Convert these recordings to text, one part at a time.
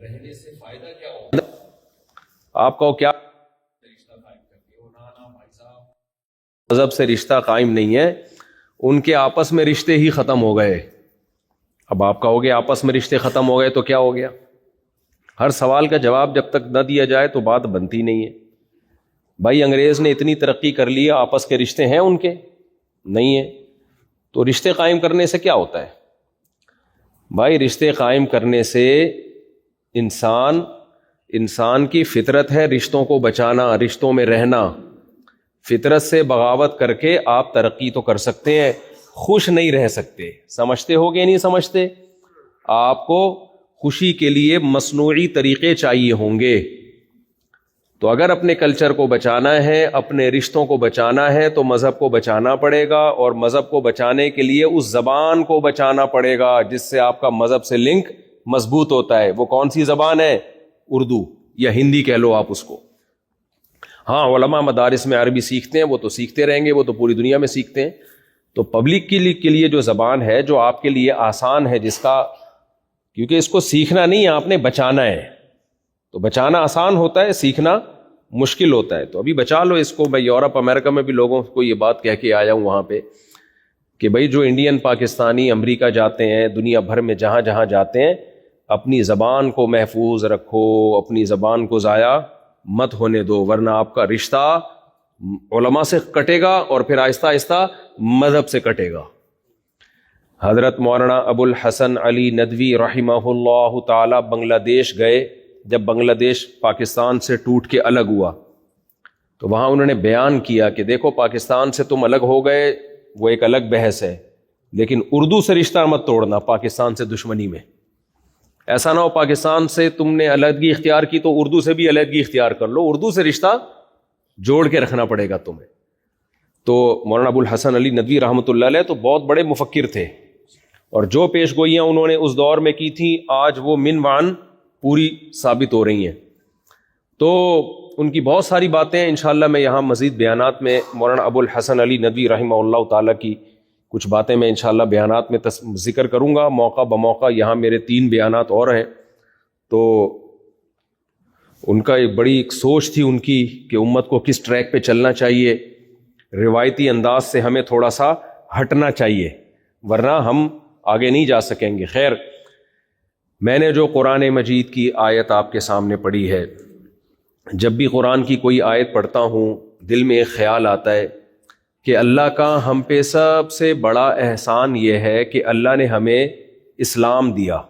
رہنے سے فائدہ کیا ہوگا؟ آپ کو کیا مذہب سے رشتہ قائم نہیں ہے، ان کے آپس میں رشتے ہی ختم ہو گئے. اب آپ کہوگے آپس میں رشتے ختم ہو گئے تو کیا ہو گیا؟ ہر سوال کا جواب جب تک نہ دیا جائے تو بات بنتی نہیں ہے. بھائی انگریز نے اتنی ترقی کر لی، آپس کے رشتے ہیں ان کے؟ نہیں ہیں. تو رشتے قائم کرنے سے کیا ہوتا ہے؟ بھائی رشتے قائم کرنے سے انسان کی فطرت ہے رشتوں کو بچانا، رشتوں میں رہنا. فطرت سے بغاوت کر کے آپ ترقی تو کر سکتے ہیں، خوش نہیں رہ سکتے. سمجھتے ہو کہ نہیں سمجھتے؟ آپ کو خوشی کے لیے مصنوعی طریقے چاہیے ہوں گے. تو اگر اپنے کلچر کو بچانا ہے، اپنے رشتوں کو بچانا ہے تو مذہب کو بچانا پڑے گا، اور مذہب کو بچانے کے لیے اس زبان کو بچانا پڑے گا جس سے آپ کا مذہب سے لنک مضبوط ہوتا ہے. وہ کون سی زبان ہے؟ اردو یا ہندی کہہ لو آپ اس کو. ہاں علماء مدارس میں عربی سیکھتے ہیں، وہ تو سیکھتے رہیں گے، وہ تو پوری دنیا میں سیکھتے ہیں. تو پبلک کے لیے جو زبان ہے جو آپ کے لیے آسان ہے، جس کا کیونکہ اس کو سیکھنا نہیں ہے، آپ نے بچانا ہے. تو بچانا آسان ہوتا ہے، سیکھنا مشکل ہوتا ہے. تو ابھی بچا لو اس کو. میں یورپ امریکہ میں بھی لوگوں کو یہ بات کہہ کے آیا ہوں وہاں پہ کہ بھائی جو انڈین پاکستانی امریکہ جاتے ہیں، دنیا بھر میں جہاں جہاں جاتے ہیں، اپنی زبان کو محفوظ رکھو، اپنی زبان کو ضائع مت ہونے دو، ورنہ آپ کا رشتہ علماء سے کٹے گا اور پھر آہستہ آہستہ مذہب سے کٹے گا. حضرت مولانا ابو الحسن علی ندوی رحمہ اللہ تعالی بنگلہ دیش گئے. جب بنگلہ دیش پاکستان سے ٹوٹ کے الگ ہوا تو وہاں انہوں نے بیان کیا کہ دیکھو پاکستان سے تم الگ ہو گئے، وہ ایک الگ بحث ہے، لیکن اردو سے رشتہ مت توڑنا پاکستان سے دشمنی میں. ایسا نہ ہو پاکستان سے تم نے علیحدگی اختیار کی تو اردو سے بھی علیحدگی اختیار کر لو، اردو سے رشتہ جوڑ کے رکھنا پڑے گا تمہیں. تو مولانا ابو الحسن علی ندوی رحمۃ اللہ علیہ تو بہت بڑے مفکر تھے، اور جو پیش گوئیاں انہوں نے اس دور میں کی تھیں آج وہ من وعن پوری ثابت ہو رہی ہیں. تو ان کی بہت ساری باتیں انشاءاللہ میں یہاں مزید بیانات میں مولانا ابو الحسن علی ندوی رحمہ اللہ تعالیٰ کی کچھ باتیں میں انشاءاللہ بیانات میں ذکر کروں گا موقع بموقع. یہاں میرے 3 بیانات اور ہیں. تو ان کا ایک بڑی ایک سوچ تھی ان کی کہ امت کو کس ٹریک پہ چلنا چاہیے، روایتی انداز سے ہمیں تھوڑا سا ہٹنا چاہیے ورنہ ہم آگے نہیں جا سکیں گے. خیر، میں نے جو قرآن مجید کی آیت آپ کے سامنے پڑھی ہے، جب بھی قرآن کی کوئی آیت پڑھتا ہوں دل میں ایک خیال آتا ہے کہ اللہ کا ہم پہ سب سے بڑا احسان یہ ہے کہ اللہ نے ہمیں اسلام دیا.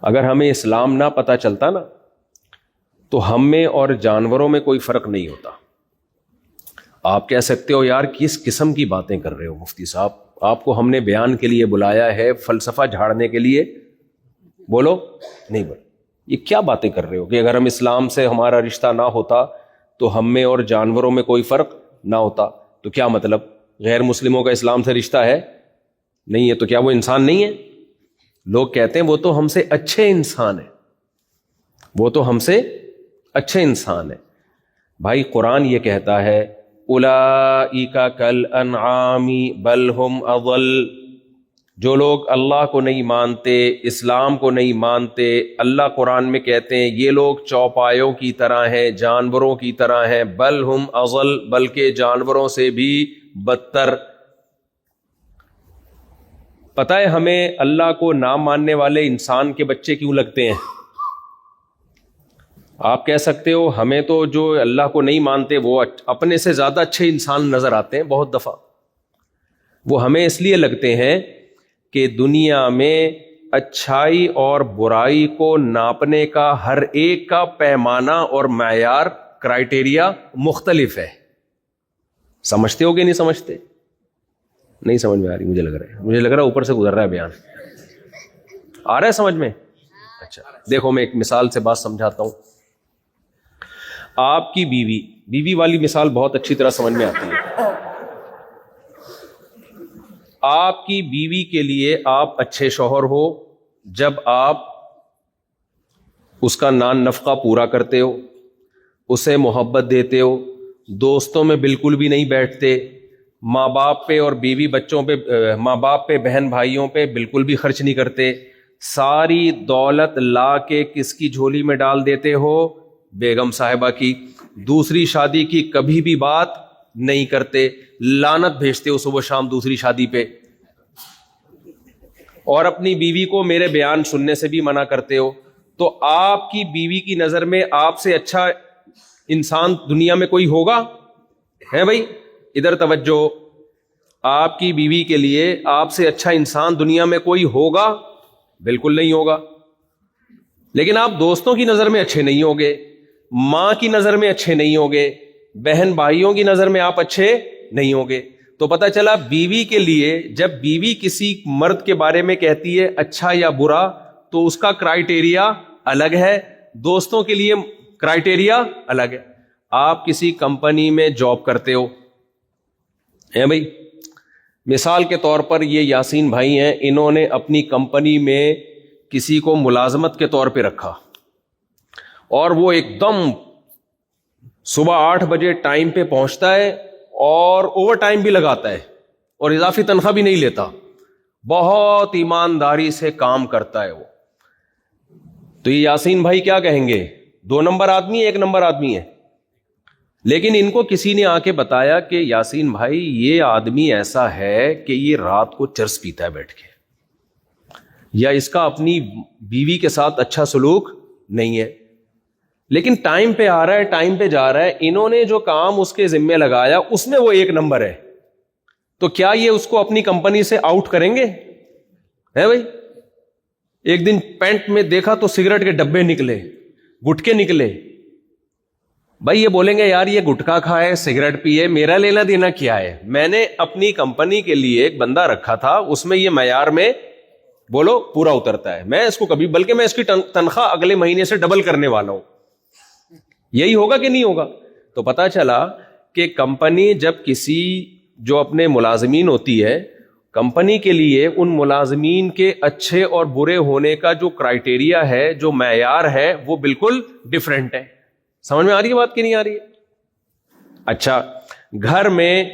اگر ہمیں اسلام نہ پتہ چلتا نا تو ہم میں اور جانوروں میں کوئی فرق نہیں ہوتا. آپ کہہ سکتے ہو یار کس قسم کی باتیں کر رہے ہو مفتی صاحب، آپ کو ہم نے بیان کے لیے بلایا ہے، فلسفہ جھاڑنے کے لیے؟ بولو نہیں بولو، یہ کیا باتیں کر رہے ہو کہ اگر ہم اسلام سے ہمارا رشتہ نہ ہوتا تو ہم میں اور جانوروں میں کوئی فرق نہ ہوتا. تو کیا مطلب غیر مسلموں کا اسلام سے رشتہ ہے؟ نہیں ہے. تو کیا وہ انسان نہیں ہے؟ لوگ کہتے ہیں وہ تو ہم سے اچھے انسان ہیں، وہ تو ہم سے اچھے انسان ہیں. بھائی قرآن یہ کہتا ہے اولئک کالانعام بل ہم اضل. جو لوگ اللہ کو نہیں مانتے، اسلام کو نہیں مانتے، اللہ قرآن میں کہتے ہیں یہ لوگ چوپایوں کی طرح ہیں، جانوروں کی طرح ہیں. بل ہم اضل، بلکہ جانوروں سے بھی بدتر. پتہ ہے ہمیں اللہ کو نہ ماننے والے انسان کے بچے کیوں لگتے ہیں؟ آپ کہہ سکتے ہو ہمیں تو جو اللہ کو نہیں مانتے وہ اپنے سے زیادہ اچھے انسان نظر آتے ہیں. بہت دفعہ وہ ہمیں اس لیے لگتے ہیں کہ دنیا میں اچھائی اور برائی کو ناپنے کا ہر ایک کا پیمانہ اور معیار کرائیٹیریا مختلف ہے. سمجھتے ہو کہ نہیں سمجھتے؟ نہیں سمجھ میں آ رہی. مجھے لگ رہا ہے اوپر سے گزر رہا ہے بیان. آ رہا ہے سمجھ میں؟ اچھا دیکھو میں ایک مثال سے بات سمجھاتا ہوں. آپ کی بیوی والی مثال بہت اچھی طرح سمجھ میں آتی ہے. آپ کی بیوی کے لیے آپ اچھے شوہر ہو جب آپ اس کا نان نفقہ پورا کرتے ہو، اسے محبت دیتے ہو، دوستوں میں بالکل بھی نہیں بیٹھتے، ماں باپ پہ اور بیوی بچوں پہ، ماں باپ پہ بہن بھائیوں پہ بالکل بھی خرچ نہیں کرتے، ساری دولت لا کے کس کی جھولی میں ڈال دیتے ہو؟ بیگم صاحبہ کی. دوسری شادی کی کبھی بھی بات نہیں کرتے, لعنت بھیجتے ہو صبح شام دوسری شادی پہ, اور اپنی بیوی کو میرے بیان سننے سے بھی منع کرتے ہو. تو آپ کی بیوی کی نظر میں آپ سے اچھا انسان دنیا میں کوئی ہوگا؟ ہے بھائی, ادھر توجہ. آپ کی بیوی کے لیے آپ سے اچھا انسان دنیا میں کوئی ہوگا؟ بالکل نہیں ہوگا. لیکن آپ دوستوں کی نظر میں اچھے نہیں ہوگے, ماں کی نظر میں اچھے نہیں ہوگے, بہن بھائیوں کی نظر میں آپ اچھے نہیں ہوگے. تو پتہ چلا بیوی کے لیے جب بیوی کسی مرد کے بارے میں کہتی ہے اچھا یا برا تو اس کا کرائٹیریا الگ ہے, دوستوں کے لیے کرائٹیریا الگ ہے. آپ کسی کمپنی میں جاب کرتے ہو, ہے بھائی, مثال کے طور پر یہ یاسین بھائی ہیں, انہوں نے اپنی کمپنی میں کسی کو ملازمت کے طور پہ رکھا اور وہ ایک دم صبح 8 بجے ٹائم پہ پہنچتا ہے اور اوور ٹائم بھی لگاتا ہے اور اضافی تنخواہ بھی نہیں لیتا, بہت ایمانداری سے کام کرتا ہے وہ. تو یہ یاسین بھائی کیا کہیں گے؟ 2 نمبر آدمی ہے, 1 نمبر آدمی ہے. لیکن ان کو کسی نے آ کے بتایا کہ یاسین بھائی یہ آدمی ایسا ہے کہ یہ رات کو چرس پیتا ہے بیٹھ کے, یا اس کا اپنی بیوی کے ساتھ اچھا سلوک نہیں ہے, لیکن ٹائم پہ آ رہا ہے, ٹائم پہ جا رہا ہے. انہوں نے جو کام اس کے ذمے لگایا اس میں وہ 1 نمبر ہے. تو کیا یہ اس کو اپنی کمپنی سے آؤٹ کریں گے؟ ہے بھائی, ایک دن پینٹ میں دیکھا تو سگریٹ کے ڈبے نکلے, گٹکے نکلے, بھائی یہ بولیں گے یار یہ گٹکا کھائے, سگریٹ پیے, میرا لینا دینا کیا ہے؟ میں نے اپنی کمپنی کے لیے ایک بندہ رکھا تھا, اس میں یہ معیار میں بولو پورا اترتا ہے, میں اس کو کبھی, بلکہ میں اس کی تنخواہ اگلے مہینے سے ڈبل کرنے والا ہوں. یہی ہوگا کہ نہیں ہوگا؟ تو پتا چلا کہ کمپنی جب کسی جو اپنے ملازمین ہوتی ہے, کمپنی کے لیے ان ملازمین کے اچھے اور برے ہونے کا جو کرائٹیریا ہے, جو معیار ہے, وہ بالکل ڈیفرنٹ ہے. سمجھ میں آ رہی ہے بات کہ نہیں آ رہی ہے؟ اچھا, گھر میں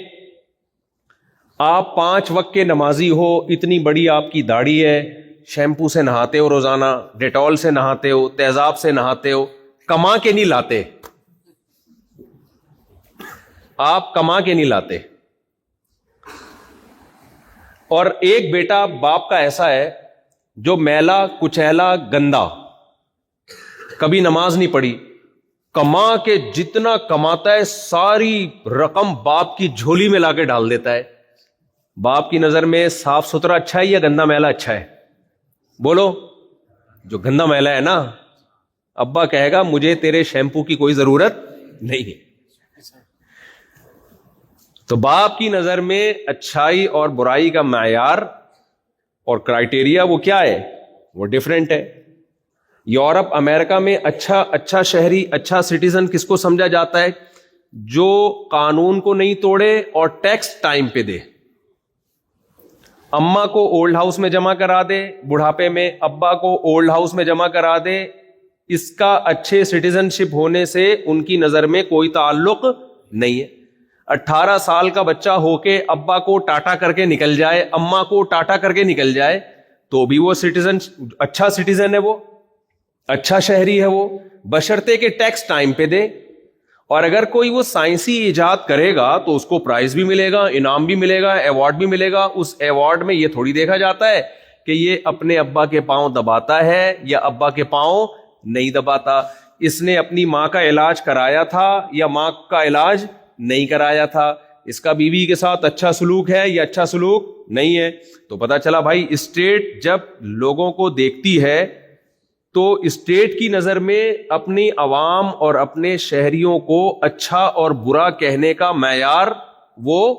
آپ 5 وقت کے نمازی ہو, اتنی بڑی آپ کی داڑھی ہے, شیمپو سے نہاتے ہو روزانہ, ڈیٹول سے نہاتے ہو, تیزاب سے نہاتے ہو, کما کے نہیں لاتے, آپ کما کے نہیں لاتے. اور ایک بیٹا باپ کا ایسا ہے جو میلا کچیلا گندا, کبھی نماز نہیں پڑھی, کما کے جتنا کماتا ہے ساری رقم باپ کی جھولی میں لا کے ڈال دیتا ہے. باپ کی نظر میں صاف ستھرا اچھا ہے یا گندا میلا اچھا ہے؟ بولو. جو گندا میلا ہے نا, ابا کہے گا مجھے تیرے شیمپو کی کوئی ضرورت نہیں ہے. تو باپ کی نظر میں اچھائی اور برائی کا معیار اور کرائٹیریا وہ کیا ہے؟ وہ ڈیفرنٹ ہے. یورپ امریکہ میں اچھا شہری, اچھا سٹیزن کس کو سمجھا جاتا ہے؟ جو قانون کو نہیں توڑے اور ٹیکس ٹائم پہ دے. اماں کو اولڈ ہاؤس میں جمع کرا دے بڑھاپے میں, ابا کو اولڈ ہاؤس میں جمع کرا دے. اس کا اچھے سٹیزن شپ ہونے سے ان کی نظر میں کوئی تعلق نہیں ہے. 18 سال کا بچہ ہو کے ابا کو ٹاٹا کر کے نکل جائے, اماں کو ٹاٹا کر کے نکل جائے, تو بھی وہ سٹیزن, اچھا سٹیزن ہے, وہ اچھا شہری ہے, وہ بشرطے کہ ٹیکس ٹائم پہ دے. اور اگر کوئی وہ سائنسی ایجاد کرے گا تو اس کو پرائز بھی ملے گا, انعام بھی ملے گا, ایوارڈ بھی ملے گا. اس ایوارڈ میں یہ تھوڑی دیکھا جاتا ہے کہ یہ اپنے ابا کے پاؤں دباتا ہے یا ابا کے پاؤں نہیں دباتا, اس نے اپنی ماں کا علاج کرایا تھا یا ماں کا علاج نہیں کرایا تھا, اس کا بیوی کے ساتھ اچھا سلوک ہے یا اچھا سلوک نہیں ہے. تو پتا چلا بھائی اسٹیٹ جب لوگوں کو دیکھتی ہے تو اسٹیٹ کی نظر میں اپنی عوام اور اپنے شہریوں کو اچھا اور برا کہنے کا معیار وہ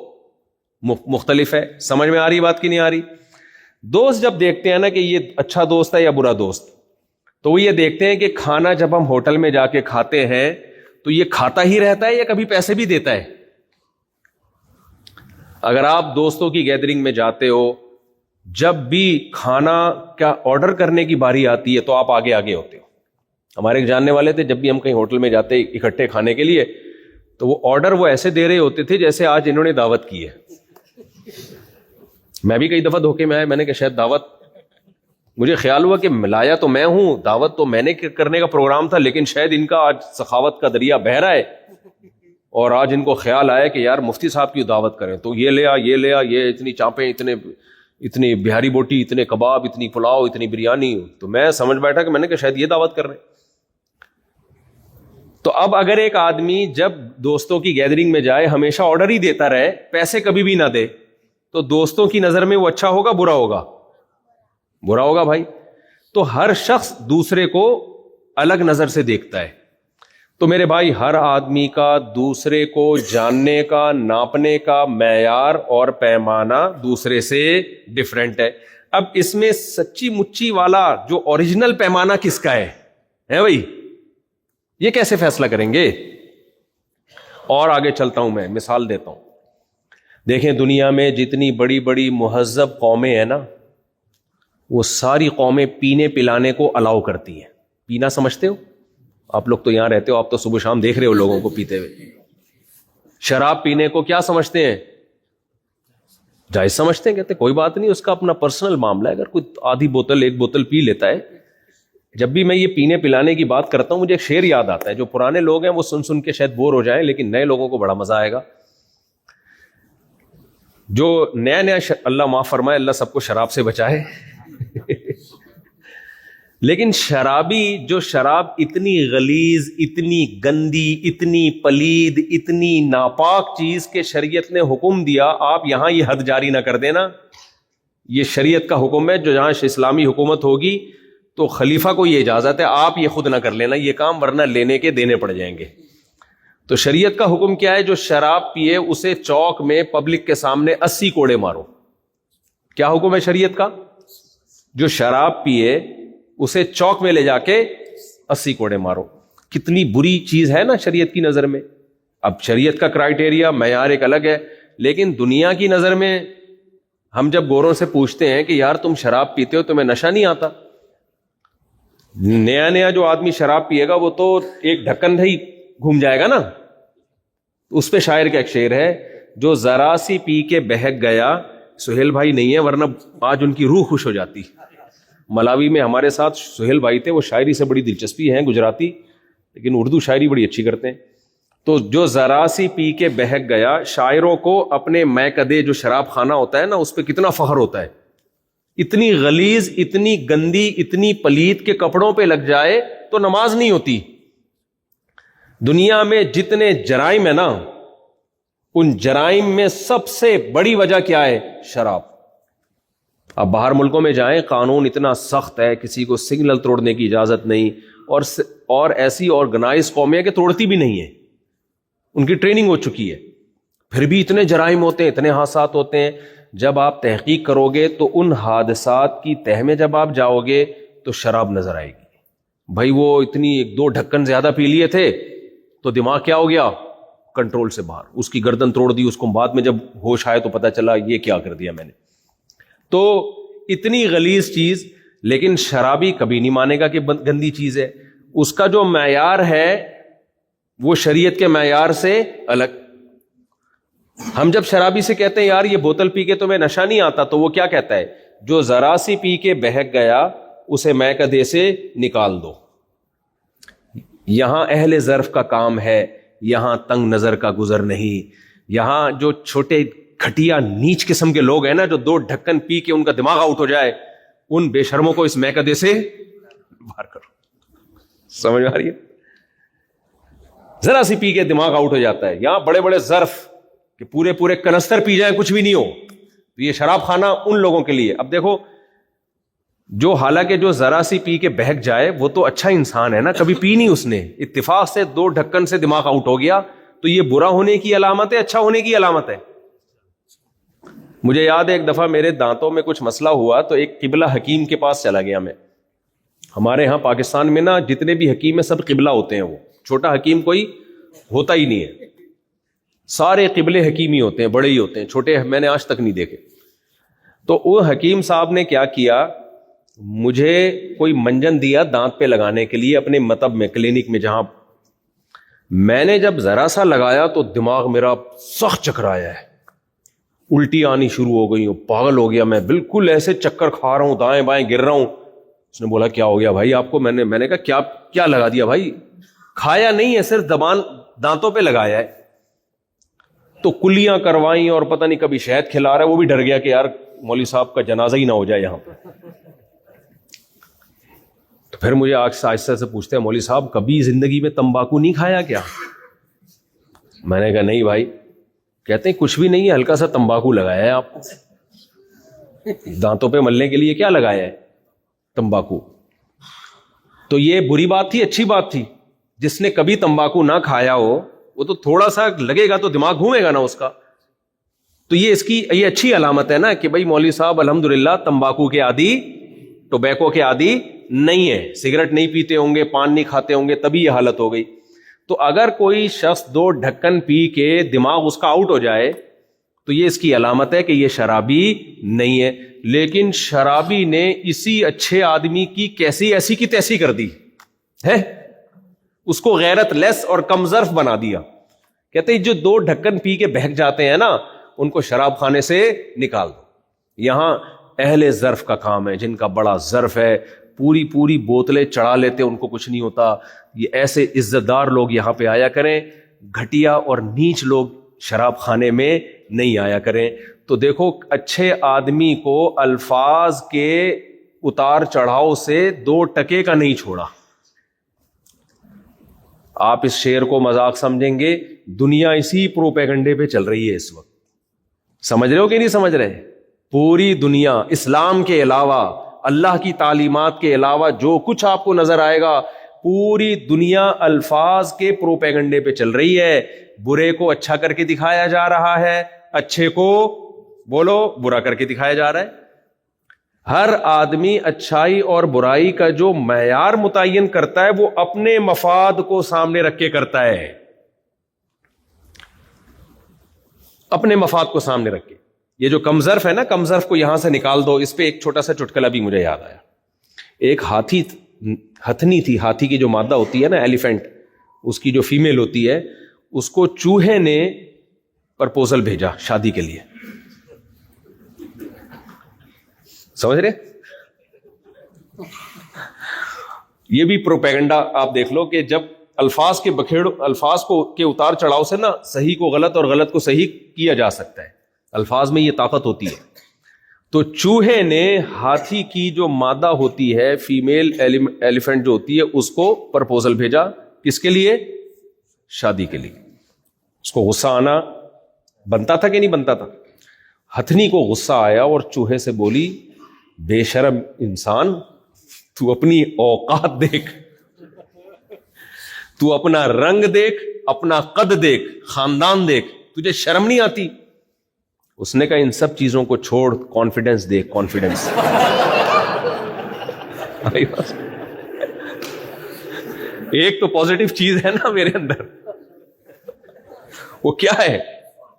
مختلف ہے. سمجھ میں آ رہی بات کی نہیں آ رہی؟ دوست جب دیکھتے ہیں نا کہ یہ اچھا دوست ہے یا برا دوست, تو وہ یہ دیکھتے ہیں کہ کھانا جب ہم ہوٹل میں جا کے کھاتے ہیں تو یہ کھاتا ہی رہتا ہے یا کبھی پیسے بھی دیتا ہے. اگر آپ دوستوں کی گیدرنگ میں جاتے ہو, جب بھی کھانا کا آرڈر کرنے کی باری آتی ہے تو آپ آگے آگے ہوتے ہو. ہمارے ایک جاننے والے تھے, جب بھی ہم کہیں ہوٹل میں جاتے اکٹھے کھانے کے لیے تو وہ آرڈر وہ ایسے دے رہے ہوتے تھے جیسے آج انہوں نے دعوت کی ہے. میں بھی کئی دفعہ دھوکے میں آیا, میں نے کہا شاید دعوت مجھے خیال ہوا کہ ملایا تو میں ہوں, دعوت تو میں نے کرنے کا پروگرام تھا, لیکن شاید ان کا آج سخاوت کا دریا بہہ رہا ہے اور آج ان کو خیال آیا کہ یار مفتی صاحب کی دعوت کریں, تو یہ لے آ, یہ اتنی چاپیں, اتنی بہاری بوٹی, اتنے کباب, اتنی پلاؤ, اتنی بریانی. تو میں سمجھ بیٹھا کہ میں نے کہا شاید یہ دعوت کر رہے ہیں. تو اب اگر ایک آدمی جب دوستوں کی گیدرنگ میں جائے ہمیشہ آرڈر ہی دیتا رہے, پیسے کبھی بھی نہ دے, تو دوستوں کی نظر میں وہ اچھا ہوگا برا ہوگا؟ برا ہوگا بھائی. تو ہر شخص دوسرے کو الگ نظر سے دیکھتا ہے. تو میرے بھائی ہر آدمی کا دوسرے کو جاننے کا, ناپنے کا معیار اور پیمانہ دوسرے سے ڈفرینٹ ہے. اب اس میں سچی مچی والا جو اوریجنل پیمانہ کس کا ہے بھائی, یہ کیسے فیصلہ کریں گے؟ اور آگے چلتا ہوں, میں مثال دیتا ہوں. دیکھیں دنیا میں جتنی بڑی بڑی مہذب قومیں ہیں نا, وہ ساری قومیں پینے پلانے کو الاؤ کرتی ہیں. پینا سمجھتے ہو آپ لوگ؟ تو یہاں رہتے ہو, آپ تو صبح شام دیکھ رہے ہو لوگوں کو پیتے ہوئے. شراب پینے کو کیا سمجھتے ہیں؟ جائز سمجھتے ہیں, کہتے کوئی بات نہیں, اس کا اپنا پرسنل معاملہ ہے. اگر کوئی آدھی بوتل ایک بوتل پی لیتا ہے. جب بھی میں یہ پینے پلانے کی بات کرتا ہوں مجھے ایک شعر یاد آتا ہے, جو پرانے لوگ ہیں وہ سن کے شاید بور ہو جائیں, لیکن نئے لوگوں کو بڑا مزہ آئے گا. جو نیا اللہ معاف فرمائے, اللہ سب کو شراب سے بچائے. لیکن شرابی جو شراب اتنی غلیظ, اتنی گندی, اتنی پلید, اتنی ناپاک چیز کے شریعت نے حکم دیا, آپ یہاں یہ حد جاری نہ کر دینا. یہ شریعت کا حکم ہے, جو جہاں اسلامی حکومت ہوگی تو خلیفہ کو یہ اجازت ہے, آپ یہ خود نہ کر لینا یہ کام, ورنہ لینے کے دینے پڑ جائیں گے. تو شریعت کا حکم کیا ہے؟ جو شراب پیے اسے چوک میں پبلک کے سامنے 80 کوڑے مارو. کیا حکم ہے شریعت کا؟ جو شراب پیے اسے چوک میں لے جا کے 80 کوڑے مارو. کتنی بری چیز ہے نا شریعت کی نظر میں. اب شریعت کا کرائیٹیریا معیار ایک الگ ہے, لیکن دنیا کی نظر میں ہم جب گوروں سے پوچھتے ہیں کہ یار تم شراب پیتے ہو, تمہیں نشہ نہیں آتا؟ نیا جو آدمی شراب پیے گا وہ تو ایک ڈھکن ہی گھوم جائے گا نا. اس پہ شاعر کا ایک شعر ہے, جو ذرا سی پی کے بہک گیا. سہیل بھائی نہیں ہے ورنہ آج ان کی روح خوش ہو جاتی. ملاوی میں ہمارے ساتھ سہیل بھائی تھے, وہ شاعری سے بڑی دلچسپی ہے, گجراتی, لیکن اردو شاعری بڑی اچھی کرتے ہیں. تو جو ذرا سی پی کے بہک گیا, شاعروں کو اپنے میکدے جو شراب خانہ ہوتا ہے نا اس پہ کتنا فخر ہوتا ہے. اتنی غلیظ, اتنی گندی, اتنی پلید کے کپڑوں پہ لگ جائے تو نماز نہیں ہوتی. دنیا میں جتنے جرائم ہیں نا, ان جرائم میں سب سے بڑی وجہ کیا ہے؟ شراب. اب باہر ملکوں میں جائیں, قانون اتنا سخت ہے, کسی کو سگنل توڑنے کی اجازت نہیں, اور ایسی آرگنائز قومیں کہ توڑتی بھی نہیں ہے, ان کی ٹریننگ ہو چکی ہے, پھر بھی اتنے جرائم ہوتے ہیں, اتنے حادثات ہوتے ہیں. جب آپ تحقیق کرو گے تو ان حادثات کی تہ میں جب آپ جاؤ گے تو شراب نظر آئے گی. بھائی وہ اتنی 1-2 ڈھکن زیادہ پی لیے تھے تو دماغ کیا ہو گیا؟ کنٹرول سے باہر, اس کی گردن توڑ دی, اس کو بعد میں جب ہوش آئے تو پتا چلا یہ کیا کر دیا میں نے. تو اتنی غلیظ چیز, لیکن شرابی کبھی نہیں مانے گا کہ گندی چیز ہے. اس کا جو معیار ہے وہ شریعت کے معیار سے الگ. ہم جب شرابی سے کہتے ہیں یار یہ بوتل پی کے تمہیں نشہ نہیں آتا, تو وہ کیا کہتا ہے؟ جو ذرا سی پی کے بہک گیا اسے میکدے سے نکال دو. یہاں اہل ظرف کا کام ہے, یہاں تنگ نظر کا گزر نہیں. یہاں جو چھوٹے گھٹیا نیچ قسم کے لوگ ہیں نا, جو 2 ڈھکن پی کے ان کا دماغ آؤٹ ہو جائے, ان بے شرموں کو اس میکدے سے باہر کرو. سمجھ آ رہی ہے؟ ذرا سی پی کے دماغ آؤٹ ہو جاتا ہے. یہاں بڑے بڑے ظرف کہ پورے کنستر پی جائیں کچھ بھی نہیں ہو, تو یہ شراب خانہ ان لوگوں کے لیے. اب دیکھو, جو حالانکہ جو ذرا سی پی کے بہک جائے وہ تو اچھا انسان ہے نا, کبھی پی نہیں اس نے, اتفاق سے 2 ڈھکن سے دماغ آؤٹ ہو گیا, تو یہ برا ہونے کی علامت ہے, اچھا ہونے کی علامت ہے؟ مجھے یاد ہے ایک دفعہ میرے دانتوں میں کچھ مسئلہ ہوا تو ایک قبلہ حکیم کے پاس چلا گیا میں. ہمارے ہاں پاکستان میں نا جتنے بھی حکیم ہیں سب قبلہ ہوتے ہیں, وہ چھوٹا حکیم کوئی ہوتا ہی نہیں ہے, سارے قبلے حکیم ہی ہوتے ہیں, بڑے ہی ہوتے ہیں, چھوٹے میں نے آج تک نہیں دیکھے. تو وہ حکیم صاحب نے کیا کیا, مجھے کوئی منجن دیا دانت پہ لگانے کے لیے اپنے مطب میں, کلینک میں جہاں. میں نے جب ذرا سا لگایا تو دماغ میرا سخت چکرایا ہے, الٹی آنی شروع ہو گئی ہوں, پاگل ہو گیا میں, بالکل ایسے چکر کھا رہا ہوں, دائیں بائیں گر رہا ہوں. اس نے بولا کیا ہو گیا بھائی آپ کو؟ میں نے کہا کیا کیا لگا دیا بھائی؟ کھایا نہیں ہے، صرف زبان دانتوں پہ لگایا ہے. تو کلیاں کروائیں اور پتہ نہیں کبھی شہد کھلا رہا ہے، وہ بھی ڈر گیا کہ یار مولوی صاحب کا جنازہ ہی نہ ہو جائے یہاں پہ. تو پھر مجھے آہستہ سے پوچھتے ہیں مولوی صاحب کبھی زندگی میں تمباکو نہیں کھایا کیا؟ میں نے کہا نہیں بھائی. کہتے ہیں کچھ بھی نہیں ہے، ہلکا سا تمباکو لگایا ہے آپ کو دانتوں پہ ملنے کے لیے. کیا لگایا ہے؟ تمباکو. تو یہ بری بات تھی اچھی بات تھی؟ جس نے کبھی تمباکو نہ کھایا ہو وہ تو تھوڑا سا لگے گا تو دماغ گھومے گا نا اس کا. تو یہ اچھی علامت ہے نا کہ بھائی مولوی صاحب الحمدللہ تمباکو کے عادی، ٹوبیکو کے عادی نہیں ہے، سگریٹ نہیں پیتے ہوں گے، پان نہیں کھاتے ہوں گے، تبھی یہ حالت ہو گئی. تو اگر کوئی شخص 2 ڈھکن پی کے دماغ اس کا آؤٹ ہو جائے تو یہ اس کی علامت ہے کہ یہ شرابی نہیں ہے. لیکن شرابی نے اسی اچھے آدمی کی کیسی ایسی کی تیسی کر دی ہے، اس کو غیرت لیس اور کم ظرف بنا دیا. کہتے ہیں جو 2 ڈھکن پی کے بہک جاتے ہیں نا ان کو شراب خانے سے نکال دو. یہاں اہل ظرف کا کام ہے، جن کا بڑا ظرف ہے، پوری بوتلیں چڑھا لیتے ان کو کچھ نہیں ہوتا. یہ ایسے عزت دار لوگ یہاں پہ آیا کریں، گھٹیا اور نیچ لوگ شراب خانے میں نہیں آیا کریں. تو دیکھو اچھے آدمی کو الفاظ کے اتار چڑھاؤ سے 2 ٹکے کا نہیں چھوڑا. آپ اس شعر کو مذاق سمجھیں گے، دنیا اسی پروپیگنڈے پہ چل رہی ہے اس وقت. سمجھ رہے ہو کہ نہیں سمجھ رہے؟ پوری دنیا اسلام کے علاوہ، اللہ کی تعلیمات کے علاوہ جو کچھ آپ کو نظر آئے گا، پوری دنیا الفاظ کے پروپیگنڈے پہ چل رہی ہے. برے کو اچھا کر کے دکھایا جا رہا ہے، اچھے کو بولو برا کر کے دکھایا جا رہا ہے. ہر آدمی اچھائی اور برائی کا جو معیار متعین کرتا ہے وہ اپنے مفاد کو سامنے رکھ کے کرتا ہے، اپنے مفاد کو سامنے رکھ کے. یہ جو کم ظرف ہے نا، کم ظرف کو یہاں سے نکال دو. اس پہ ایک چھوٹا سا چٹکلا بھی مجھے یاد آیا. ایک ہتھنی تھی، ہاتھی کی جو مادہ ہوتی ہے نا ایلیفینٹ، اس کی جو فیمیل ہوتی ہے، اس کو چوہے نے پرپوزل بھیجا شادی کے لیے. سمجھ رہے؟ یہ بھی پروپیگنڈا آپ دیکھ لو کہ جب الفاظ کے اتار چڑھاؤ سے نا صحیح کو غلط اور غلط کو صحیح کیا جا سکتا ہے. الفاظ میں یہ طاقت ہوتی ہے. تو چوہے نے ہاتھی کی جو مادہ ہوتی ہے، فیمیل ایلیفینٹ جو ہوتی ہے، اس کو پرپوزل بھیجا. کس کے لیے؟ شادی کے لیے. اس کو غصہ آنا بنتا تھا کہ نہیں بنتا تھا؟ ہتھنی کو غصہ آیا اور چوہے سے بولی بے شرم انسان، تو اپنی اوقات دیکھ، تو اپنا رنگ دیکھ، اپنا قد دیکھ، خاندان دیکھ، تجھے شرم نہیں آتی؟ اس نے کہا ان سب چیزوں کو چھوڑ، کانفیڈنس دیکھ، کانفیڈنس. ایک تو پازیٹو چیز ہے نا میرے اندر، وہ کیا ہے؟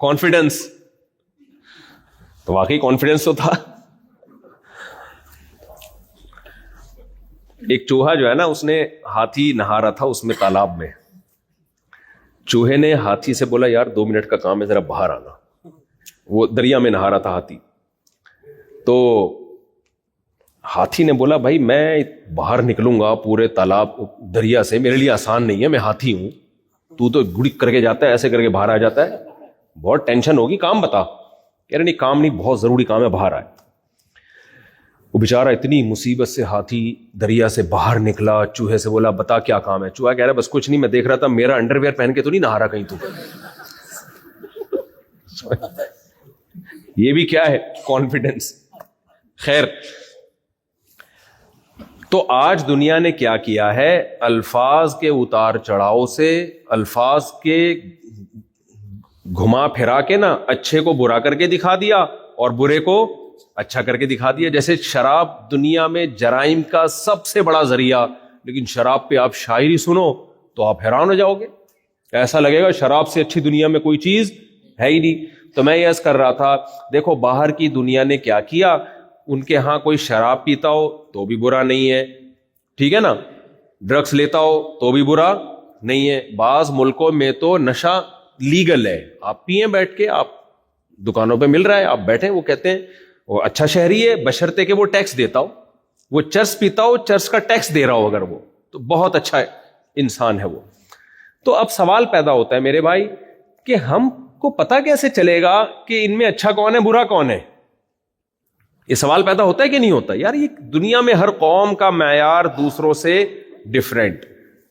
کانفیڈنس. تو واقعی کانفیڈنس تو تھا. ایک چوہا جو ہے نا، اس نے ہاتھی نہا رہا تھا اس میں تالاب میں. چوہے نے ہاتھی سے بولا یار 2 منٹ کا کام ہے، ذرا باہر آنا. وہ دریا میں نہا رہا تھا ہاتھی. تو ہاتھی نے بولا بھائی میں باہر نکلوں گا پورے تالاب دریا سے، میرے لیے آسان نہیں ہے، میں ہاتھی ہوں، تو گڑی کر کے جاتا ہے، ایسے کر کے باہر آ جاتا ہے، بہت ٹینشن ہوگی، کام بتا. کہہ رہے نہیں کام نہیں، بہت ضروری کام ہے، باہر آئے. وہ بیچارہ اتنی مصیبت سے ہاتھی دریا سے باہر نکلا. چوہے سے بولا بتا کیا کام ہے؟ چوہا کہہ رہا بس کچھ نہیں، میں دیکھ رہا تھا میرا انڈر ویئر پہن کے تو نہیں نہا رہا کہیں تو. یہ بھی کیا ہے؟ کانفیڈنس. خیر، تو آج دنیا نے کیا کیا ہے؟ الفاظ کے اتار چڑھاؤ سے، الفاظ کے گھما پھرا کے نا اچھے کو برا کر کے دکھا دیا اور برے کو اچھا کر کے دکھا دیا. جیسے شراب دنیا میں جرائم کا سب سے بڑا ذریعہ، لیکن شراب پہ آپ شاعری سنو تو آپ حیران ہو جاؤ گے، ایسا لگے گا شراب سے اچھی دنیا میں کوئی چیز ہے ہی نہیں. تو میں یہ عرض کر رہا تھا، دیکھو باہر کی دنیا نے کیا کیا. ان کے ہاں کوئی شراب پیتا ہو تو بھی برا نہیں ہے، ٹھیک ہے نا، ڈرگس لیتا ہو تو بھی برا نہیں ہے. بعض ملکوں میں تو نشہ لیگل ہے، آپ پیئیں بیٹھ کے، آپ دکانوں پہ مل رہا ہے، آپ بیٹھیں. وہ کہتے ہیں وہ اچھا شہری ہے بشرطے کہ وہ ٹیکس دیتا ہو. وہ چرس پیتا ہو, چرس کا ٹیکس دے رہا ہو اگر وہ, تو بہت اچھا انسان ہے وہ. تو اب سوال پیدا ہوتا ہے میرے بھائی کہ ہم کو پتا کیسے چلے گا کہ ان میں اچھا کون ہے برا کون ہے؟ یہ سوال پیدا ہوتا ہے کہ نہیں ہوتا؟ یار یہ دنیا میں ہر قوم کا معیار دوسروں سے ڈفرینٹ,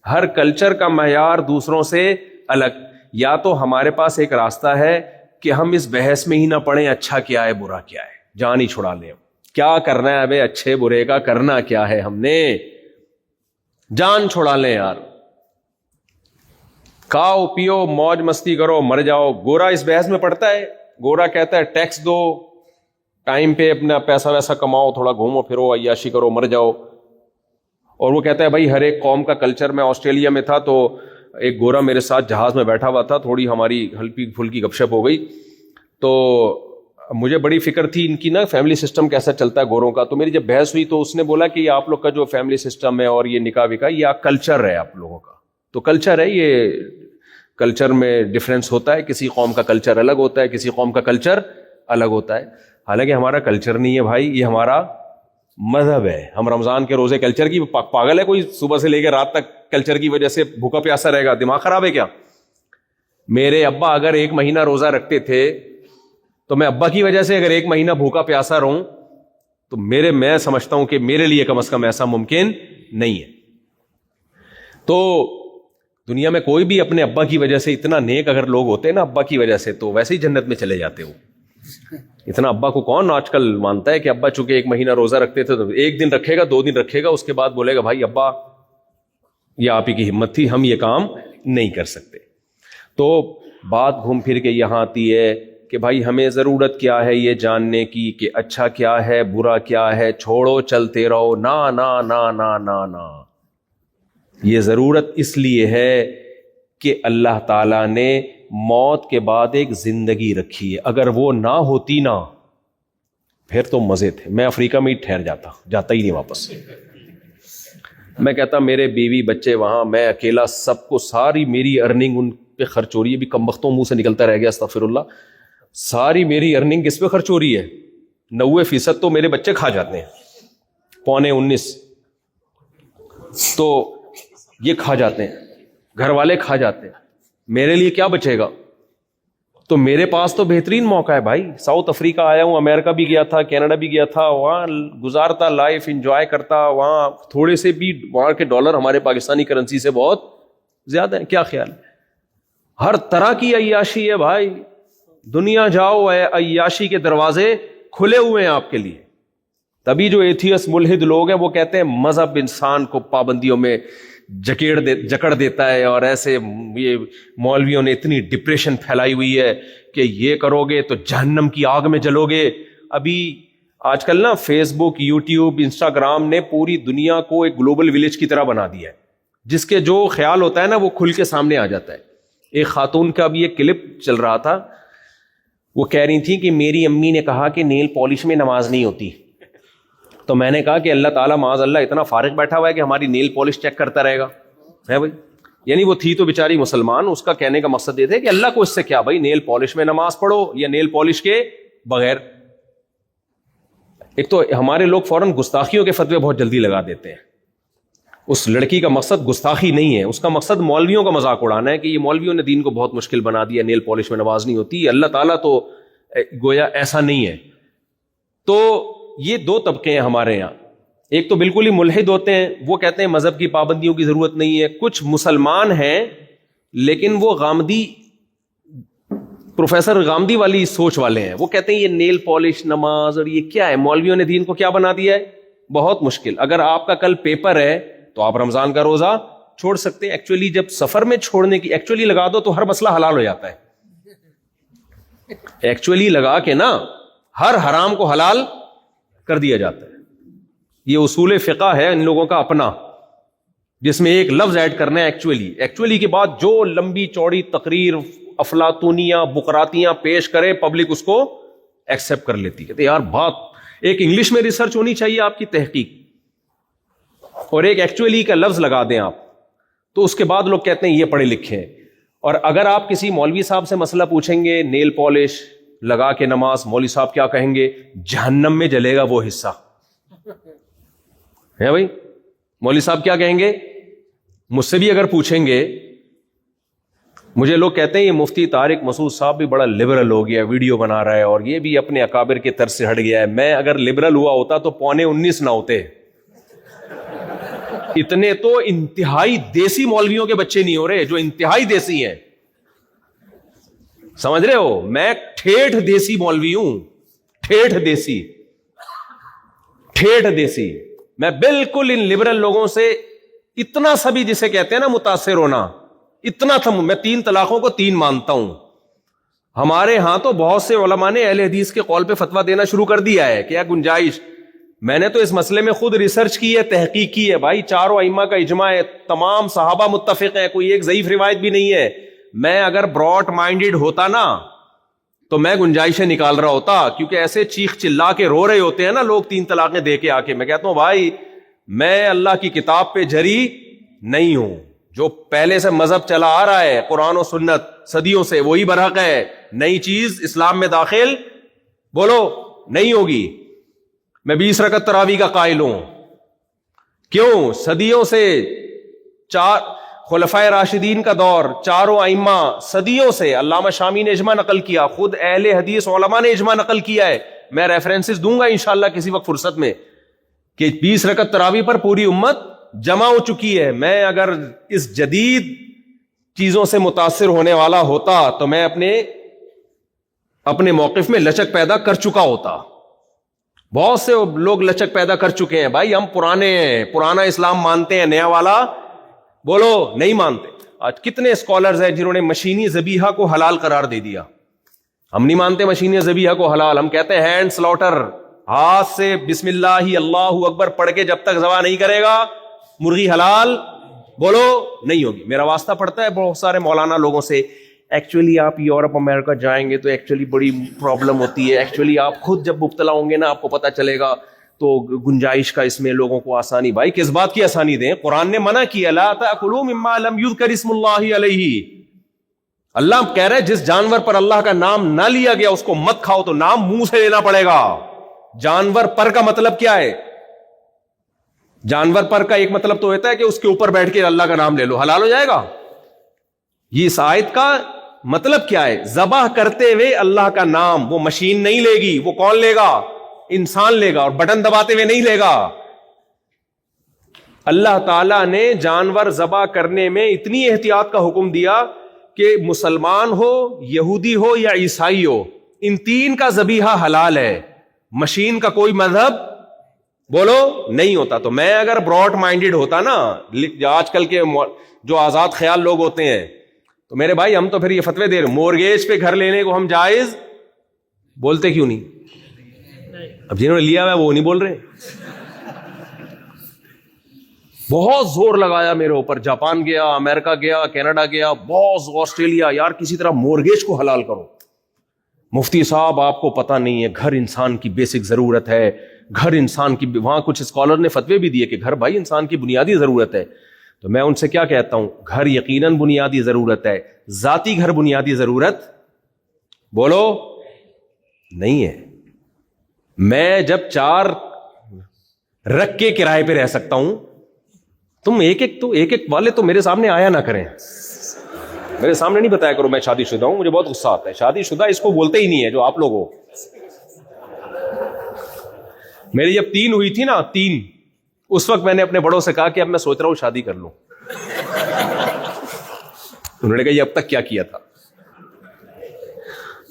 ہر کلچر کا معیار دوسروں سے الگ. یا تو ہمارے پاس ایک راستہ ہے کہ ہم اس بحث میں ہی نہ پڑیں اچھا کیا ہے برا کیا ہے, جان ہی چھڑا لیں. کیا کرنا ہے ابے اچھے برے کا, کرنا کیا ہے, ہم نے جان چھڑا لیں یار. کھاؤ پیو موج مستی کرو مر جاؤ. گورا اس بحث میں پڑتا ہے, گورا کہتا ہے ٹیکس دو, ٹائم پہ اپنا پیسہ ویسا کماؤ, تھوڑا گھومو پھرو عیاشی کرو مر جاؤ. اور وہ کہتا ہے بھائی ہر ایک قوم کا کلچر. میں آسٹریلیا میں تھا تو ایک گورا میرے ساتھ جہاز میں بیٹھا ہوا تھا, تھوڑی ہماری ہلکی پھلکی گپ شپ ہو گئی, تو مجھے بڑی فکر تھی ان کی نا فیملی سسٹم کیسا چلتا ہے گوروں کا. تو میری جب بحث ہوئی تو اس نے بولا کہ یہ آپ لوگ کا جو فیملی سسٹم ہے اور یہ نکاح وکاح یہ کلچر ہے آپ لوگوں کا. تو کلچر ہے, یہ کلچر میں ڈفرینس ہوتا ہے, کسی قوم کا کلچر الگ ہوتا ہے, کسی قوم کا کلچر الگ ہوتا ہے. حالانکہ ہمارا کلچر نہیں ہے بھائی, یہ ہمارا مذہب ہے. ہم رمضان کے روزے کلچر کی پاگل ہے کوئی صبح سے لے کے رات تک کلچر کی وجہ سے بھوکا پیاسا رہے گا؟ دماغ خراب ہے کیا؟ میرے ابا اگر 1 مہینہ روزہ رکھتے تھے تو میں ابا کی وجہ سے اگر 1 مہینہ بھوکا پیاسا رہوں تو میں سمجھتا ہوں کہ میرے لیے کم از کم ایسا ممکن نہیں ہے. تو دنیا میں کوئی بھی اپنے ابا کی وجہ سے اتنا نیک اگر لوگ ہوتے ہیں نا ابا کی وجہ سے, تو ویسے ہی جنت میں چلے جاتے ہو. اتنا ابا کو کون آج کل مانتا ہے کہ ابا چونکہ 1 مہینہ روزہ رکھتے تھے تو 1 دن رکھے گا 2 دن رکھے گا, اس کے بعد بولے گا بھائی ابا یہ آپ ہی کی ہمت تھی, ہم یہ کام نہیں کر سکتے. تو بات گھوم پھر کے یہاں آتی ہے کہ بھائی ہمیں ضرورت کیا ہے یہ جاننے کی کہ اچھا کیا ہے برا کیا ہے. چھوڑو چلتے رہو, نا نا نا نا نا نا. یہ ضرورت اس لیے ہے کہ اللہ تعالیٰ نے موت کے بعد ایک زندگی رکھی ہے. اگر وہ نہ ہوتی نا پھر تو مزے تھے, میں افریقہ میں ہی ٹھہر جاتا ہی نہیں واپس. میں کہتا میرے بیوی بچے وہاں, میں اکیلا, سب کو ساری میری ارننگ ان پہ خرچ ہو رہی ہے. بھی کم بختوں منہ سے نکلتا رہ گیا استغفر اللہ. ساری میری ارننگ کس پہ خرچ ہو رہی ہے؟ 90% تو میرے بچے کھا جاتے ہیں, 19.25 تو یہ کھا جاتے ہیں, گھر والے کھا جاتے ہیں. میرے لیے کیا بچے گا؟ تو میرے پاس تو بہترین موقع ہے بھائی. ساؤتھ افریقہ آیا ہوں, امریکہ بھی گیا تھا, کینیڈا بھی گیا تھا, وہاں گزارتا لائف انجوائے کرتا. وہاں تھوڑے سے بھی وہاں کے ڈالر ہمارے پاکستانی کرنسی سے بہت زیادہ ہیں. کیا خیال ہے؟ ہر طرح کی عیاشی ہے بھائی. دنیا جاؤ, عیاشی کے دروازے کھلے ہوئے ہیں آپ کے لیے. تبھی جو ایتھیس ملحد لوگ ہیں وہ کہتے ہیں مذہب انسان کو پابندیوں میں جکڑ دیتا ہے, اور ایسے یہ مولویوں نے اتنی ڈپریشن پھیلائی ہوئی ہے کہ یہ کرو گے تو جہنم کی آگ میں جلو گے. ابھی آج کل نا فیس بک, یوٹیوب, انسٹاگرام نے پوری دنیا کو ایک گلوبل ولیج کی طرح بنا دیا ہے, جس کے جو خیال ہوتا ہے نا وہ کھل کے سامنے آ جاتا ہے. ایک خاتون کا بھی ایک کلپ چل رہا تھا, وہ کہہ رہی تھی کہ میری امی نے کہا کہ نیل پالش میں نماز نہیں ہوتی. تو میں نے کہا کہ اللہ تعالیٰ معاذ اللہ اتنا فارغ بیٹھا ہوا ہے کہ ہماری نیل پالش چیک کرتا رہے گا ہے بھائی. یعنی وہ تھی تو بیچاری مسلمان, اس کا کہنے کا مقصد یہ تھا کہ اللہ کو اس سے کیا بھائی, نیل پالش میں نماز پڑھو یا نیل پالش کے بغیر. ایک تو ہمارے لوگ فوراً گستاخیوں کے فتوے بہت جلدی لگا دیتے ہیں. اس لڑکی کا مقصد گستاخی نہیں ہے, اس کا مقصد مولویوں کا مذاق اڑانا ہے کہ یہ مولویوں نے دین کو بہت مشکل بنا دیا, نیل پالش میں نماز نہیں ہوتی. اللہ تعالیٰ تو گویا ایسا نہیں ہے. تو یہ 2 طبقے ہیں ہمارے یہاں. ایک تو بالکل ہی ملحد ہوتے ہیں, وہ کہتے ہیں مذہب کی پابندیوں کی ضرورت نہیں ہے. کچھ مسلمان ہیں لیکن وہ غامدی, پروفیسر غامدی والی سوچ والے ہیں. وہ کہتے ہیں یہ نیل پالش نماز اور یہ کیا ہے, مولویوں نے دین کو کیا بنا دیا ہے, بہت مشکل. اگر آپ کا کل پیپر ہے تو آپ رمضان کا روزہ چھوڑ سکتے ہیں. ایکچولی جب سفر میں چھوڑنے کی ایکچولی لگا دو تو ہر مسئلہ حلال ہو جاتا ہے. ایکچولی لگا کے نا ہر حرام کو حلال کر دیا جاتا ہے. یہ اصول فقہ ہے ان لوگوں کا اپنا, جس میں ایک لفظ ایڈ کرنا ہے ایکچولی. ایکچولی کے بعد جو لمبی چوڑی تقریر افلاطونیاں بقراتیاں پیش کرے پبلک اس کو ایکسپٹ کر لیتی ہے. یار بات ایک انگلش میں ریسرچ ہونی چاہیے آپ کی تحقیق, اور ایک ایکچولی کا لفظ لگا دیں آپ تو اس کے بعد لوگ کہتے ہیں یہ پڑھے لکھے ہیں. اور اگر آپ کسی مولوی صاحب سے مسئلہ پوچھیں گے نیل پالش لگا کے نماز, مولوی صاحب کیا کہیں گے, جہنم میں جلے گا وہ حصہ. ہے بھائی. مولوی صاحب کیا کہیں گے؟ مجھ سے بھی اگر پوچھیں گے, مجھے لوگ کہتے ہیں یہ مفتی طارق مسعود صاحب بھی بڑا لبرل ہو گیا, ویڈیو بنا رہا ہے اور یہ بھی اپنے اکابر کے طرز سے ہٹ گیا ہے. میں اگر لبرل ہوا ہوتا تو 19:15 نہ ہوتے. اتنے تو انتہائی دیسی مولویوں کے بچے نہیں ہو رہے جو انتہائی دیسی ہیں, سمجھ رہے ہو؟ میں ٹھیٹھ دیسی مولوی ہوں, ٹھیٹھ دیسی. میں بالکل ان لبرل لوگوں سے اتنا سا بھی, جسے کہتے ہیں نا متاثر ہونا, اتنا تھا. میں 3 طلاقوں کو 3 مانتا ہوں. ہمارے ہاں تو بہت سے علماء نے اہل حدیث کے قول پہ فتویٰ دینا شروع کر دیا ہے. کیا گنجائش؟ میں نے تو اس مسئلے میں خود ریسرچ کی ہے, تحقیق کی ہے. بھائی چاروں ائمہ کا اجماع ہے, تمام صحابہ متفق ہیں, کوئی ایک ضعیف روایت بھی نہیں ہے. میں اگر براڈ مائنڈڈ ہوتا نا تو میں گنجائشیں نکال رہا ہوتا, کیونکہ ایسے چیخ چلا کے رو رہے ہوتے ہیں نا لوگ 3 طلاقیں دے کے آ کے. میں کہتا ہوں بھائی میں اللہ کی کتاب پہ جری نہیں ہوں. جو پہلے سے مذہب چلا آ رہا ہے قرآن و سنت صدیوں سے, وہی برحق ہے. نئی چیز اسلام میں داخل بولو نہیں ہوگی. میں 20 رکعت تراویح کا قائل ہوں. کیوں؟ صدیوں سے 4 خلفائے راشدین کا دور, چاروں ائمہ صدیوں سے. علامہ شامی نے اجماع نقل کیا, خود اہل حدیث علماء نے اجماع نقل کیا ہے. میں ریفرنسز دوں گا انشاءاللہ کسی وقت فرصت میں, کہ 20 رکعت تراویح پر پوری امت جمع ہو چکی ہے. میں اگر اس جدید چیزوں سے متاثر ہونے والا ہوتا تو میں اپنے موقف میں لچک پیدا کر چکا ہوتا. بہت سے لوگ لچک پیدا کر چکے ہیں. بھائی ہم پرانے ہیں, پرانا اسلام مانتے ہیں, نیا والا بولو نہیں مانتے. آج کتنے اسکالرز ہیں جنہوں نے مشینی ذبیحہ کو حلال قرار دے دیا. ہم نہیں مانتے مشینی ذبیحہ کو حلال, ہم کہتے ہیں ہینڈ سلاٹر, ہاتھ سے بسم اللہ اللہ اکبر پڑھ کے جب تک ذبح نہیں کرے گا مرغی حلال بولو نہیں ہوگی. میرا واسطہ پڑتا ہے بہت سارے مولانا لوگوں سے, ایکچولی آپ یورپ امریکہ جائیں گے تو ایکچولی بڑی پرابلم ہوتی ہے, ایکچولی آپ خود جب مبتلا ہوں گے نا آپ کو پتہ چلے گا, تو گنجائش کا اس میں لوگوں کو آسانی. بھائی کس بات کی آسانی دیں؟ قرآن نے منع کیا, لا تأکلوا مما لم یذکر اسم اللہ علیہ. اللہ کہہ رہے جس جانور پر اللہ کا نام نہ لیا گیا اس کو مت کھاؤ. تو نام منہ سے لینا پڑے گا. جانور پر کا مطلب کیا ہے؟ جانور پر کا ایک مطلب تو ہوتا ہے کہ اس کے اوپر بیٹھ کے اللہ کا نام لے لو, حلال ہو جائے گا. یہ اس آیت کا مطلب کیا ہے؟ ذبح کرتے ہوئے اللہ کا نام. وہ مشین نہیں لے گی, وہ کون لے گا؟ انسان لے گا, اور بٹن دباتے ہوئے نہیں لے گا. اللہ تعالیٰ نے جانور ذبح کرنے میں اتنی احتیاط کا حکم دیا کہ مسلمان ہو, یہودی ہو یا عیسائی ہو, ان 3 کا ذبیحہ حلال ہے. مشین کا کوئی مذہب بولو نہیں ہوتا. تو میں اگر براڈ مائنڈڈ ہوتا نا, آج کل کے جو آزاد خیال لوگ ہوتے ہیں, تو میرے بھائی ہم تو پھر یہ فتوے دے رہے, مورگیج پہ گھر لینے کو ہم جائز بولتے کیوں نہیں؟ اب جنہوں نے لیا ہوا ہے وہ نہیں بول رہے. بہت زور لگایا میرے اوپر, جاپان گیا, امریکہ گیا, کینیڈا گیا, بہت آسٹریلیا, یار کسی طرح مورگیج کو حلال کرو. مفتی صاحب آپ کو پتہ نہیں ہے, گھر انسان کی بیسک ضرورت ہے, گھر انسان کی, وہاں کچھ اسکالر نے فتوے بھی دیے کہ گھر بھائی انسان کی بنیادی ضرورت ہے. تو میں ان سے کیا کہتا ہوں, گھر یقیناً بنیادی ضرورت ہے, ذاتی گھر بنیادی ضرورت بولو نہیں ہے. میں جب 4 رکھ کے کرائے پہ رہ سکتا ہوں, تم ایک والے تو میرے سامنے آیا نہ کریں, میرے سامنے نہیں بتایا کرو میں شادی شدہ ہوں. مجھے بہت غصہ آتا ہے, شادی شدہ اس کو بولتے ہی نہیں ہے جو آپ لوگ ہو. میری جب 3 ہوئی تھی نا, 3, اس وقت میں نے اپنے بڑوں سے کہا کہ اب میں سوچ رہا ہوں شادی کر لوں. انہوں نے کہا یہ اب تک کیا کیا تھا؟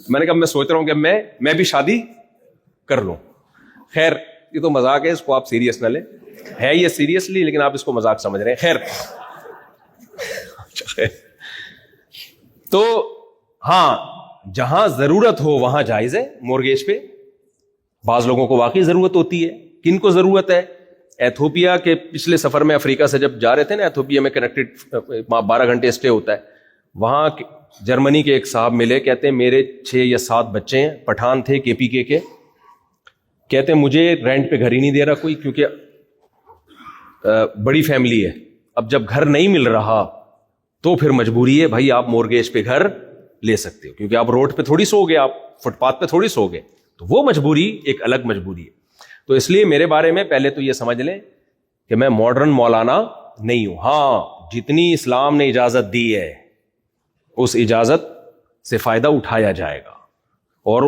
میں نے کہا میں سوچ رہا ہوں کہ میں بھی شادی کر لوں. خیر یہ تو مذاق ہے, اس کو آپ سیریس نہ لیں. ہے یہ سیریسلی, لیکن آپ اس کو مذاق سمجھ رہے ہیں. خیر تو ہاں, جہاں ضرورت ہو وہاں جائز ہے مورگیج پہ. بعض لوگوں کو واقعی ضرورت ہوتی ہے. کن کو ضرورت ہے؟ ایتھوپیا کے پچھلے سفر میں افریقہ سے جب جا رہے تھے نا, ایتھوپیا میں کنیکٹڈ 12 گھنٹے اسٹے ہوتا ہے. وہاں جرمنی کے ایک صاحب ملے, کہتے ہیں میرے 6 یا 7 بچے ہیں, پٹھان تھے KPK کے. کہتے ہیں مجھے رینٹ پہ گھر ہی نہیں دے رہا کوئی, کیونکہ بڑی فیملی ہے. اب جب گھر نہیں مل رہا تو پھر مجبوری ہے بھائی آپ مورگیج پہ گھر لے سکتے ہو, کیونکہ آپ روڈ پہ تھوڑی سو گے, آپ فٹ پاتھ پہ تھوڑی سو گے. تو وہ مجبوری ایک الگ مجبوری ہے. تو اس لیے میرے بارے میں پہلے تو یہ سمجھ لیں کہ میں ماڈرن مولانا نہیں ہوں. ہاں جتنی اسلام نے اجازت دی ہے اس اجازت سے فائدہ اٹھایا جائے گا. اور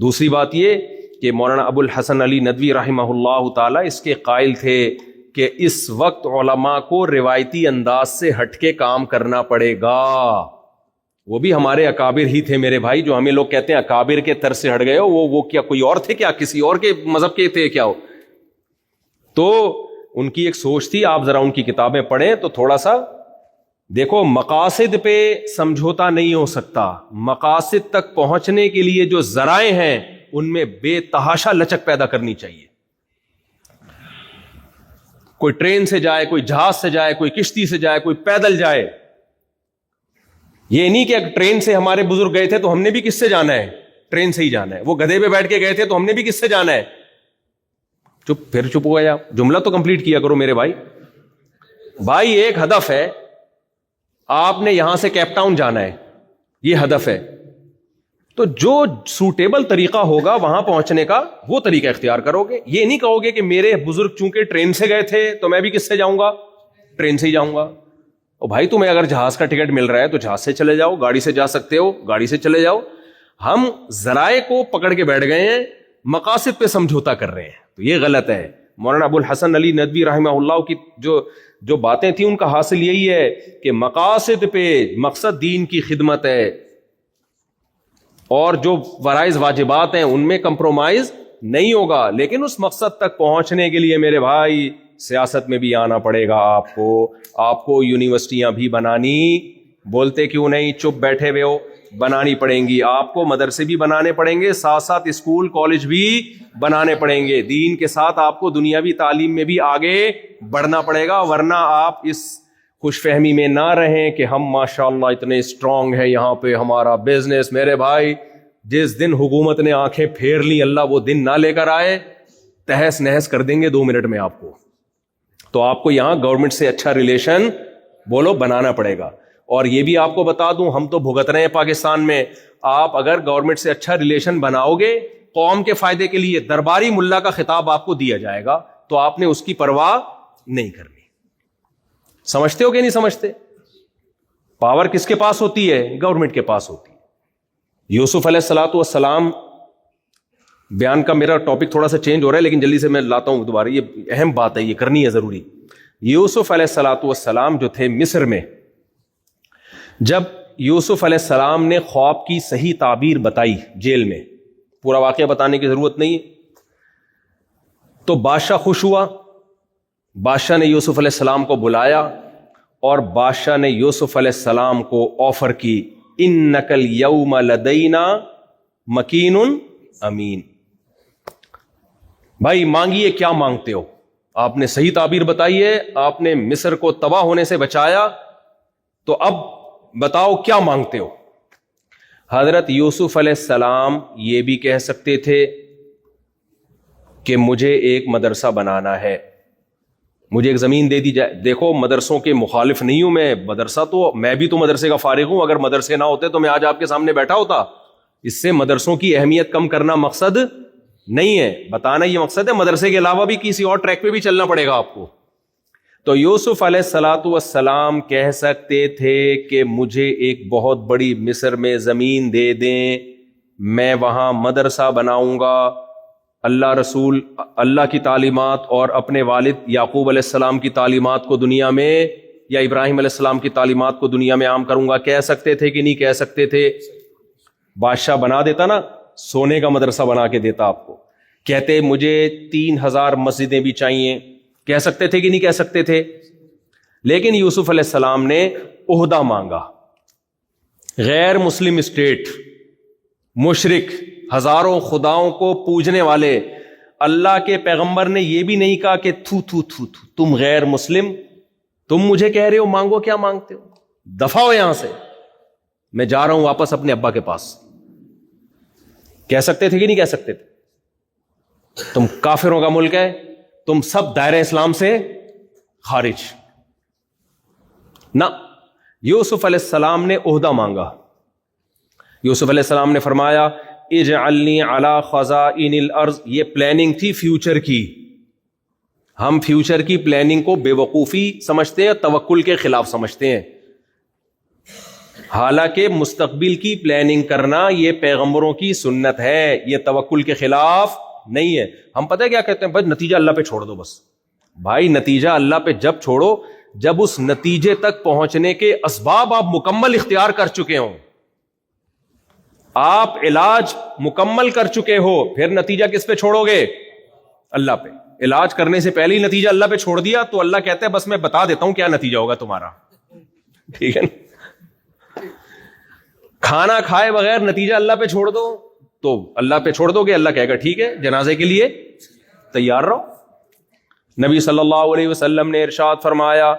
دوسری بات یہ کہ مولانا ابو الحسن علی ندوی رحمہ اللہ تعالی اس کے قائل تھے کہ اس وقت علماء کو روایتی انداز سے ہٹ کے کام کرنا پڑے گا. وہ بھی ہمارے اکابر ہی تھے میرے بھائی, جو ہمیں لوگ کہتے ہیں اکابر کے طرز سے ہٹ گئے ہو, وہ کیا کوئی اور تھے کیا, کسی اور کے مذہب کے تھے کیا ہو؟ تو ان کی ایک سوچ تھی. آپ ذرا ان کی کتابیں پڑھیں تو تھوڑا سا دیکھو, مقاصد پہ سمجھوتا نہیں ہو سکتا. مقاصد تک پہنچنے کے لیے جو ذرائع ہیں ان میں بے تحاشا لچک پیدا کرنی چاہیے. کوئی ٹرین سے جائے, کوئی جہاز سے جائے, کوئی کشتی سے جائے, کوئی پیدل جائے. یہ نہیں کہ ٹرین سے ہمارے بزرگ گئے تھے تو ہم نے بھی کس سے جانا ہے, ٹرین سے ہی جانا ہے. وہ گدھے پہ بیٹھ کے گئے تھے تو ہم نے بھی کس سے جانا ہے. پھر چپ ہو گئے آپ, جملہ تو کمپلیٹ کیا کرو میرے بھائی. بھائی ایک ہدف ہے, آپ نے یہاں سے کیپ ٹاؤن جانا ہے, یہ ہدف ہے. تو جو سوٹیبل طریقہ ہوگا وہاں پہنچنے کا وہ طریقہ اختیار کرو گے. یہ نہیں کہو گے کہ میرے بزرگ چونکہ ٹرین سے گئے تھے تو میں بھی کس سے جاؤں گا, ٹرین سے ہی جاؤں گا. اور بھائی تمہیں اگر جہاز کا ٹکٹ مل رہا ہے تو جہاز سے چلے جاؤ, گاڑی سے جا سکتے ہو گاڑی سے چلے جاؤ. ہم ذرائع کو پکڑ کے بیٹھ گئے ہیں, مقاصد پہ سمجھوتا کر رہے ہیں, تو یہ غلط ہے. مولانا ابو الحسن علی ندوی رحمہ اللہ کی جو باتیں تھیں ان کا حاصل یہی ہے کہ مقاصد پہ, مقصد دین کی خدمت ہے, اور جو فرائض واجبات ہیں ان میں کمپرومائز نہیں ہوگا. لیکن اس مقصد تک پہنچنے کے لیے میرے بھائی سیاست میں بھی آنا پڑے گا آپ کو یونیورسٹیاں بھی بنانی, بولتے کیوں نہیں, چپ بیٹھے ہوئے ہو, بنانی پڑیں گی. آپ کو مدرسے بھی بنانے پڑیں گے, ساتھ ساتھ اسکول کالج بھی بنانے پڑیں گے. دین کے ساتھ آپ کو دنیاوی تعلیم میں بھی آگے بڑھنا پڑے گا, ورنہ آپ اس خوش فہمی میں نہ رہیں کہ ہم ماشاءاللہ اتنے اسٹرانگ ہیں, یہاں پہ ہمارا بزنس. میرے بھائی جس دن حکومت نے آنکھیں پھیر لی, اللہ وہ دن نہ لے کر آئے, تہس نہس کر دیں گے 2 منٹ میں آپ کو. تو آپ کو یہاں گورنمنٹ سے اچھا ریلیشن بولو بنانا پڑے گا. اور یہ بھی آپ کو بتا دوں, ہم تو بھگت رہے ہیں پاکستان میں, آپ اگر گورنمنٹ سے اچھا ریلیشن بناؤ گے قوم کے فائدے کے لیے, درباری ملا کا خطاب آپ کو دیا جائے گا تو آپ نے اس کی پرواہ نہیں کرنی. سمجھتے ہو کہ نہیں سمجھتے؟ پاور کس کے پاس ہوتی ہے؟ گورنمنٹ کے پاس ہوتی ہے. یوسف علیہ الصلوۃ والسلام, بیان کا میرا ٹاپک تھوڑا سا چینج ہو رہا ہے لیکن جلدی سے میں لاتا ہوں دوبارہ, یہ اہم بات ہے, یہ کرنی ہے ضروری. یوسف علیہ الصلوۃ والسلام جو تھے مصر میں, جب یوسف علیہ السلام نے خواب کی صحیح تعبیر بتائی جیل میں, پورا واقعہ بتانے کی ضرورت نہیں ہے, تو بادشاہ خوش ہوا. بادشاہ نے یوسف علیہ السلام کو بلایا اور بادشاہ نے یوسف علیہ السلام کو آفر کی, انک الیوم لدینا مکین امین. بھائی مانگیے, کیا مانگتے ہو؟ آپ نے صحیح تعبیر بتائی ہے, آپ نے مصر کو تباہ ہونے سے بچایا, تو اب بتاؤ کیا مانگتے ہو؟ حضرت یوسف علیہ السلام یہ بھی کہہ سکتے تھے کہ مجھے ایک مدرسہ بنانا ہے, مجھے ایک زمین دے دی جائے. دیکھو مدرسوں کے مخالف نہیں ہوں میں, مدرسہ تو میں بھی تو مدرسے کا فارغ ہوں, اگر مدرسے نہ ہوتے تو میں آج آپ کے سامنے بیٹھا ہوتا. اس سے مدرسوں کی اہمیت کم کرنا مقصد نہیں ہے, بتانا یہ مقصد ہے. مدرسے کے علاوہ بھی کسی اور ٹریک پہ بھی چلنا پڑے گا آپ کو. تو یوسف علیہ الصلوۃ والسلام کہہ سکتے تھے کہ مجھے ایک بہت بڑی مصر میں زمین دے دیں, میں وہاں مدرسہ بناؤں گا, اللہ رسول اللہ کی تعلیمات اور اپنے والد یعقوب علیہ السلام کی تعلیمات کو دنیا میں, یا ابراہیم علیہ السلام کی تعلیمات کو دنیا میں عام کروں گا. کہہ سکتے تھے کہ نہیں کہہ سکتے تھے؟ بادشاہ بنا دیتا نا, سونے کا مدرسہ بنا کے دیتا آپ کو. کہتے مجھے 3000 مسجدیں بھی چاہیے, کہہ سکتے تھے کہ نہیں کہہ سکتے تھے؟ لیکن یوسف علیہ السلام نے عہدہ مانگا. غیر مسلم اسٹیٹ, مشرک, ہزاروں خداؤں کو پوجنے والے, اللہ کے پیغمبر نے یہ بھی نہیں کہا کہ تھو تھو تھو تھو تم غیر مسلم, تم مجھے کہہ رہے ہو مانگو, کیا مانگتے ہو, دفع ہو یہاں سے, میں جا رہا ہوں واپس اپنے ابا کے پاس. کہہ سکتے تھے کہ نہیں کہہ سکتے تھے؟ تم کافروں کا ملک ہے, تم سب دائرہ اسلام سے خارج. نہ, یوسف علیہ السلام نے عہدہ مانگا. یوسف علیہ السلام نے فرمایا اجعلنی علی خزائن الارض, یہ پلاننگ تھی فیوچر کی. ہم فیوچر کی پلاننگ کو بے وقوفی سمجھتے ہیں، توکل کے خلاف سمجھتے ہیں. حالانکہ مستقبل کی پلاننگ کرنا یہ پیغمبروں کی سنت ہے، یہ توکل کے خلاف نہیں ہے. ہم پتہ ہے کیا کہتے ہیں؟ بس نتیجہ اللہ پہ چھوڑ دو. بس بھائی نتیجہ اللہ پہ جب چھوڑو جب اس نتیجے تک پہنچنے کے اسباب آپ مکمل اختیار کر چکے ہوں، آپ علاج مکمل کر چکے ہو، پھر نتیجہ کس پہ چھوڑو گے؟ اللہ پہ. علاج کرنے سے پہلے ہی نتیجہ اللہ پہ چھوڑ دیا تو اللہ کہتے ہیں بس میں بتا دیتا ہوں کیا نتیجہ ہوگا تمہارا. ٹھیک ہے نا؟ کھانا کھائے بغیر نتیجہ اللہ پہ چھوڑ دو تو اللہ پہ چھوڑ دو گے، اللہ کہے گا ٹھیک ہے جنازے کے لیے تیار رہو. نبی صلی اللہ علیہ وسلم نے ارشاد فرمایا،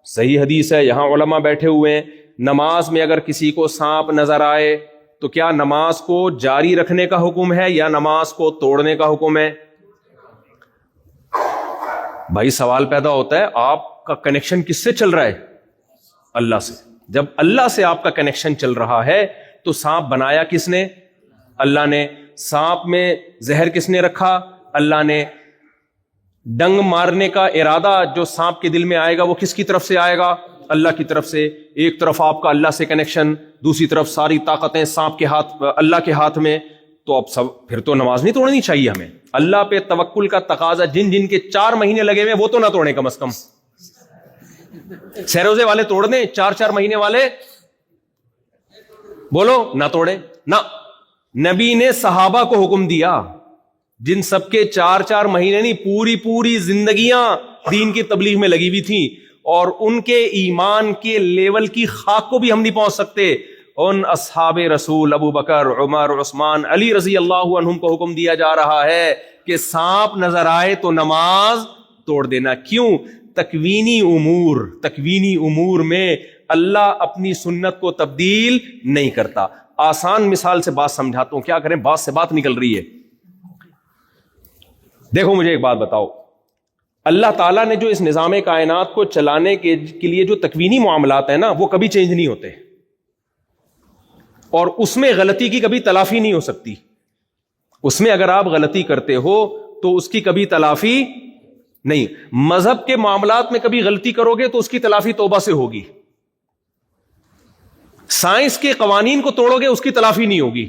صحیح حدیث ہے، یہاں علماء بیٹھے ہوئے ہیں، نماز میں اگر کسی کو سانپ نظر آئے تو کیا نماز کو جاری رکھنے کا حکم ہے یا نماز کو توڑنے کا حکم ہے؟ بھائی سوال پیدا ہوتا ہے آپ کا کنیکشن کس سے چل رہا ہے؟ اللہ سے. جب اللہ سے آپ کا کنیکشن چل رہا ہے تو سانپ بنایا کس نے؟ اللہ نے. سانپ میں زہر کس نے رکھا؟ اللہ نے. ڈنگ مارنے کا ارادہ جو سانپ کے دل میں آئے گا وہ کس کی طرف سے آئے گا؟ اللہ کی طرف سے. ایک طرف آپ کا اللہ سے کنیکشن، دوسری طرف ساری طاقتیں سانپ کے ہاتھ، اللہ کے ہاتھ میں. تو اب سب پھر تو نماز نہیں توڑنی چاہیے ہمیں. اللہ پہ توکل کا تقاضا جن جن کے 4 مہینے لگے ہوئے وہ تو نہ توڑیں کم از کم. سیروزے والے توڑ دیں، 4 مہینے والے بولو نہ توڑیں. نہ، نبی نے صحابہ کو حکم دیا جن سب کے 4 مہینے نہیں پوری زندگیاں دین کی تبلیغ میں لگی ہوئی تھیں اور ان کے ایمان کے لیول کی خاک کو بھی ہم نہیں پہنچ سکتے، ان اصحاب رسول ابو بکر، عمر، عثمان، علی رضی اللہ عنہم کو حکم دیا جا رہا ہے کہ سانپ نظر آئے تو نماز توڑ دینا. کیوں؟ تکوینی امور میں اللہ اپنی سنت کو تبدیل نہیں کرتا. آسان مثال سے بات سمجھاتا ہوں، کیا کریں بات سے بات نکل رہی ہے. دیکھو مجھے ایک بات بتاؤ، اللہ تعالیٰ نے جو اس نظام کائنات کو چلانے کے لیے جو تکوینی معاملات ہیں نا وہ کبھی چینج نہیں ہوتے، اور اس میں غلطی کی کبھی تلافی نہیں ہو سکتی. اس میں اگر آپ غلطی کرتے ہو تو اس کی کبھی تلافی نہیں. مذہب کے معاملات میں کبھی غلطی کرو گے تو اس کی تلافی توبہ سے ہوگی. سائنس کے قوانین کو توڑو گے اس کی تلافی نہیں ہوگی.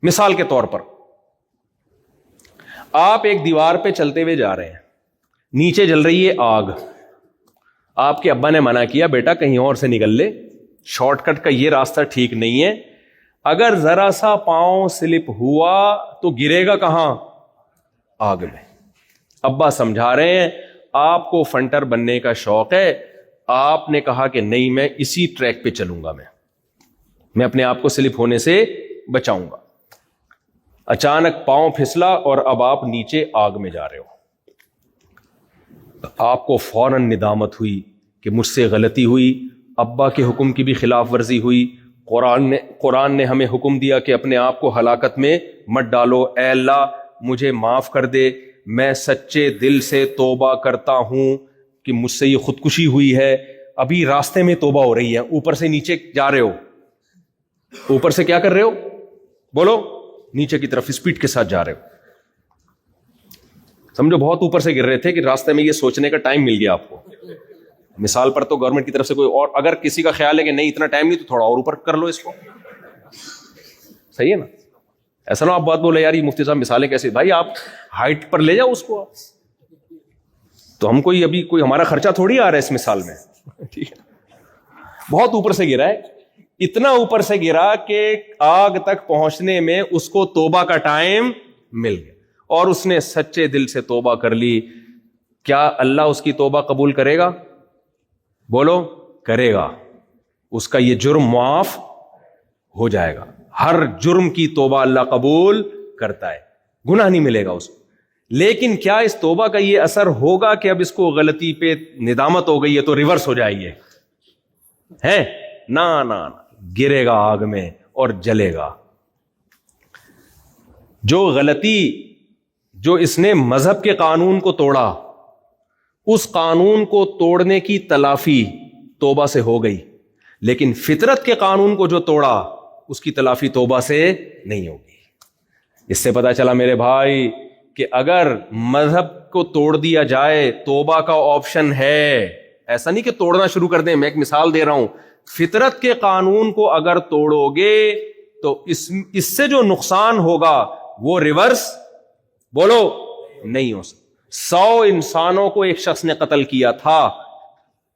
مثال کے طور پر آپ ایک دیوار پہ چلتے ہوئے جا رہے ہیں، نیچے جل رہی ہے آگ، آپ کے ابا نے منع کیا بیٹا کہیں اور سے نکل لے، شارٹ کٹ کا یہ راستہ ٹھیک نہیں ہے. اگر ذرا سا پاؤں سلپ ہوا تو گرے گا کہاں؟ آگ میں. ابا سمجھا رہے ہیں آپ کو فنٹر بننے کا شوق ہے، آپ نے کہا کہ نہیں میں اسی ٹریک پہ چلوں گا، میں اپنے آپ کو سلپ ہونے سے بچاؤں گا. اچانک پاؤں پھسلا اور اب آپ نیچے آگ میں جا رہے ہو. آپ کو فوراً ندامت ہوئی کہ مجھ سے غلطی ہوئی، ابا کے حکم کی بھی خلاف ورزی ہوئی. قرآن نے ہمیں حکم دیا کہ اپنے آپ کو ہلاکت میں مت ڈالو. اے اللہ مجھے معاف کر دے، میں سچے دل سے توبہ کرتا ہوں کہ مجھ سے یہ خودکشی ہوئی ہے. ابھی راستے میں توبہ ہو رہی ہے، اوپر سے نیچے جا رہے ہو، اوپر سے کیا کر رہے ہو؟ بولو، نیچے کی طرف اسپیڈ کے ساتھ جا رہے ہو. سمجھو بہت اوپر سے گر رہے تھے کہ راستے میں یہ سوچنے کا ٹائم مل گیا آپ کو. مثال پر تو گورنمنٹ کی طرف سے کوئی اور اگر کسی کا خیال ہے کہ نہیں اتنا ٹائم نہیں تو تھوڑا اور اوپر کر لو اس کو، صحیح ہے نا؟ ایسا نہ آپ بات بولے یار یہ مفتی صاحب مثالیں کیسے، بھائی آپ ہائٹ پر لے جاؤ اس کو. تو ہم کوئی ابھی کوئی ہمارا خرچہ تھوڑی آ رہا ہے اس مثال میں، ٹھیک ہے؟ بہت اوپر سے گرا ہے، اتنا اوپر سے گرا کہ آگ تک پہنچنے میں اس کو توبہ کا ٹائم مل گیا اور اس نے سچے دل سے توبہ کر لی. کیا اللہ اس کی توبہ قبول کرے گا؟ بولو کرے گا. اس کا یہ جرم معاف ہو جائے گا. ہر جرم کی توبہ اللہ قبول کرتا ہے، گناہ نہیں ملے گا اس کو. لیکن کیا اس توبہ کا یہ اثر ہوگا کہ اب اس کو غلطی پہ ندامت ہو گئی ہے تو ریورس ہو جائے گی؟ ہے نہ، گرے گا آگ میں اور جلے گا. جو غلطی جو اس نے مذہب کے قانون کو توڑا، اس قانون کو توڑنے کی تلافی توبہ سے ہو گئی، لیکن فطرت کے قانون کو جو توڑا اس کی تلافی توبہ سے نہیں ہوگی. اس سے پتا چلا میرے بھائی کہ اگر مذہب کو توڑ دیا جائے توبہ کا آپشن ہے. ایسا نہیں کہ توڑنا شروع کر دیں. میں ایک مثال دے رہا ہوں. فطرت کے قانون کو اگر توڑو گے تو اس سے جو نقصان ہوگا وہ ریورس بولو نہیں ہو سکتا. 100 انسانوں کو ایک شخص نے قتل کیا تھا,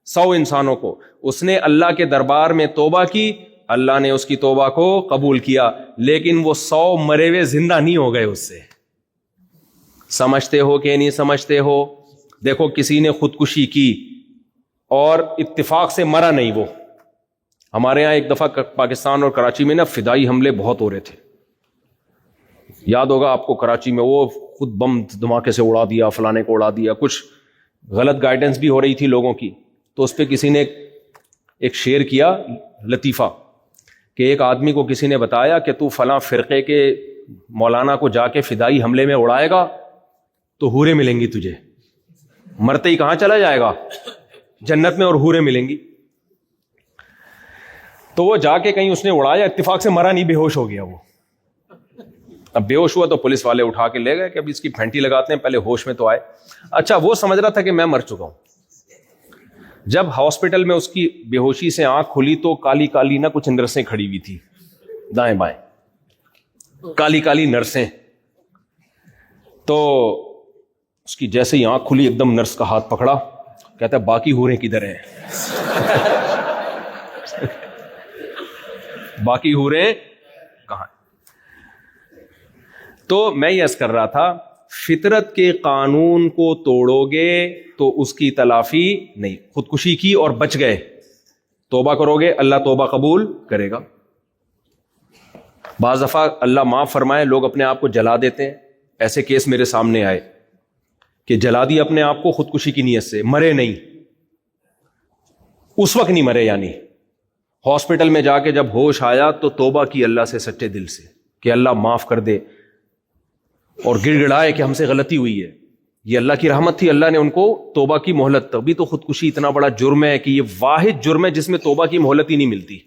100 انسانوں کو. اس نے اللہ کے دربار میں توبہ کی, اللہ نے اس کی توبہ کو قبول کیا, لیکن وہ 100 مرے ہوئے زندہ نہیں ہو گئے اس سے. سمجھتے ہو کہ نہیں سمجھتے ہو؟ دیکھو کسی نے خودکشی کی اور اتفاق سے مرا نہیں. وہ ہمارے ہاں ایک دفعہ پاکستان اور کراچی میں نا فدائی حملے بہت ہو رہے تھے. یاد ہوگا آپ کو کراچی میں وہ خود بم دھماکے سے اڑا دیا, فلانے کو اڑا دیا, کچھ غلط گائیڈنس بھی ہو رہی تھی لوگوں کی. تو اس پہ کسی نے ایک شعر کیا لطیفہ کہ ایک آدمی کو کسی نے بتایا کہ تو فلاں فرقے کے مولانا کو جا کے فدائی حملے میں اڑائے گا تو حوریں ملیں گی تجھے. مرتے ہی کہاں چلا جائے گا؟ جنت میں, اور حوریں ملیں گی. تو وہ جا کے کہیں اس نے اڑایا, اتفاق سے مرا نہیں, بے ہوش ہو گیا وہ. اب بے ہوش ہوا تو پولیس والے اٹھا کے لے گئے کہ اب اس کی پھینٹی لگاتے ہیں, پہلے ہوش میں تو آئے. اچھا وہ سمجھ رہا تھا کہ میں مر چکا ہوں. جب ہاسپٹل میں اس کی بے ہوشی سے آنکھ کھلی تو کالی کالی نہ کچھ نرسیں کھڑی ہوئی تھی دائیں بائیں, کالی کالی نرسیں. تو اس کی جیسے ہی آنکھ کھلی ایک دم نرس کا ہاتھ پکڑا, کہتا ہے باقی حوریں کدھر ہیں؟ باقی حوریں کہاں؟ تو میں یہ عرض کر رہا تھا, فطرت کے قانون کو توڑو گے تو اس کی تلافی نہیں. خودکشی کی اور بچ گئے, توبہ کرو گے اللہ توبہ قبول کرے گا. بعض دفعہ اللہ معاف فرمائے لوگ اپنے آپ کو جلا دیتے ہیں. ایسے کیس میرے سامنے آئے کہ جلا دی اپنے آپ کو خودکشی کی نیت سے, مرے نہیں, اس وقت نہیں مرے, یعنی ہاسپٹل میں جا کے جب ہوش آیا تو توبہ کی اللہ سے سچے دل سے کہ اللہ معاف کر دے, اور گڑ گڑائے کہ ہم سے غلطی ہوئی ہے. یہ اللہ کی رحمت تھی, اللہ نے ان کو توبہ کی مہلت. تبھی تو خودکشی اتنا بڑا جرم ہے کہ یہ واحد جرم ہے جس میں توبہ کی مہلت ہی نہیں ملتی,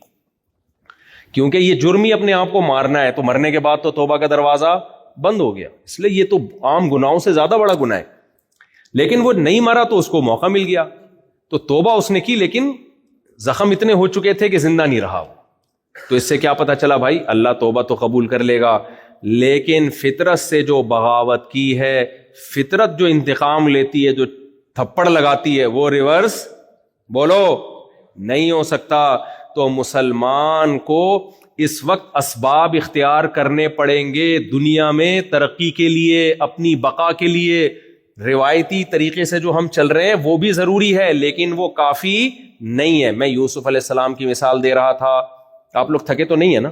کیونکہ یہ جرم ہی اپنے آپ کو مارنا ہے. تو مرنے کے بعد تو توبہ کا دروازہ بند ہو گیا, اس لیے یہ تو عام گناہوں سے زیادہ بڑا گناہ ہے. لیکن وہ نہیں مرا تو اس کو موقع مل گیا, تو توبہ اس نے کی, لیکن زخم اتنے ہو چکے تھے کہ زندہ نہیں رہا. تو اس سے کیا پتا چلا بھائی, اللہ توبہ تو قبول کر لے گا, لیکن فطرت سے جو بغاوت کی ہے, فطرت جو انتقام لیتی ہے, جو تھپڑ لگاتی ہے, وہ ریورس بولو نہیں ہو سکتا. تو مسلمان کو اس وقت اسباب اختیار کرنے پڑیں گے دنیا میں ترقی کے لیے, اپنی بقا کے لیے. روایتی طریقے سے جو ہم چل رہے ہیں وہ بھی ضروری ہے, لیکن وہ کافی نہیں ہے. میں یوسف علیہ السلام کی مثال دے رہا تھا, آپ لوگ تھکے تو نہیں ہے نا؟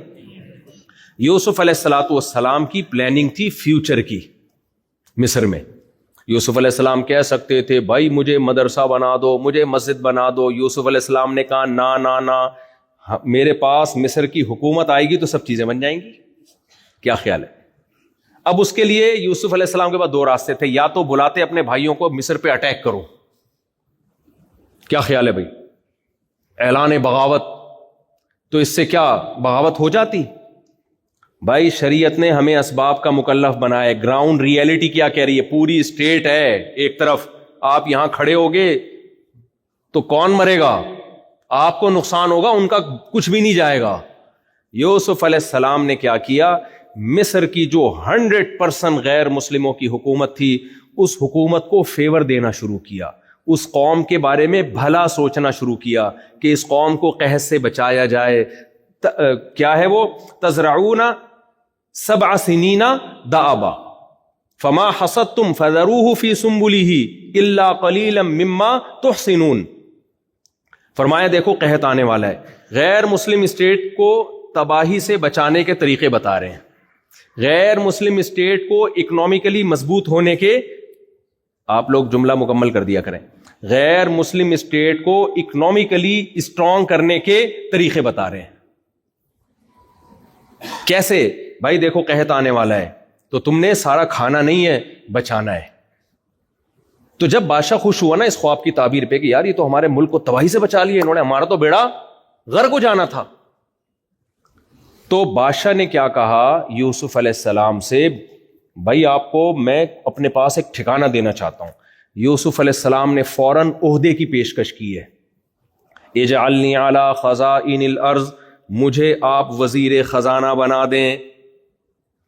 یوسف علیہ السلام کی پلاننگ تھی فیوچر کی. مصر میں یوسف علیہ السلام کہہ سکتے تھے بھائی مجھے مدرسہ بنا دو, مجھے مسجد بنا دو. یوسف علیہ السلام نے کہا نا نا نا, میرے پاس مصر کی حکومت آئے گی تو سب چیزیں بن جائیں گی. کیا خیال ہے؟ اب اس کے لیے یوسف علیہ السلام کے پاس 2 راستے تھے, یا تو بلاتے اپنے بھائیوں کو مصر پہ اٹیک کرو. کیا خیال ہے بھائی؟ اعلان بغاوت. تو اس سے کیا بغاوت ہو جاتی؟ بھائی شریعت نے ہمیں اسباب کا مکلف بنایا. گراؤنڈ ریئلٹی کیا کہہ رہی ہے؟ پوری اسٹیٹ ہے ایک طرف, آپ یہاں کھڑے ہوگے تو کون مرے گا؟ آپ کو نقصان ہوگا, ان کا کچھ بھی نہیں جائے گا. یوسف علیہ السلام نے کیا کیا؟ مصر کی جو 100% غیر مسلموں کی حکومت تھی, اس حکومت کو فیور دینا شروع کیا. اس قوم کے بارے میں بھلا سوچنا شروع کیا کہ اس قوم کو قحط سے بچایا جائے. کیا ہے وہ؟ تزرعون 7 سنین دأبا فما حصدتم فذروه في سنبله الا قليلا مما تحصنون. فرمایا دیکھو قحط آنے والا ہے. غیر مسلم اسٹیٹ کو تباہی سے بچانے کے طریقے بتا رہے ہیں. غیر مسلم اسٹیٹ کو اکنامکلی مضبوط ہونے کے, آپ لوگ جملہ مکمل کر دیا کریں, غیر مسلم اسٹیٹ کو اکنامکلی اسٹرانگ کرنے کے طریقے بتا رہے ہیں. کیسے؟ بھائی دیکھو قحط آنے والا ہے تو تم نے سارا کھانا نہیں ہے, بچانا ہے. تو جب بادشاہ خوش ہوا نا اس خواب کی تعبیر پہ کہ یار یہ تو ہمارے ملک کو تباہی سے بچا لیا انہوں نے, ہمارا تو بیڑا غرق ہو جانا تھا. تو بادشاہ نے کیا کہا یوسف علیہ السلام سے, بھائی آپ کو میں اپنے پاس ایک ٹھکانہ دینا چاہتا ہوں. یوسف علیہ السلام نے فوراً عہدے کی پیشکش کی ہے. اجعلنی علی خزائن الارض, مجھے آپ وزیر خزانہ بنا دیں.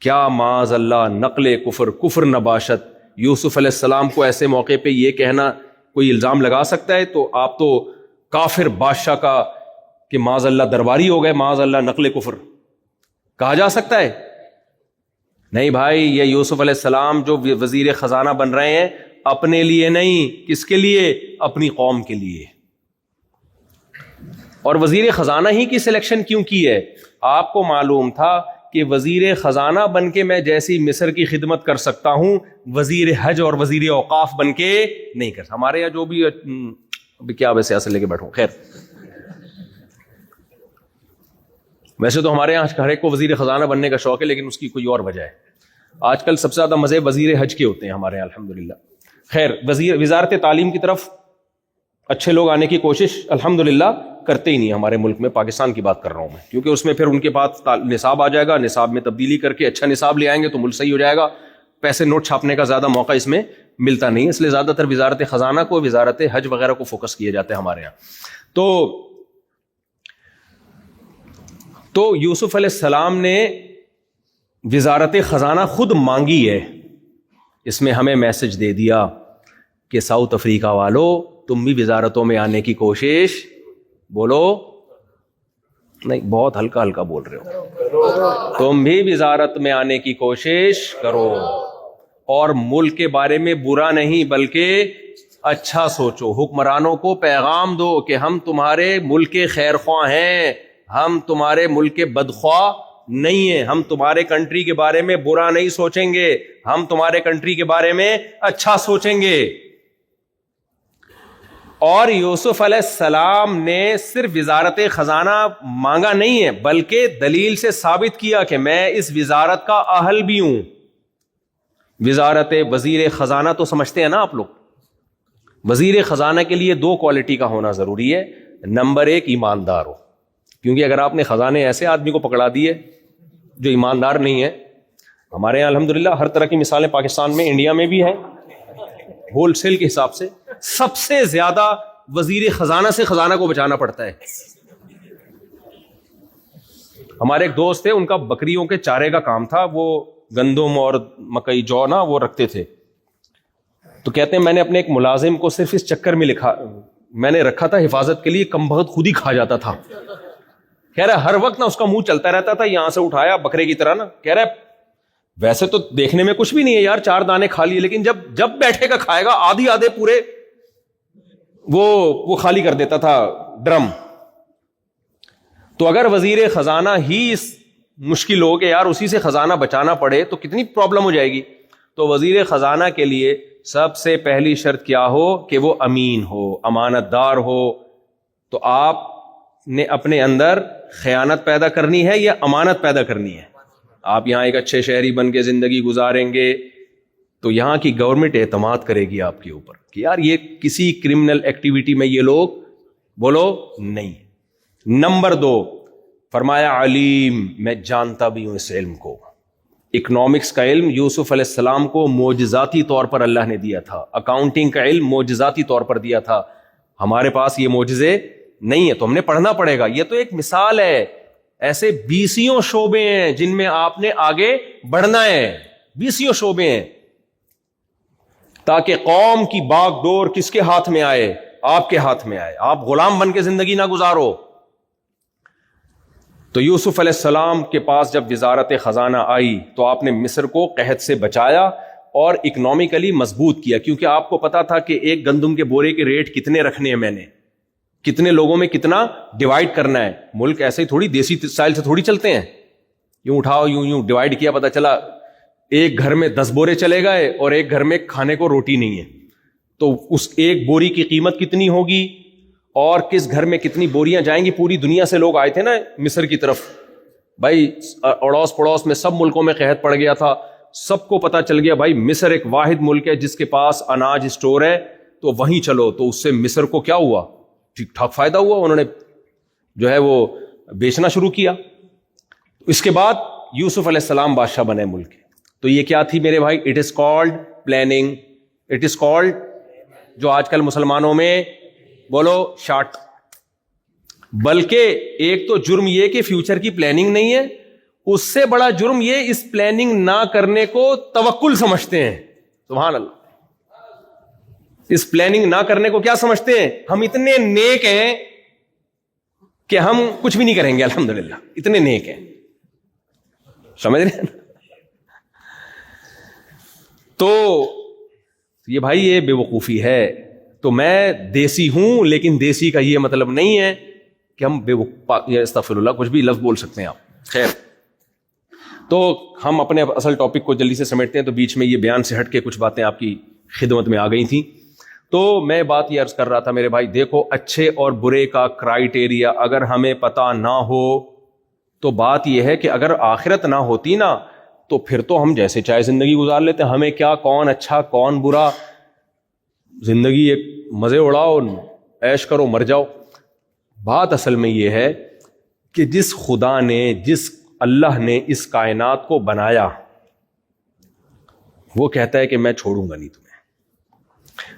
کیا معاذ اللہ, نقل کفر نباشت. یوسف علیہ السلام کو ایسے موقع پہ یہ کہنا کوئی الزام لگا سکتا ہے؟ تو آپ تو کافر بادشاہ کا کہ معاذ اللہ درباری ہو گئے, معاذ اللہ نقل کفر کہا جا سکتا ہے؟ نہیں بھائی, یہ یوسف علیہ السلام جو وزیر خزانہ بن رہے ہیں اپنے لیے نہیں, کس کے لیے؟ اپنی قوم کے لیے. اور وزیر خزانہ ہی کی سلیکشن کیوں کی ہے؟ آپ کو معلوم تھا کہ وزیر خزانہ بن کے میں جیسی مصر کی خدمت کر سکتا ہوں, وزیر حج اور وزیر اوقاف بن کے نہیں کر سکتا. ہمارے یہاں جو بھی کیا ویسے ایسے لے کے بیٹھوں, خیر ویسے تو ہمارے یہاں ہر ایک کو وزیر خزانہ بننے کا شوق ہے, لیکن اس کی کوئی اور وجہ ہے. آج کل سب سے زیادہ مزے وزیر حج کے ہوتے ہیں ہمارے یہاں الحمدللہ. خیر, وزارت تعلیم کی طرف اچھے لوگ آنے کی کوشش الحمدللہ کرتے ہی نہیں ہمارے ملک میں. پاکستان کی بات کر رہا ہوں میں, کیونکہ اس میں پھر ان کے پاس نصاب آ جائے گا, نصاب میں تبدیلی کر کے اچھا نصاب لے آئیں گے تو ملک صحیح ہو جائے گا. پیسے نوٹ چھاپنے کا زیادہ موقع اس میں ملتا نہیں, اس لیے زیادہ تر وزارت خزانہ کو, وزارت حج وغیرہ کو فوکس کیے جاتے ہیں ہمارے یہاں. تو یوسف علیہ السلام نے وزارت خزانہ خود مانگی ہے. اس میں ہمیں میسج دے دیا کہ ساؤتھ افریقہ والو تم بھی وزارتوں میں آنے کی کوشش, بولو نہیں بہت ہلکا ہلکا بول رہے ہو, تم بھی وزارت میں آنے کی کوشش کرو اور ملک کے بارے میں برا نہیں بلکہ اچھا سوچو. حکمرانوں کو پیغام دو کہ ہم تمہارے ملک کے خیر خواہ ہیں, ہم تمہارے ملک کے بدخواہ نہیں ہیں, ہم تمہارے کنٹری کے بارے میں برا نہیں سوچیں گے, ہم تمہارے کنٹری کے بارے میں اچھا سوچیں گے. اور یوسف علیہ السلام نے صرف وزارت خزانہ مانگا نہیں ہے, بلکہ دلیل سے ثابت کیا کہ میں اس وزارت کا اہل بھی ہوں. وزارت وزیر خزانہ تو سمجھتے ہیں نا آپ لوگ. وزیر خزانہ کے لیے 2 کوالٹی کا ہونا ضروری ہے. نمبر 1, ایماندار ہو, کیونکہ اگر آپ نے خزانے ایسے آدمی کو پکڑا دیے جو ایماندار نہیں ہے, ہمارے یہاں الحمدللہ ہر طرح کی مثالیں پاکستان میں, انڈیا میں بھی ہیں, ہول سیل کے حساب سے سب سے زیادہ وزیر خزانہ سے خزانہ کو بچانا پڑتا ہے. ہمارے ایک دوست تھے, ان کا بکریوں کے چارے کا کام تھا, وہ گندم اور مکئی جو نا وہ رکھتے تھے. تو کہتے ہیں میں نے اپنے ایک ملازم کو صرف اس چکر میں میں نے رکھا تھا حفاظت کے لیے, کم بخت خود ہی کھا جاتا تھا. کہہ رہا ہر وقت نا اس کا منہ چلتا رہتا تھا, یہاں سے اٹھایا بکرے کی طرح نا, کہہ رہا ویسے تو دیکھنے میں کچھ بھی نہیں ہے یار, 4 دانے کھا لیے, لیکن جب بیٹھے گا کھائے گا آدھے پورے وہ خالی کر دیتا تھا ڈرم. تو اگر وزیر خزانہ ہی اس مشکل ہو کہ یار اسی سے خزانہ بچانا پڑے تو کتنی پرابلم ہو جائے گی. تو وزیر خزانہ کے لیے سب سے پہلی شرط کیا ہو کہ وہ امین ہو, امانت دار ہو. تو آپ نے اپنے اندر خیانت پیدا کرنی ہے یا امانت پیدا کرنی ہے؟ آپ یہاں ایک اچھے شہری بن کے زندگی گزاریں گے تو یہاں کی گورنمنٹ اعتماد کرے گی آپ کے اوپر کہ یار یہ کسی کرمنل ایکٹیویٹی میں یہ لوگ بولو نہیں. نمبر 2 فرمایا علیم, میں جانتا بھی ہوں اس علم کو. اکنامکس کا علم یوسف علیہ السلام کو معجزاتی طور پر اللہ نے دیا تھا, اکاؤنٹنگ کا علم معجزاتی طور پر دیا تھا. ہمارے پاس یہ معجزے نہیں ہے تو ہم نے پڑھنا پڑے گا. یہ تو ایک مثال ہے, ایسے 20 شعبے ہیں جن میں آپ نے آگے بڑھنا ہے, 20 شعبے ہیں, تاکہ قوم کی باغ ڈور کس کے ہاتھ میں آئے؟ آپ کے ہاتھ میں آئے. آپ غلام بن کے زندگی نہ گزارو. تو یوسف علیہ السلام کے پاس جب وزارت خزانہ آئی تو آپ نے مصر کو قحط سے بچایا اور اکنامکلی مضبوط کیا, کیونکہ آپ کو پتا تھا کہ ایک گندم کے بورے کے ریٹ کتنے رکھنے ہیں, میں نے کتنے لوگوں میں کتنا ڈیوائڈ کرنا ہے. ملک ایسے ہی تھوڑی دیسی اسٹائل سے تھوڑی چلتے ہیں, یوں اٹھاؤ یوں ڈیوائڈ کیا, پتا چلا ایک گھر میں 10 بورے چلے گئے اور ایک گھر میں کھانے کو روٹی نہیں ہے. تو اس ایک بوری کی قیمت کتنی ہوگی اور کس گھر میں کتنی بوریاں جائیں گی. پوری دنیا سے لوگ آئے تھے نا مصر کی طرف, بھائی اڑوس پڑوس میں سب ملکوں میں قحط پڑ گیا تھا, سب کو پتا چل گیا بھائی مصر ایک واحد ملک ہے جس کے پاس اناج اسٹور ہے, تو وہیں چلو. تو اس سے مصر کو کیا ہوا؟ ٹھیک ٹھاک فائدہ ہوا, انہوں نے جو ہے وہ بیچنا شروع کیا. اس کے بعد یوسف علیہ السلام بادشاہ بنے ملک کے. تو یہ کیا تھی میرے بھائی؟ It is called planning. It is called, جو آج کل مسلمانوں میں بولو شارٹ. بلکہ ایک تو جرم یہ کہ فیوچر کی پلاننگ نہیں ہے, اس سے بڑا جرم یہ اس پلاننگ نہ کرنے کو توکل سمجھتے ہیں. سبحان اللہ. اس پلاننگ نہ کرنے کو کیا سمجھتے ہیں؟ ہم اتنے نیک ہیں کہ ہم کچھ بھی نہیں کریں گے, الحمدللہ اتنے نیک ہیں. سمجھ رہے ہیں؟ تو یہ بھائی یہ بے وقوفی ہے. تو میں دیسی ہوں, لیکن دیسی کا یہ مطلب نہیں ہے کہ ہم استغفر اللہ کچھ بھی لفظ بول سکتے ہیں آپ. خیر, تو ہم اپنے اصل ٹاپک کو جلدی سے سمیٹتے ہیں. تو بیچ میں یہ بیان سے ہٹ کے کچھ باتیں آپ کی خدمت میں آ گئی تھیں. تو میں بات یہ عرض کر رہا تھا میرے بھائی, دیکھو اچھے اور برے کا کرائیٹیریا اگر ہمیں پتہ نہ ہو تو بات یہ ہے کہ اگر آخرت نہ ہوتی نا تو پھر تو ہم جیسے چاہے زندگی گزار لیتے. ہمیں کیا کون اچھا کون برا, زندگی ایک مزے اڑاؤ, عیش کرو, مر جاؤ. بات اصل میں یہ ہے کہ جس خدا نے, جس اللہ نے اس کائنات کو بنایا, وہ کہتا ہے کہ میں چھوڑوں گا نہیں تمہیں.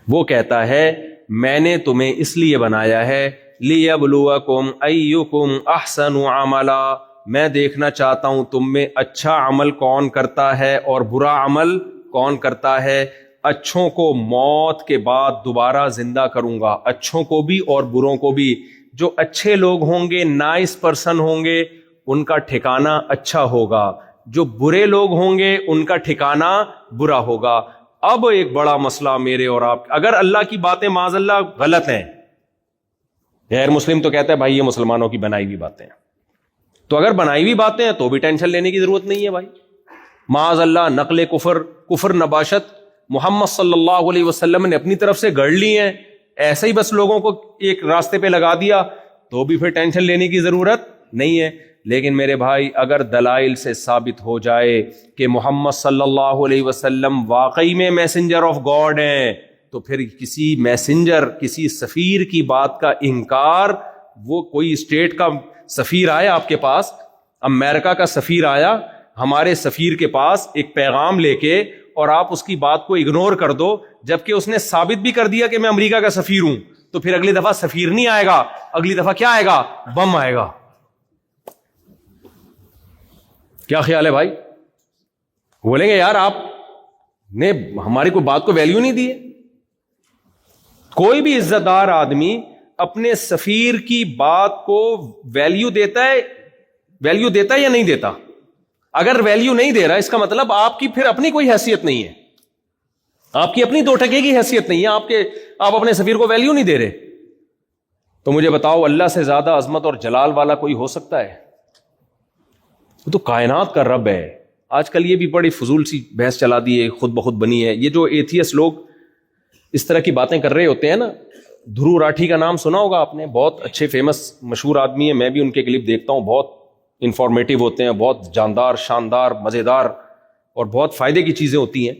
وہ کہتا ہے میں نے تمہیں اس لیے بنایا ہے لِيَبْلُوَكُمْ أَيُّكُمْ أَحْسَنُ عَمَلًا, میں دیکھنا چاہتا ہوں تم میں اچھا عمل کون کرتا ہے اور برا عمل کون کرتا ہے. اچھوں کو موت کے بعد دوبارہ زندہ کروں گا, اچھوں کو بھی اور بروں کو بھی. جو اچھے لوگ ہوں گے, نائس پرسن ہوں گے, ان کا ٹھکانہ اچھا ہوگا. جو برے لوگ ہوں گے ان کا ٹھکانہ برا ہوگا. اب ایک بڑا مسئلہ میرے اور آپ, اگر اللہ کی باتیں معاذ اللہ غلط ہیں, غیر مسلم تو کہتا ہے بھائی یہ مسلمانوں کی بنائی ہوئی باتیں ہیں, تو اگر بنائی ہوئی باتیں ہیں تو بھی ٹینشن لینے کی ضرورت نہیں ہے بھائی. معاذ اللہ نقل کفر نباشت محمد صلی اللہ علیہ وسلم نے اپنی طرف سے گڑھ لی ہیں, ایسے ہی بس لوگوں کو ایک راستے پہ لگا دیا تو بھی پھر ٹینشن لینے کی ضرورت نہیں ہے. لیکن میرے بھائی اگر دلائل سے ثابت ہو جائے کہ محمد صلی اللہ علیہ وسلم واقعی میں میسنجر آف گاڈ ہیں, تو پھر کسی میسنجر, کسی سفیر کی بات کا انکار, وہ کوئی اسٹیٹ کا سفیر آیا آپ کے پاس, امریکہ کا سفیر آیا ہمارے سفیر کے پاس ایک پیغام لے کے, اور آپ اس کی بات کو اگنور کر دو, جبکہ اس نے ثابت بھی کر دیا کہ میں امریکہ کا سفیر ہوں, تو پھر اگلی دفعہ سفیر نہیں آئے گا, اگلی دفعہ کیا آئے گا؟ بم آئے گا. کیا خیال ہے بھائی؟ بولیں گے یار آپ نے ہماری کوئی بات کو ویلیو نہیں دی ہے. کوئی بھی عزت دار آدمی اپنے سفیر کی بات کو ویلیو دیتا ہے یا نہیں دیتا؟ اگر ویلیو نہیں دے رہا اس کا مطلب آپ کی پھر اپنی کوئی حیثیت نہیں ہے, آپ کی اپنی دو ٹکے کی حیثیت نہیں ہے, آپ اپنے سفیر کو ویلیو نہیں دے رہے. تو مجھے بتاؤ اللہ سے زیادہ عظمت اور جلال والا کوئی ہو سکتا ہے؟ وہ تو کائنات کا رب ہے. آج کل یہ بھی بڑی فضول سی بحث چلا دی ہے, خود بخود بنی ہے. یہ جو ایتھیس لوگ اس طرح کی باتیں کر رہے ہوتے ہیں نا, دھرو راٹھی کا نام سنا ہوگا آپ نے, بہت اچھے فیمس مشہور آدمی ہیں, میں بھی ان کے کلپ دیکھتا ہوں, بہت انفارمیٹیو ہوتے ہیں, بہت جاندار, شاندار, مزیدار اور بہت فائدے کی چیزیں ہوتی ہیں.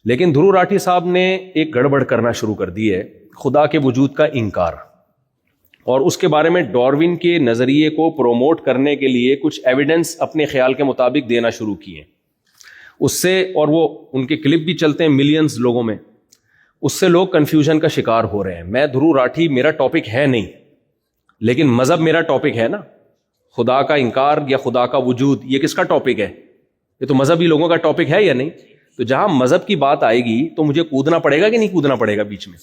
لیکن دھرو راٹھی صاحب نے ایک گڑبڑ کرنا شروع کر دی ہے, خدا کے وجود کا انکار, اور اس کے بارے میں ڈاروین کے نظریے کو پروموٹ کرنے کے لیے کچھ ایویڈنس اپنے خیال کے مطابق دینا شروع کیے. اس سے, اور وہ ان کے کلپ بھی چلتے ہیں ملینز لوگوں میں, اس سے لوگ کنفیوژن کا شکار ہو رہے ہیں. میں دھرو راٹھی میرا ٹاپک ہے نہیں, لیکن مذہب میرا ٹاپک ہے نا. خدا کا انکار یا خدا کا وجود یہ کس کا ٹاپک ہے؟ یہ تو مذہبی لوگوں کا ٹاپک ہے یا نہیں؟ تو جہاں مذہب کی بات آئے گی تو مجھے کودنا پڑے گا کہ نہیں کودنا پڑے گا بیچ میں؟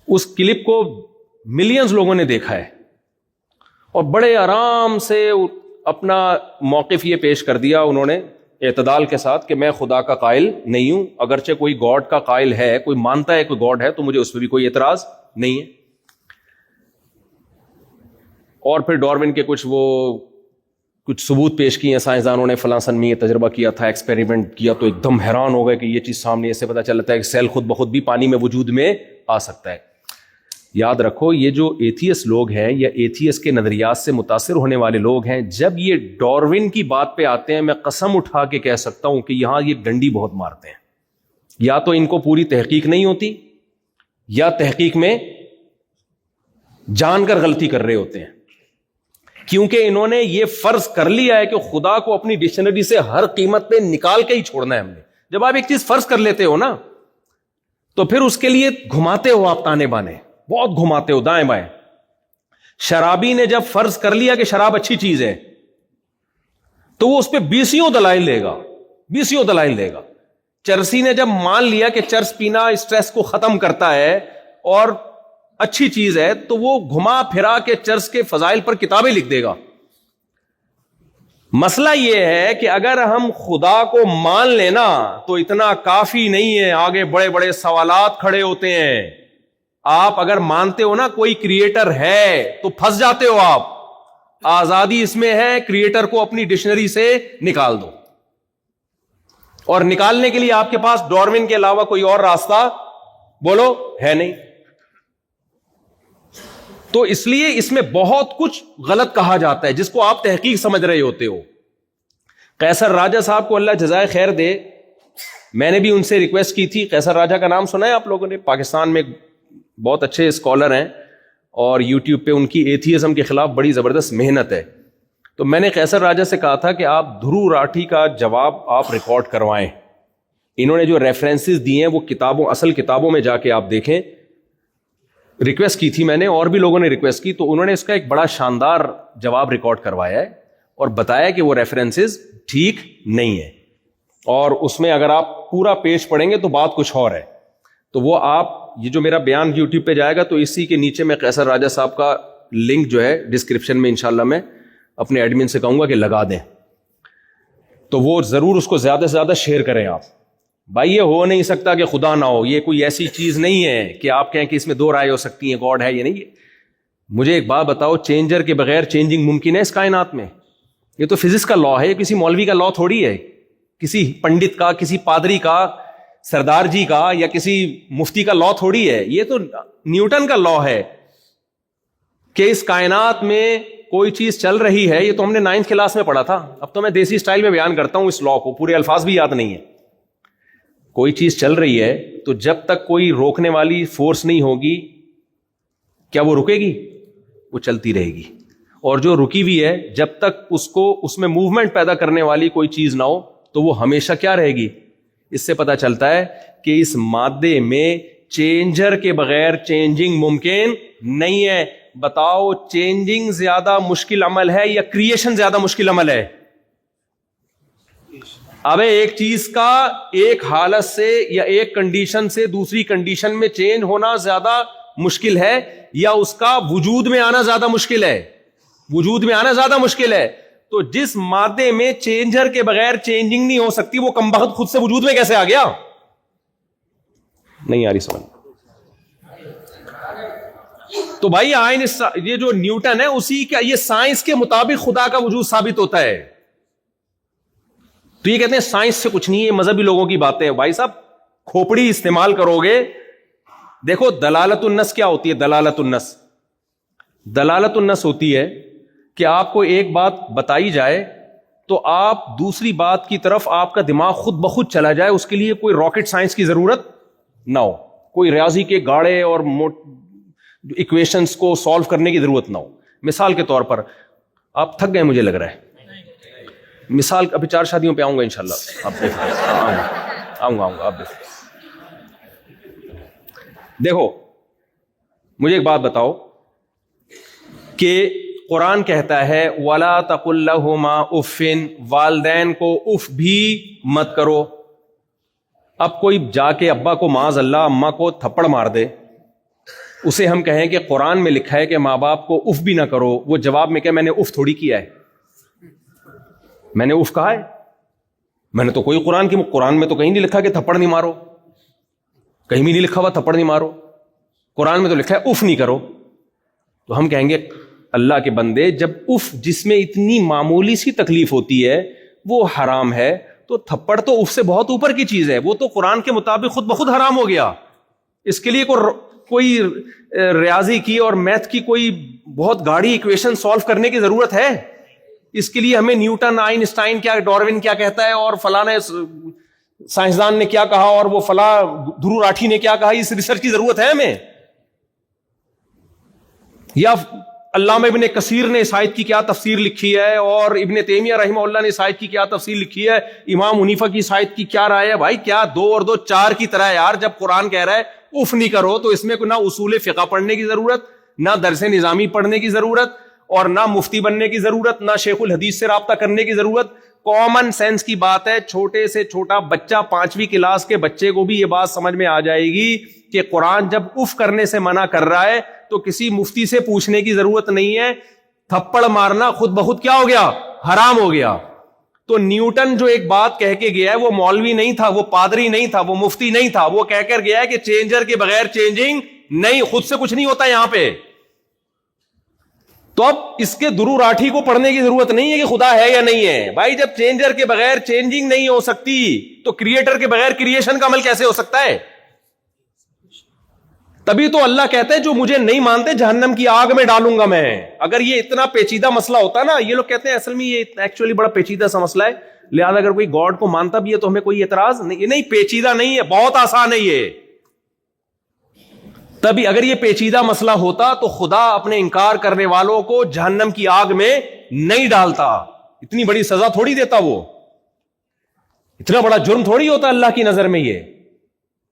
اس کلپ کو ملینز لوگوں نے دیکھا ہے اور بڑے آرام سے اپنا موقف یہ پیش کر دیا انہوں نے اعتدال کے ساتھ کہ میں خدا کا قائل نہیں ہوں. اگرچہ کوئی گاڈ کا قائل ہے, کوئی مانتا ہے کوئی گاڈ ہے, تو مجھے اس پہ بھی کوئی اعتراض نہیں ہے. اور پھر ڈاروین کے کچھ ثبوت پیش کیے ہیں سائنسدانوں نے, فلاں سن میں یہ تجربہ کیا تھا, ایکسپیریمنٹ کیا, تو ایک دم حیران ہو گئے کہ یہ چیز سامنے, اس سے پتہ چلتا ہے کہ سیل خود بخود بھی پانی میں وجود میں آ سکتا ہے. یاد رکھو یہ جو ایتھیس لوگ ہیں یا ایتھیس کے نظریات سے متاثر ہونے والے لوگ ہیں, جب یہ ڈاروین کی بات پہ آتے ہیں, میں قسم اٹھا کے کہہ سکتا ہوں کہ یہاں یہ ڈنڈی بہت مارتے ہیں. یا تو ان کو پوری تحقیق نہیں ہوتی, یا تحقیق میں جان کر غلطی کر رہے ہوتے ہیں. کیونکہ انہوں نے یہ فرض کر لیا ہے کہ خدا کو اپنی ڈکشنری سے ہر قیمت پہ نکال کے ہی چھوڑنا ہے ہم نے. جب آپ ایک چیز فرض کر لیتے ہو نا تو پھر اس کے لیے گھماتے ہو آپ تانے بانے, بہت گھماتے ہو دائیں بائیں. شرابی نے جب فرض کر لیا کہ شراب اچھی چیز ہے تو وہ اس پہ بیسیوں دلائل لے گا, بیسیوں دلائل لے گا. چرسی نے جب مان لیا کہ چرس پینا اسٹریس کو ختم کرتا ہے اور اچھی چیز ہے تو وہ گھما پھرا کے چرس کے فضائل پر کتابیں لکھ دے گا. مسئلہ یہ ہے کہ اگر ہم خدا کو مان لینا تو اتنا کافی نہیں ہے, آگے بڑے بڑے سوالات کھڑے ہوتے ہیں. آپ اگر مانتے ہو نا کوئی کریٹر ہے تو پھنس جاتے ہو آپ. آزادی اس میں ہے, کریٹر کو اپنی ڈکشنری سے نکال دو, اور نکالنے کے لیے آپ کے پاس ڈارون کے علاوہ کوئی اور راستہ بولو ہے نہیں. تو اس لیے اس میں بہت کچھ غلط کہا جاتا ہے جس کو آپ تحقیق سمجھ رہے ہوتے ہو. قیصر راجہ صاحب کو اللہ جزائے خیر دے, میں نے بھی ان سے ریکویسٹ کی تھی. قیصر راجہ کا نام سنا ہے آپ لوگوں نے؟ پاکستان میں بہت اچھے اسکالر ہیں اور یوٹیوب پہ ان کی ایتھیزم کے خلاف بڑی زبردست محنت ہے. تو میں نے قیصر راجہ سے کہا تھا کہ آپ دھرو راٹھی کا جواب آپ ریکارڈ کروائیں. انہوں نے جو ریفرنسز دیے ہیں وہ کتابوں, اصل کتابوں میں جا کے آپ دیکھیں. ریکویسٹ کی تھی میں نے, اور بھی لوگوں نے ریکویسٹ کی, تو انہوں نے اس کا ایک بڑا شاندار جواب ریکارڈ کروایا ہے اور بتایا کہ وہ ریفرنسز ٹھیک نہیں ہے. اور اس میں اگر آپ پورا پیج پڑھیں گے تو بات کچھ اور ہے. تو وہ آپ, یہ جو میرا بیان یوٹیوب پہ جائے گا تو اسی کے نیچے میں قیصر راجہ صاحب کا لنک جو ہے ڈسکرپشن میں انشاءاللہ میں اپنے ایڈمن سے کہوں گا کہ لگا دیں, تو وہ ضرور اس کو زیادہ سے زیادہ شیئر کریں آپ. بھائی یہ ہو نہیں سکتا کہ خدا نہ ہو, یہ کوئی ایسی چیز نہیں ہے کہ آپ کہیں کہ اس میں دو رائے ہو سکتی ہیں, گاڈ ہے یہ نہیں. مجھے ایک بات بتاؤ, چینجر کے بغیر چینجنگ ممکن ہے اس کائنات میں؟ یہ تو فزکس کا لا ہے, یہ کسی مولوی کا لا تھوڑی ہے, کسی پنڈت کا, کسی پادری کا, سردار جی کا یا کسی مفتی کا لا تھوڑی ہے. یہ تو نیوٹن کا لا ہے کہ اس کائنات میں کوئی چیز چل رہی ہے. یہ تو ہم نے 9th کلاس میں پڑھا تھا. اب تو میں دیسی سٹائل میں بیان کرتا ہوں اس لا کو, پورے الفاظ بھی یاد نہیں ہے. کوئی چیز چل رہی ہے تو جب تک کوئی روکنے والی فورس نہیں ہوگی کیا وہ رکے گی؟ وہ چلتی رہے گی. اور جو رکی ہوئی ہے جب تک اس کو اس میں موومنٹ پیدا کرنے والی کوئی چیز نہ ہو تو وہ ہمیشہ کیا رہے گی. اس سے پتہ چلتا ہے کہ اس مادے میں چینجر کے بغیر چینجنگ ممکن نہیں ہے. بتاؤ چینجنگ زیادہ مشکل عمل ہے یا کریشن زیادہ مشکل عمل ہے؟ اب ایک چیز کا ایک حالت سے یا ایک کنڈیشن سے دوسری کنڈیشن میں چینج ہونا زیادہ مشکل ہے یا اس کا وجود میں آنا زیادہ مشکل ہے؟ وجود میں آنا زیادہ مشکل ہے. تو جس مادے میں چینجر کے بغیر چینجنگ نہیں ہو سکتی وہ کمبخت خود سے وجود میں کیسے آ گیا؟ نہیں آ رہی سمجھ. تو بھائی یہ جو نیوٹن ہے اسی کا, یہ سائنس کے مطابق خدا کا وجود ثابت ہوتا ہے. تو یہ کہتے ہیں سائنس سے کچھ نہیں ہے, مذہبی لوگوں کی باتیں ہیں. بھائی صاحب کھوپڑی استعمال کرو گے. دیکھو دلالت النص کیا ہوتی ہے؟ دلالت النص, دلالت النص ہوتی ہے کہ آپ کو ایک بات بتائی جائے تو آپ دوسری بات کی طرف آپ کا دماغ خود بخود چلا جائے. اس کے لیے کوئی راکٹ سائنس کی ضرورت نہ ہو, کوئی ریاضی کے گاڑے اور ایکویشنز کو سالو کرنے کی ضرورت نہ ہو. مثال کے طور پر آپ تھک گئے مجھے لگ رہا ہے, مثال ابھی 4 شادیوں پہ آؤں گا انشاءاللہ, آپ دیکھیں آؤں گا آپ دیکھیں. دیکھو مجھے ایک بات بتاؤ کہ قرآن کہتا ہے وَلَا تَقُلْ لَهُمَا اُفٍّ, والدین کو اف بھی مت کرو. اب کوئی جا کے ابا کو معاذ اللہ اماں کو تھپڑ مار دے, اسے ہم کہیں کہ قرآن میں لکھا ہے کہ ماں باپ کو اف بھی نہ کرو, وہ جواب میں کہ میں نے اف تھوڑی کیا ہے, میں نے اف کہا ہے, میں نے تو کوئی قرآن میں تو کہیں نہیں لکھا کہ تھپڑ نہیں مارو, کہیں بھی نہیں لکھا ہوا تھپڑ نہیں مارو, قرآن میں تو لکھا ہے اف نہیں کرو. تو ہم کہیں گے اللہ کے بندے جب اف جس میں اتنی معمولی سی تکلیف ہوتی ہے وہ حرام ہے تو تھپڑ تو اف سے بہت اوپر کی چیز ہے, وہ تو قرآن کے مطابق خود بخود حرام ہو گیا. اس کے لیے کوئی ریاضی کی اور میتھ کی کوئی بہت گاڑی ایکویشن سالو کرنے کی ضرورت ہے؟ اس کے لیے ہمیں نیوٹن, آئنسٹائن کیا, ڈاروین کیا کہتا ہے اور فلاں سائنسدان نے کیا کہا اور وہ فلاں دھرو راٹھی نے کیا کہا, اس ریسرچ کی ضرورت ہے ہمیں؟ یا علامہ ابن کثیر نے اس آیت کی کیا تفسیر لکھی ہے اور ابن تیمیہ رحمہ اللہ نے اس آیت کی کیا تفسیر لکھی ہے, امام حنیفہ کی اس آیت کی کیا رائے ہے. بھائی کیا 2 اور 2 4 کی طرح ہے یار. جب قرآن کہہ رہا ہے اف نہیں کرو تو اس میں نہ اصول فقہ پڑھنے کی ضرورت, نہ درس نظامی پڑھنے کی ضرورت, اور نہ مفتی بننے کی ضرورت, نہ شیخ الحدیث سے رابطہ کرنے کی ضرورت. کامن سینس کی بات ہے. چھوٹے سے چھوٹا بچہ 5ویں کلاس کے بچے کو بھی یہ بات سمجھ میں آ جائے گی کہ قرآن جب اف کرنے سے منع کر رہا ہے تو کسی مفتی سے پوچھنے کی ضرورت نہیں ہے. تھپڑ مارنا خود بخود کیا ہو گیا, حرام ہو گیا. تو نیوٹن جو ایک بات کہہ کے گیا ہے وہ مولوی نہیں تھا, وہ پادری نہیں تھا, وہ مفتی نہیں تھا, وہ کہہ کر گیا ہے کہ چینجر کے بغیر چینجنگ نہیں, خود سے کچھ نہیں ہوتا یہاں پہ. تو اب اس کے درو راٹھی کو پڑھنے کی ضرورت نہیں ہے کہ خدا ہے یا نہیں ہے. بھائی جب چینجر کے بغیر چینجنگ نہیں ہو سکتی تو کریٹر کے بغیر کریشن کا عمل کیسے ہو سکتا ہے؟ تبھی تو اللہ کہتا ہے جو مجھے نہیں مانتے جہنم کی آگ میں ڈالوں گا میں. اگر یہ اتنا پیچیدہ مسئلہ ہوتا نا, یہ لوگ کہتے ہیں اصل میں یہ ایکچولی بڑا پیچیدہ سا مسئلہ ہے, لہذا اگر کوئی گاڈ کو مانتا بھی ہے تو ہمیں کوئی اعتراض نہیں. نہیں, پیچیدہ نہیں ہے, بہت آسان ہے یہ. تبھی اگر یہ پیچیدہ مسئلہ ہوتا تو خدا اپنے انکار کرنے والوں کو جہنم کی آگ میں نہیں ڈالتا. اتنی بڑی سزا تھوڑی دیتا, وہ اتنا بڑا جرم تھوڑی ہوتا اللہ کی نظر میں. یہ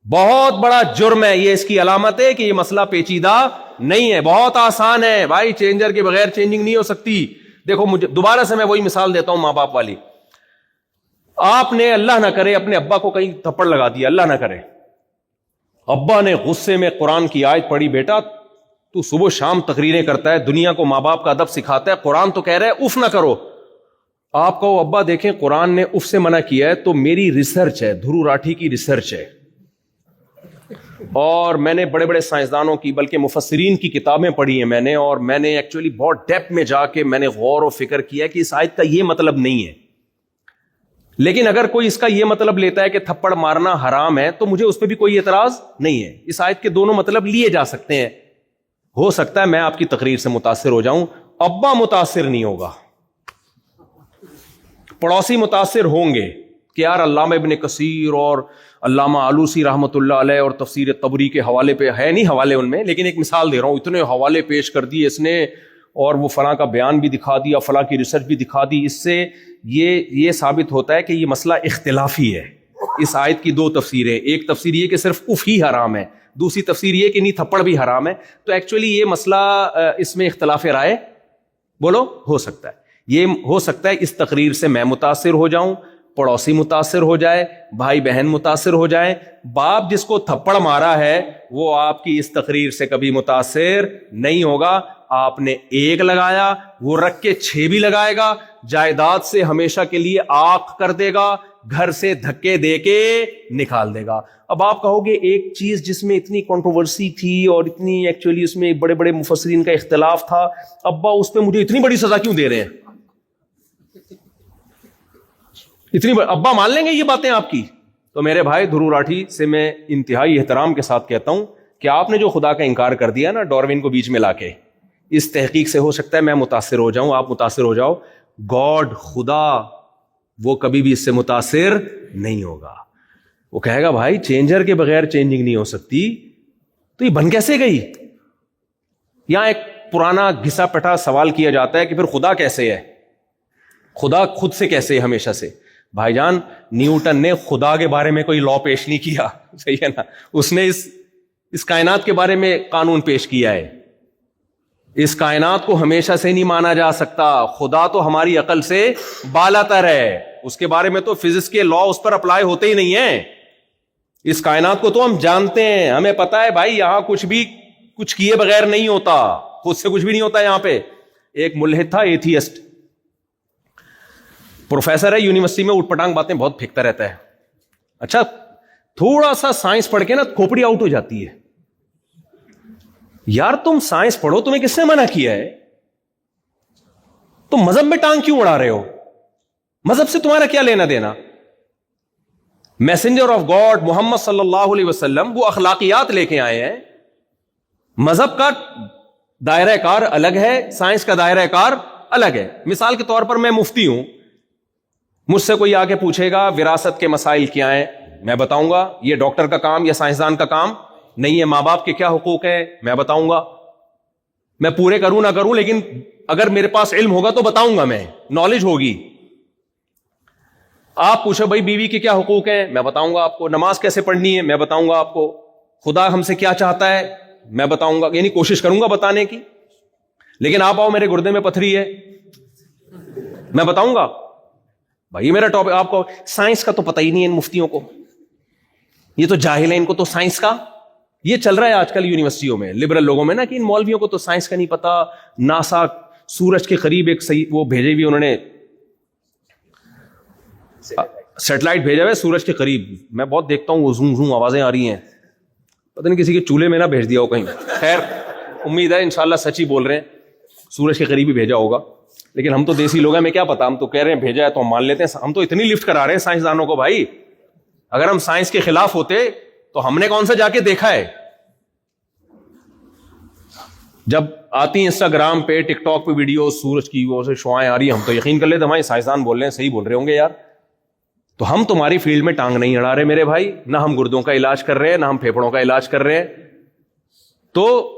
بہت بڑا جرم ہے. یہ اس کی علامت ہے کہ یہ مسئلہ پیچیدہ نہیں ہے, بہت آسان ہے. بھائی چینجر کے بغیر چینجنگ نہیں ہو سکتی. دیکھو مجھے دوبارہ سے میں وہی مثال دیتا ہوں ماں باپ والی. آپ نے اللہ نہ کرے اپنے ابا کو کہیں تھپڑ لگا دیا, اللہ نہ کرے, ابا نے غصے میں قرآن کی آیت پڑھی, بیٹا تو صبح شام تقریریں کرتا ہے, دنیا کو ماں باپ کا ادب سکھاتا ہے, قرآن تو کہہ رہا ہے اف نہ کرو. آپ کہو ابا دیکھیں قرآن نے اف سے منع کیا ہے تو میری ریسرچ ہے, دھرو راٹھی کی ریسرچ ہے, اور میں نے بڑے بڑے سائنسدانوں کی بلکہ مفسرین کی کتابیں پڑھی ہیں میں نے, اور میں نے ایکچولی بہت ڈیپتھ میں جا کے میں نے غور و فکر کیا کہ اس آیت کا یہ مطلب نہیں ہے. لیکن اگر کوئی اس کا یہ مطلب لیتا ہے کہ تھپڑ مارنا حرام ہے تو مجھے اس پہ بھی کوئی اعتراض نہیں ہے. اس آیت کے دونوں مطلب لیے جا سکتے ہیں. ہو سکتا ہے میں آپ کی تقریر سے متاثر ہو جاؤں, ابا متاثر نہیں ہوگا, پڑوسی متاثر ہوں گے کہ یار علامہ ابن کثیر اور علامہ آلوسی رحمۃ اللہ علیہ اور تفسیر طبری کے حوالے پہ ہے نہیں حوالے ان میں, لیکن ایک مثال دے رہا ہوں, اتنے حوالے پیش کر دیے اس نے, اور وہ فلاں کا بیان بھی دکھا دیا, فلاں کی ریسرچ بھی دکھا دی. اس سے یہ ثابت ہوتا ہے کہ یہ مسئلہ اختلافی ہے. اس آیت کی 2 تفسیریں, ایک تفسیر یہ کہ صرف اف ہی حرام ہے, دوسری تفسیر یہ کہ نہیں تھپڑ بھی حرام ہے. تو ایکچولی یہ مسئلہ اس میں اختلاف رائے بولو ہو سکتا ہے. یہ ہو سکتا ہے اس تقریر سے میں متاثر ہو جاؤں, پڑوسی متاثر ہو جائے, بھائی بہن متاثر ہو جائیں. باپ جس کو تھپڑ مارا ہے وہ آپ کی اس تقریر سے کبھی متاثر نہیں ہوگا. آپ نے 1 لگایا, وہ رکھ کے 6 بھی لگائے گا, جائیداد سے ہمیشہ کے لیے آنکھ کر دے گا, گھر سے دھکے دے کے نکال دے گا. اب آپ کہو گے ایک چیز جس میں اتنی کنٹروورسی تھی اور اتنی ایکچولی اس میں بڑے بڑے مفسرین کا اختلاف تھا, ابا اس پہ مجھے اتنی بڑی سزا کیوں دے رہے ہیں؟ ابا مان لیں گے یہ باتیں آپ کی؟ تو میرے بھائی دھرو راٹھی سے میں انتہائی احترام کے ساتھ کہتا ہوں کہ آپ نے جو خدا کا انکار کر دیا نا ڈاروین کو بیچ میں لا کے, اس تحقیق سے ہو سکتا ہے میں متاثر ہو جاؤں, آپ متاثر ہو جاؤ. گاڈ خدا وہ کبھی بھی اس سے متاثر نہیں ہوگا. وہ کہے گا بھائی چینجر کے بغیر چینجنگ نہیں ہو سکتی, تو یہ بن کیسے گئی؟ یہاں ایک پرانا گھسا پٹا سوال کیا جاتا ہے کہ پھر خدا کیسے ہے, خدا خود سے کیسے ہے ہمیشہ سے؟ بھائی جان نیوٹن نے خدا کے بارے میں کوئی لا پیش نہیں کیا, صحیح ہے نا, اس نے اس کائنات کے بارے میں قانون پیش کیا ہے. اس کائنات کو ہمیشہ سے نہیں مانا جا سکتا, خدا تو ہماری عقل سے بالا تر ہے, اس کے بارے میں تو فزکس کے لا اس پر اپلائی ہوتے ہی نہیں ہیں. اس کائنات کو تو ہم جانتے ہیں, ہمیں پتا ہے بھائی یہاں کچھ کیے بغیر نہیں ہوتا, خود سے کچھ بھی نہیں ہوتا یہاں پہ. ایک ملحد تھا ایتھیسٹ, پروفیسر ہے یونیورسٹی میں, اٹھ پٹانگ باتیں بہت پھینکتا رہتا ہے. اچھا تھوڑا سا سائنس پڑھ کے نا کھوپڑی آؤٹ ہو جاتی ہے. یار تم سائنس پڑھو, تمہیں کس نے منع کیا ہے؟ تم مذہب میں ٹانگ کیوں اڑا رہے ہو؟ مذہب سے تمہارا کیا لینا دینا؟ میسنجر آف گاڈ محمد صلی اللہ علیہ وسلم وہ اخلاقیات لے کے آئے ہیں. مذہب کا دائرہ کار الگ ہے, سائنس کا دائرہ کار الگ ہے. مثال کے طور پر میں مفتی ہوں, مجھ سے کوئی آگے پوچھے گا وراثت کے مسائل کیا ہیں, میں بتاؤں گا یہ ڈاکٹر کا کام یا سائنسدان کا کام نہیں ہے. ماں باپ کے کیا حقوق ہیں میں بتاؤں گا. میں پورے کروں نہ کروں، لیکن اگر میرے پاس علم ہوگا تو بتاؤں گا، میں نالج ہوگی. آپ پوچھو بھائی بیوی کے کیا حقوق ہیں، میں بتاؤں گا آپ کو. نماز کیسے پڑھنی ہے، میں بتاؤں گا آپ کو. خدا ہم سے کیا چاہتا ہے، میں بتاؤں گا، یعنی کوشش کروں گا بتانے کی. لیکن آپ آؤ میرے گردے میں پتھری ہے، میں بتاؤں گا بھائی میرا ٹاپک. آپ کو سائنس کا تو پتہ ہی نہیں ہے ان مفتیوں کو، یہ تو جاہل ہیں، ان کو تو سائنس کا. یہ چل رہا ہے آج کل یونیورسٹیوں میں لبرل لوگوں میں نا، کہ ان مولویوں کو تو سائنس کا نہیں پتا. ناسا سورج کے قریب ایک وہ بھیجے ہوئی انہوں نے سیٹلائٹ بھیجا ہوا ہے سورج کے قریب. میں بہت دیکھتا ہوں وہ زوم زوم آوازیں آ رہی ہیں، پتہ نہیں کسی کے چولہے میں نہ بھیج دیا ہو کہیں. خیر امید ہے انشاءاللہ سچ ہی بول رہے ہیں، سورج کے قریب ہی بھیجا ہوگا. لیکن ہم تو دیسی لوگ ہیں، ہمیں کیا پتا، ہم تو کہہ رہے ہیں بھیجا ہے تو ہم مان لیتے ہیں. ہم تو اتنی لفٹ کرا رہے ہیں سائنسدانوں کو بھائی. اگر ہم سائنس کے خلاف ہوتے تو ہم نے کون سا جا کے دیکھا ہے. جب آتی ہیں انسٹاگرام پہ ٹک ٹاک پہ ویڈیو سورج کی وہ سے شعائیں آ رہی ہیں، ہم تو یقین کر لیتے ہمارے سائنسدان بول رہے ہیں، صحیح بول رہے ہوں گے یار. تو ہم تمہاری فیلڈ میں ٹانگ نہیں اڑا رہے میرے بھائی، نہ ہم گردوں کا علاج کر رہے ہیں، نہ ہم پھیپھڑوں کا علاج کر رہے ہیں. تو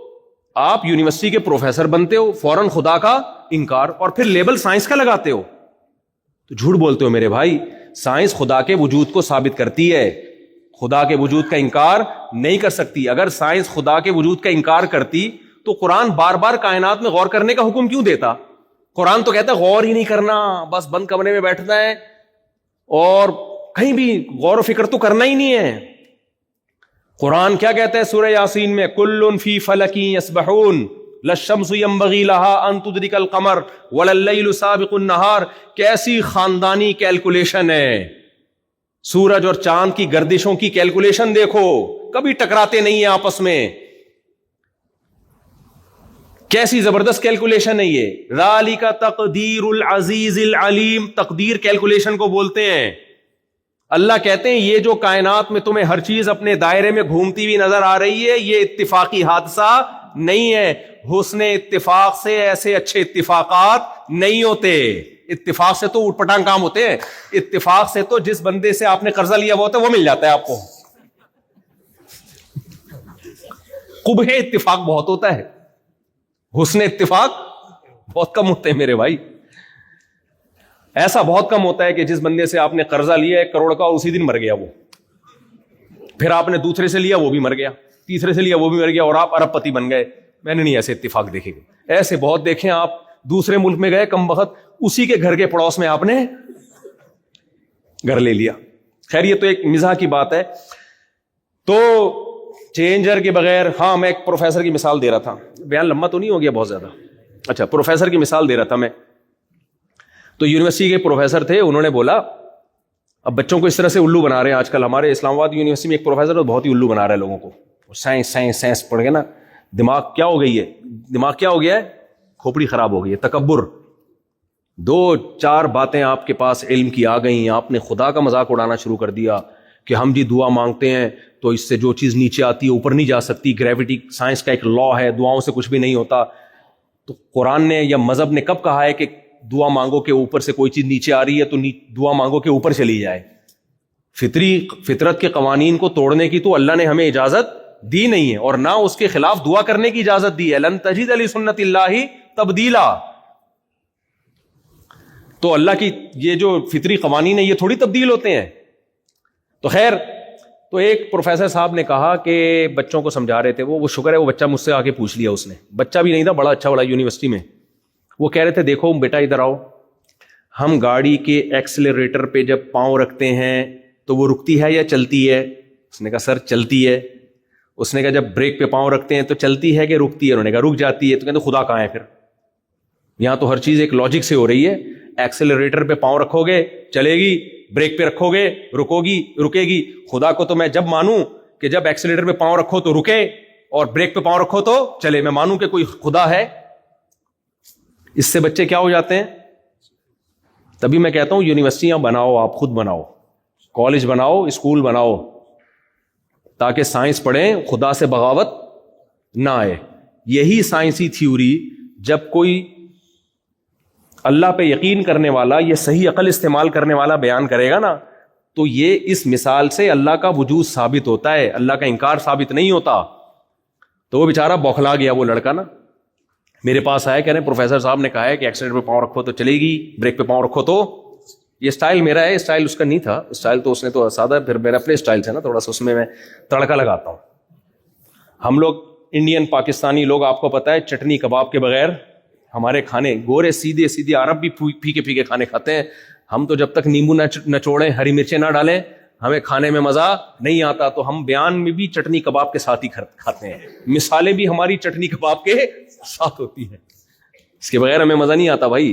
آپ یونیورسٹی کے پروفیسر بنتے ہو، فوراً خدا کا انکار، اور پھر لیبل سائنس کا لگاتے ہو، تو جھوٹ بولتے ہو میرے بھائی. سائنس خدا کے وجود کو ثابت کرتی ہے، خدا کے وجود کا انکار نہیں کر سکتی. اگر سائنس خدا کے وجود کا انکار کرتی تو قرآن بار بار کائنات میں غور کرنے کا حکم کیوں دیتا؟ قرآن تو کہتا ہے غور ہی نہیں کرنا، بس بند کمرے میں بیٹھنا ہے اور کہیں بھی غور و فکر تو کرنا ہی نہیں ہے. قرآن کیا کہتا ہے سورہ یاسین میں؟ کل فی فلک یسبحون لا الشمس ينبغي لها ان تدرك القمر ولا الليل سابق النهار. کیسی خاندانی کیلکولیشن ہے، سورج اور چاند کی گردشوں کی کیلکولیشن دیکھو، کبھی ٹکراتے نہیں ہیں آپس میں. کیسی زبردست کیلکولیشن ہے یہ. ذالک تقدیر العزیز العلیم، تقدیر کیلکولیشن کو بولتے ہیں. اللہ کہتے ہیں یہ جو کائنات میں تمہیں ہر چیز اپنے دائرے میں گھومتی ہوئی نظر آ رہی ہے، یہ اتفاقی حادثہ نہیں ہے. حسن اتفاق سے ایسے اچھے اتفاقات نہیں ہوتے. اتفاق سے تو اوٹ پٹانگ کام ہوتے ہیں. اتفاق سے تو جس بندے سے آپ نے قرضہ لیا ہوا ہوتا ہے وہ مل جاتا ہے آپ کو. قبح اتفاق بہت ہوتا ہے، حسن اتفاق بہت کم ہوتے ہیں میرے بھائی. ایسا بہت کم ہوتا ہے کہ جس بندے سے آپ نے قرضہ لیا 1 کروڑ کا، اسی دن مر گیا وہ. پھر آپ نے دوسرے سے لیا وہ بھی مر گیا، تیسرے سے لیا وہ بھی مر گیا، اور آپ ارب پتی بن گئے. میں نے نہیں ایسے اتفاق دیکھے گئے. ایسے بہت دیکھیں. آپ دوسرے ملک میں گئے کم وقت، اسی کے گھر کے پڑوس میں آپ نے گھر لے لیا. خیر یہ تو ایک مزاح کی بات ہے. تو چینجر کے بغیر، ہاں میں ایک پروفیسر کی مثال دے رہا تھا، بیان لمبا تو نہیں ہو گیا بہت زیادہ؟ اچھا پروفیسر کی مثال دے رہا تھا میں. تو یونیورسٹی کے پروفیسر تھے، انہوں نے بولا اب بچوں کو اس طرح سے الو بنا رہے ہیں آج کل. ہمارے اسلام آباد یونیورسٹی میں ایک پروفیسر بہت ہی الو بنا رہا ہے لوگوں کو. سائنس سائنس سائنس پڑھ کے نا دماغ کیا ہو گئی ہے، دماغ کیا ہو گیا ہے، کھوپڑی خراب ہو گئی ہے. تکبر، 2-4 باتیں آپ کے پاس علم کی آ گئیں، آپ نے خدا کا مذاق اڑانا شروع کر دیا کہ ہم جی دعا مانگتے ہیں تو اس سے جو چیز نیچے آتی ہے اوپر نہیں جا سکتی. گریوٹی سائنس کا ایک لا ہے، دعاؤں سے کچھ بھی نہیں ہوتا. تو قرآن نے یا مذہب نے کب کہا ہے کہ دعا مانگو کہ اوپر سے کوئی چیز نیچے آ رہی ہے تو دعا مانگو کہ اوپر چلی جائے؟ فطرت کے قوانین کو توڑنے کی تو اللہ نے ہمیں اجازت دی نہیں ہے، اور نہ اس کے خلاف دعا کرنے کی اجازت دی ہے. لن تجد لسنت اللہ تبدیلا. تو اللہ کی یہ جو فطری قوانین ہیں یہ تھوڑی تبدیل ہوتے ہیں. تو خیر، تو ایک پروفیسر صاحب نے کہا کہ بچوں کو سمجھا رہے تھے، وہ شکر ہے وہ بچہ مجھ سے آ کے پوچھ لیا. اس نے بچہ بھی نہیں تھا، بڑا اچھا بڑا یونیورسٹی میں. وہ کہہ رہے تھے دیکھو بیٹا ادھر آؤ، ہم گاڑی کے ایکسلریٹر پہ جب پاؤں رکھتے ہیں تو وہ رکتی ہے یا چلتی ہے؟ اس نے کہا سر چلتی ہے. اس نے کہا جب بریک پہ پاؤں رکھتے ہیں تو چلتی ہے کہ رکتی ہے؟ انہوں نے کہا رک جاتی ہے. تو کہتے خدا کہاں ہے پھر؟ یہاں تو ہر چیز ایک لاجک سے ہو رہی ہے. ایکسلریٹر پہ پاؤں رکھو گے چلے گی، بریک پہ رکھو گے رکے گی. خدا کو تو میں جب مانوں کہ جب ایکسلریٹر پہ پاؤں رکھو تو رکے اور بریک پہ پاؤں رکھو تو چلے، میں مانوں کہ کوئی خدا ہے. اس سے بچے کیا ہو جاتے ہیں؟ تبھی میں کہتا ہوں یونیورسٹیاں بناؤ، آپ خود بناؤ، کالج بناؤ، اسکول بناؤ، تاکہ سائنس پڑھیں، خدا سے بغاوت نہ آئے. یہی سائنسی تھیوری جب کوئی اللہ پہ یقین کرنے والا، یہ صحیح عقل استعمال کرنے والا بیان کرے گا نا، تو یہ اس مثال سے اللہ کا وجود ثابت ہوتا ہے، اللہ کا انکار ثابت نہیں ہوتا. تو وہ بیچارہ بوکھلا گیا وہ لڑکا نا. میرے پاس آیا، کہہ رہے ہیں پروفیسر صاحب نے کہا ہے کہ ایکسیلیٹر پہ پاؤں رکھو تو چلے گی، بریک پہ پاؤں رکھو تو. یہ اسٹائل میرا ہے، اسٹائل اس کا نہیں تھا. اسٹائل تو اس نے تو سادہ، پھر میرا اپنے اسٹائل سے نا تھوڑا سا اس میں تڑکا لگاتا ہوں. ہم لوگ انڈین پاکستانی لوگ، آپ کو پتا ہے، چٹنی کباب کے بغیر ہمارے کھانے، گورے سیدھے سیدھے عرب بھی پھیکے پھیکے کھانے کھاتے ہیں. ہم تو جب تک نیمبو نہ چوڑیں، ہری مرچیں نہ ڈالیں، ہمیں کھانے میں مزہ نہیں آتا. تو ہم بیان میں بھی چٹنی کباب کے ساتھ ہی کھاتے ہیں، مثالیں بھی ہماری چٹنی کباب کے ساتھ ہوتی ہیں، اس کے بغیر ہمیں مزہ نہیں آتا بھائی.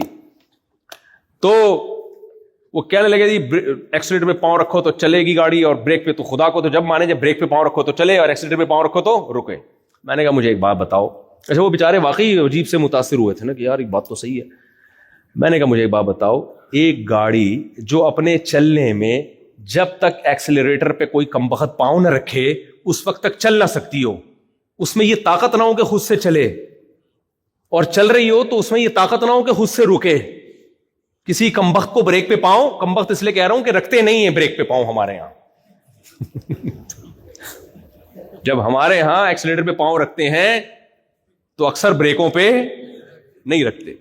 تو وہ کہنے لگے جی ایکسیلیٹر پہ پاؤں رکھو تو چلے گی گاڑی، اور بریک پہ تو خدا کو تو جب مانے جب بریک پہ پاؤں رکھو تو چلے اور ایکسیلیٹر پہ پاؤں رکھو تو رکے. میں نے کہا مجھے ایک بات بتاؤ. اچھا وہ بیچارے واقعی عجیب سے متاثر ہوئے تھے نا کہ یار ایک بات تو صحیح ہے. میں نے کہا مجھے ایک بات بتاؤ، ایک گاڑی جو اپنے چلنے میں جب تک ایکسیلریٹر پہ کوئی کمبخت پاؤں نہ رکھے اس وقت تک چل نہ سکتی ہو، اس میں یہ طاقت نہ ہو کہ خود سے چلے، اور چل رہی ہو تو اس میں یہ طاقت نہ ہو کہ خود سے رکے. کسی کمبخت کو بریک پہ پاؤں، کمبخت اس لیے کہہ رہا ہوں کہ رکھتے نہیں ہیں بریک پہ پاؤں ہمارے یہاں. جب ہمارے ہاں ایکسیلیٹر پہ پاؤں رکھتے ہیں تو اکثر بریکوں پہ نہیں رکھتے.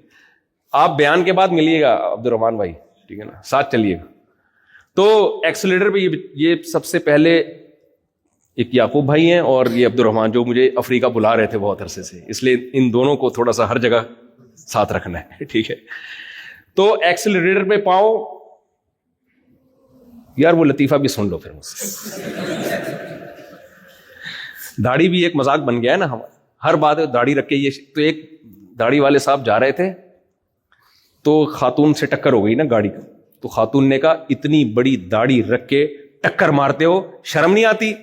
آپ بیان کے بعد ملیے گا عبد الرحمان بھائی، ٹھیک ہے نا، ساتھ چلیے گا. تو ایکسیلیٹر پہ یہ سب سے پہلے ایک یعقوب بھائی ہیں اور یہ عبد الرحمان جو مجھے افریقہ بلا رہے تھے بہت عرصے سے، اس لیے ان دونوں کو تھوڑا سا ہر جگہ ساتھ رکھنا ہے، ٹھیک ہے. تو ایکسیلریٹر پہ پاؤں، یار وہ لطیفہ بھی سن لو پھر مجھ سے. داڑھی بھی ایک مذاق بن گیا ہے نا ہمارا، ہر بات داڑھی رکھ کے. یہ تو ایک داڑھی والے صاحب جا رہے تھے تو خاتون سے ٹکر ہو گئی نا گاڑی کا. تو خاتون نے کہا اتنی بڑی داڑھی رکھ کے ٹکر مارتے ہو، شرم نہیں آتی؟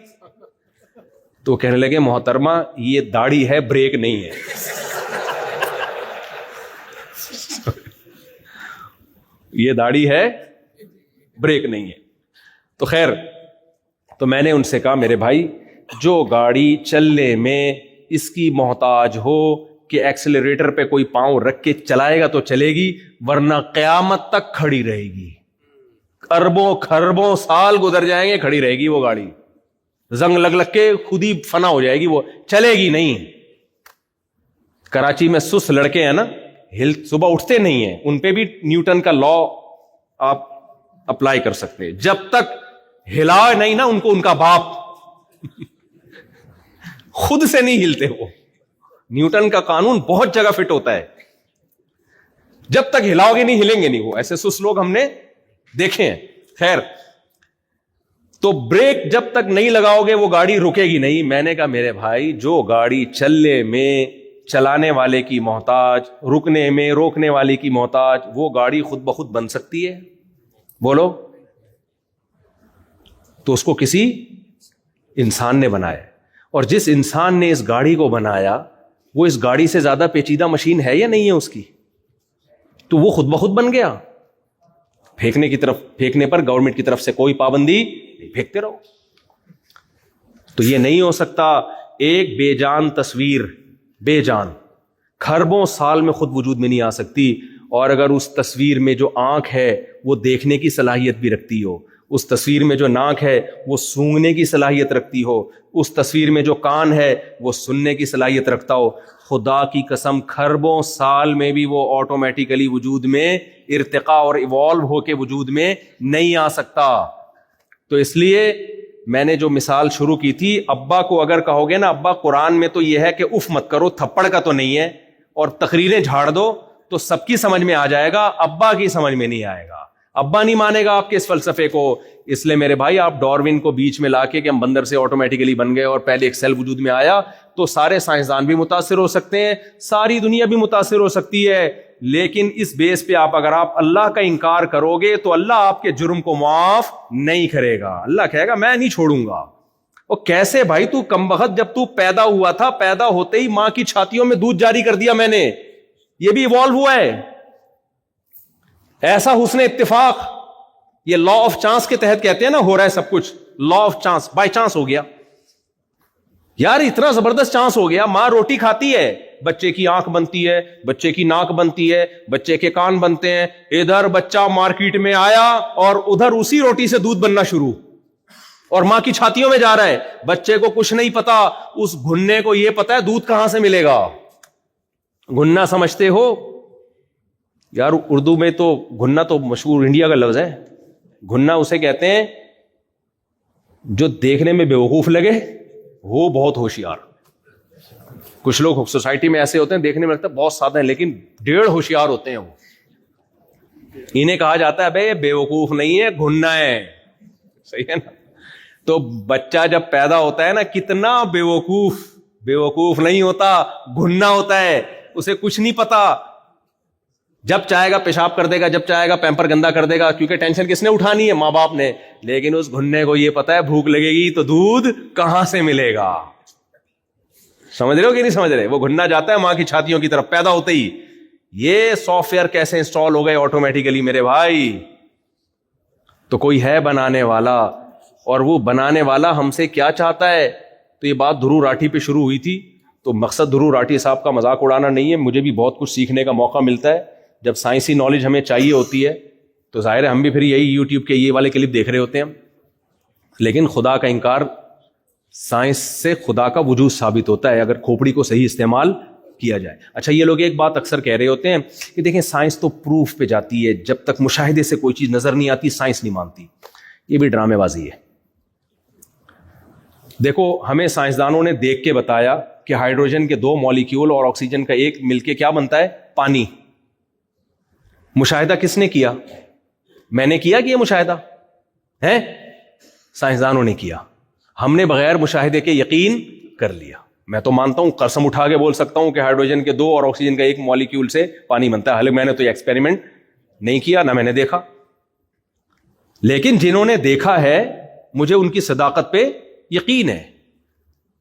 تو کہنے لگے محترمہ یہ داڑھی ہے، بریک نہیں ہے. یہ داڑھی ہے، بریک نہیں ہے. تو خیر، تو میں نے ان سے کہا میرے بھائی جو گاڑی چلنے میں اس کی محتاج ہو کہ ایکسیلریٹر پہ کوئی پاؤں رکھ کے چلائے گا تو چلے گی، ورنہ قیامت تک کھڑی رہے گی. اربوں خربوں سال گزر جائیں گے کھڑی رہے گی وہ گاڑی، زنگ لگ کے خود ہی فنا ہو جائے گی، وہ چلے گی نہیں. کراچی میں سست لڑکے ہیں نا، صبح اٹھتے نہیں ہیں، ان پہ بھی نیوٹن کا لا آپ اپلائی کر سکتے ہیں. جب تک ہلا نہیں نا ان کو ان کا باپ، خود سے نہیں ہلتے. وہ نیوٹن کا قانون بہت جگہ فٹ ہوتا ہے، جب تک ہلاؤ گے نہیں ہلیں گے نہیں. وہ ایسے سست لوگ ہم نے دیکھے ہیں. خیر، تو بریک جب تک نہیں لگاؤ گے وہ گاڑی رکے گی نہیں. میں نے کہا میرے بھائی جو گاڑی چلنے میں چلانے والے کی محتاج، رکنے میں روکنے والے کی محتاج، وہ گاڑی خود بخود بن سکتی ہے؟ بولو. تو اس کو کسی انسان نے بنایا، اور جس انسان نے اس گاڑی کو بنایا وہ اس گاڑی سے زیادہ پیچیدہ مشین ہے یا نہیں ہے اس کی؟ تو وہ خود بخود بن گیا. پھینکنے پر گورنمنٹ کی طرف سے کوئی پابندی نہیں، پھینکتے رہو. تو یہ نہیں ہو سکتا. ایک بے جان تصویر، بے جان، خربوں سال میں خود وجود میں نہیں آ سکتی. اور اگر اس تصویر میں جو آنکھ ہے وہ دیکھنے کی صلاحیت بھی رکھتی ہو، اس تصویر میں جو ناک ہے وہ سونگنے کی صلاحیت رکھتی ہو، اس تصویر میں جو کان ہے وہ سننے کی صلاحیت رکھتا ہو، خدا کی قسم خربوں سال میں بھی وہ آٹومیٹیکلی وجود میں ارتقاء اور ایوالو ہو کے وجود میں نہیں آ سکتا. تو اس لیے میں نے جو مثال شروع کی تھی، ابا کو اگر کہو گے نا ابا قرآن میں تو یہ ہے کہ اف مت کرو، تھپڑ کا تو نہیں ہے، اور تقریریں جھاڑ دو، تو سب کی سمجھ میں آ جائے گا، ابا کی سمجھ میں نہیں آئے گا. ابا نہیں مانے گا آپ کے اس فلسفے کو. اس لیے میرے بھائی آپ ڈاروین کو بیچ میں لا کے کہ ہم بندر سے آٹومیٹیکلی بن گئے اور پہلے ایک سیل وجود میں آیا، تو سارے سائنسدان بھی متاثر ہو سکتے ہیں، ساری دنیا بھی متاثر ہو سکتی ہے. لیکن اس بیس پہ اگر آپ اللہ کا انکار کرو گے تو اللہ آپ کے جرم کو معاف نہیں کرے گا. اللہ کہے گا میں نہیں چھوڑوں گا. اور کیسے بھائی تو کمبخت، جب تو پیدا ہوا تھا پیدا ہوتے ہی ماں کی چھاتیوں میں دودھ جاری کر دیا میں نے، یہ بھی ایوالو ہوا ہے. ایسا حسن اتفاق، یہ لا آف چانس کے تحت کہتے ہیں نا، ہو رہا ہے سب کچھ law of chance, by chance ہو گیا. یار اتنا زبردست چانس ہو گیا. ماں روٹی کھاتی ہے، بچے کی آنکھ بنتی ہے، بچے کی ناک بنتی ہے، بچے کے کان بنتے ہیں. ادھر بچہ مارکیٹ میں آیا اور ادھر اسی روٹی سے دودھ بننا شروع، اور ماں کی چھاتیوں میں جا رہا ہے. بچے کو کچھ نہیں پتا، اس گھننے کو یہ پتا ہے دودھ کہاں سے ملے گا. گھنا سمجھتے ہو یار؟ اردو میں تو گھنا تو مشہور انڈیا کا لفظ ہے. گھنا اسے کہتے ہیں جو دیکھنے میں بیوقوف لگے وہ بہت ہوشیار. کچھ لوگ سوسائٹی میں ایسے ہوتے ہیں دیکھنے میں لگتا ہے بہت سادہ ہیں لیکن 1.5 ہوشیار ہوتے ہیں. وہ انہیں کہا جاتا ہے بھائی بیوقوف نہیں ہے, گھنا ہے. صحیح ہے نا؟ تو بچہ جب پیدا ہوتا ہے نا, کتنا بیوقوف نہیں ہوتا, گھنا ہوتا ہے, اسے کچھ نہیں پتا. جب چاہے گا پیشاب کر دے گا, جب چاہے گا پیمپر گندا کر دے گا, کیونکہ ٹینشن کس نے اٹھانی ہے؟ ماں باپ نے. لیکن اس گھننے کو یہ پتا ہے بھوک لگے گی تو دودھ کہاں سے ملے گا. سمجھ رہے ہو کہ نہیں سمجھ رہے؟ وہ گھننا جاتا ہے ماں کی چھاتیوں کی طرف پیدا ہوتے ہی. یہ سافٹ ویئر کیسے انسٹال ہو گئے آٹومیٹیکلی میرے بھائی؟ تو کوئی ہے بنانے والا, اور وہ بنانے والا ہم سے کیا چاہتا ہے. تو یہ بات دھرو راٹھی پہ شروع ہوئی تھی, تو مقصد دھرو راٹھی صاحب کا مذاق اڑانا نہیں ہے. مجھے بھی بہت کچھ سیکھنے کا موقع ملتا ہے. جب سائنسی نالج ہمیں چاہیے ہوتی ہے تو ظاہر ہے ہم بھی پھر یہی یوٹیوب کے یہ والے کلپ دیکھ رہے ہوتے ہیں. لیکن خدا کا انکار سائنس سے خدا کا وجود ثابت ہوتا ہے اگر کھوپڑی کو صحیح استعمال کیا جائے. اچھا, یہ لوگ ایک بات اکثر کہہ رہے ہوتے ہیں کہ دیکھیں سائنس تو پروف پہ جاتی ہے, جب تک مشاہدے سے کوئی چیز نظر نہیں آتی سائنس نہیں مانتی. یہ بھی ڈرامے بازی ہے. دیکھو ہمیں سائنسدانوں نے دیکھ کے بتایا کہ ہائیڈروجن کے 2 مالیکیول اور آکسیجن کا ایک مل کے کیا بنتا ہے؟ پانی. مشاہدہ کس نے کیا؟ میں نے کیا کہ یہ مشاہدہ ہے؟ سائنسدانوں نے کیا. ہم نے بغیر مشاہدے کے یقین کر لیا. میں تو مانتا ہوں, قسم اٹھا کے بول سکتا ہوں کہ ہائیڈروجن کے 2 اور آکسیجن کا 1 مالیکیول سے پانی بنتا ہے. حالانکہ میں نے تو یہ ایکسپیریمنٹ نہیں کیا, نہ میں نے دیکھا. لیکن جنہوں نے دیکھا ہے مجھے ان کی صداقت پہ یقین ہے.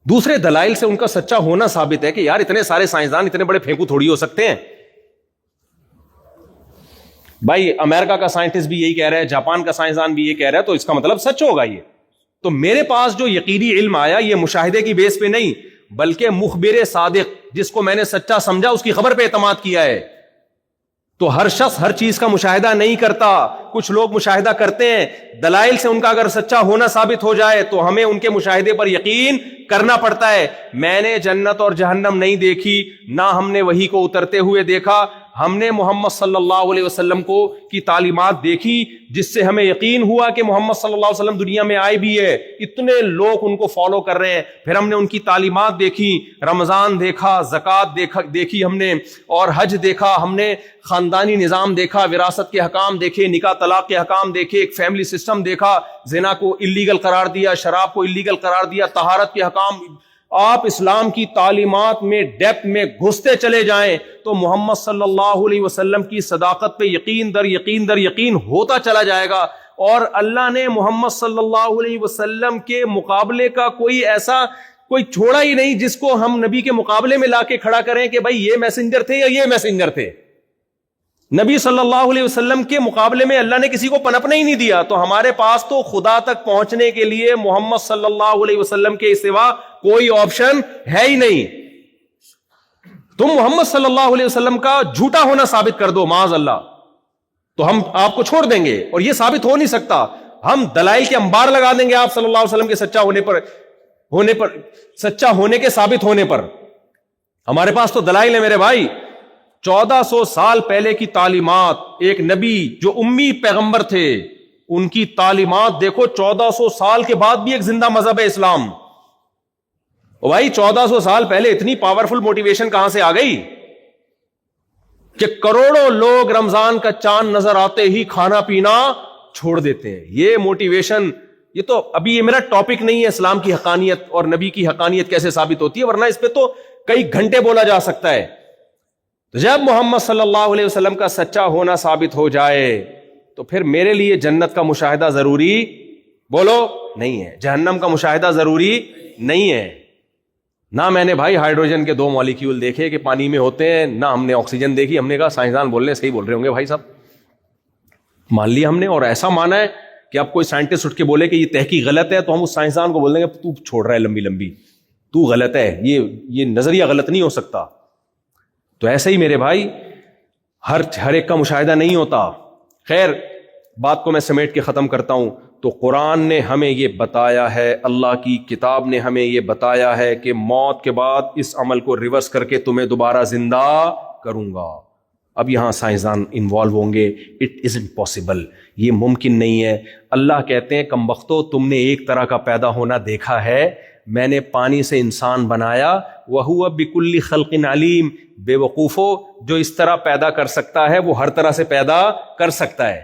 دوسرے دلائل سے ان کا سچا ہونا ثابت ہے کہ یار اتنے سارے سائنسدان اتنے بڑے پھینکو تھوڑی ہو سکتے ہیں. بھائی امریکہ کا سائنٹسٹ بھی یہی کہہ رہا ہے, جاپان کا سائنسدان بھی یہ کہہ رہا ہے, تو اس کا مطلب سچ ہوگا یہ. تو میرے پاس جو یقینی علم آیا یہ مشاہدے کی بیس پہ نہیں بلکہ مخبر صادق جس کو میں نے سچا سمجھا اس کی خبر پہ اعتماد کیا ہے. تو ہر شخص ہر چیز کا مشاہدہ نہیں کرتا. کچھ لوگ مشاہدہ کرتے ہیں, دلائل سے ان کا اگر سچا ہونا ثابت ہو جائے تو ہمیں ان کے مشاہدے پر یقین کرنا پڑتا ہے. میں نے جنت اور جہنم نہیں دیکھی, نہ ہم نے وحی کو اترتے ہوئے دیکھا. ہم نے محمد صلی اللہ علیہ وسلم کو کی تعلیمات دیکھی جس سے ہمیں یقین ہوا کہ محمد صلی اللہ علیہ وسلم دنیا میں آئے بھی ہے, اتنے لوگ ان کو فالو کر رہے ہیں. پھر ہم نے ان کی تعلیمات دیکھی, رمضان دیکھا, زکوٰۃ دیکھی ہم نے, اور حج دیکھا ہم نے, خاندانی نظام دیکھا, وراثت کے حکام دیکھے, نکاح طلاق کے حکام دیکھے, ایک فیملی سسٹم دیکھا, زنا کو اللیگل قرار دیا, شراب کو اللیگل قرار دیا, طہارت کے حکام. آپ اسلام کی تعلیمات میں ڈیپتھ میں گھستے چلے جائیں تو محمد صلی اللہ علیہ وسلم کی صداقت پہ یقین در یقین در یقین ہوتا چلا جائے گا. اور اللہ نے محمد صلی اللہ علیہ وسلم کے مقابلے کا کوئی چھوڑا ہی نہیں جس کو ہم نبی کے مقابلے میں لا کے کھڑا کریں کہ بھائی یہ میسنجر تھے یا یہ میسنجر تھے. نبی صلی اللہ علیہ وسلم کے مقابلے میں اللہ نے کسی کو پنپنے ہی نہیں دیا. تو ہمارے پاس تو خدا تک پہنچنے کے لیے محمد صلی اللہ علیہ وسلم کے سوا کوئی آپشن ہے ہی نہیں. تم محمد صلی اللہ علیہ وسلم کا جھوٹا ہونا ثابت کر دو معاذ اللہ, تو ہم آپ کو چھوڑ دیں گے, اور یہ ثابت ہو نہیں سکتا. ہم دلائل کے انبار لگا دیں گے آپ صلی اللہ علیہ وسلم کے سچا ہونے کے ثابت ہونے پر. ہمارے پاس تو دلائل ہیں میرے بھائی. 1400 سال پہلے کی تعلیمات, ایک نبی جو امی پیغمبر تھے ان کی تعلیمات دیکھو. 1400 سال کے بعد بھی ایک زندہ مذہب ہے اسلام. بھائی 1400 سال پہلے اتنی پاورفل موٹیویشن کہاں سے آ گئی کہ کروڑوں لوگ رمضان کا چاند نظر آتے ہی کھانا پینا چھوڑ دیتے ہیں. یہ موٹیویشن, یہ تو ابھی یہ میرا ٹاپک نہیں ہے اسلام کی حقانیت اور نبی کی حقانیت کیسے ثابت ہوتی ہے, ورنہ اس پہ تو کئی گھنٹے بولا جا سکتا ہے. تو جب محمد صلی اللہ علیہ وسلم کا سچا ہونا ثابت ہو جائے تو پھر میرے لیے جنت کا مشاہدہ ضروری بولو نہیں ہے, جہنم کا مشاہدہ ضروری نہیں ہے. نہ میں نے بھائی ہائیڈروجن کے 2 مالیکیول دیکھے کہ پانی میں ہوتے ہیں, نہ ہم نے آکسیجن دیکھی. ہم نے کہا سائنسدان بول رہے ہیں, صحیح بول رہے ہوں گے بھائی صاحب, مان لیا ہم نے. اور ایسا مانا ہے کہ اب کوئی سائنٹسٹ اٹھ کے بولے کہ یہ تحقیق غلط ہے تو ہم اس سائنسدان کو بول دیں گے تو چھوڑ رہا ہے لمبی, تو غلط ہے, یہ نظریہ غلط نہیں ہو سکتا. تو ایسے ہی میرے بھائی ہر ایک کا مشاہدہ نہیں ہوتا. خیر بات کو میں سمیٹ کے ختم کرتا ہوں. تو قرآن نے ہمیں یہ بتایا ہے, اللہ کی کتاب نے ہمیں یہ بتایا ہے کہ موت کے بعد اس عمل کو ریورس کر کے تمہیں دوبارہ زندہ کروں گا. اب یہاں سائنسدان انوالو ہوں گے, اٹ ازنٹ پاسبل, یہ ممکن نہیں ہے. اللہ کہتے ہیں کم بختو, تم نے ایک طرح کا پیدا ہونا دیکھا ہے, میں نے پانی سے انسان بنایا, وَهُوَ بِكُلِّ خَلْقٍ عَلِيمٍ, بے وقوفو, جو اس طرح پیدا کر سکتا ہے وہ ہر طرح سے پیدا کر سکتا ہے.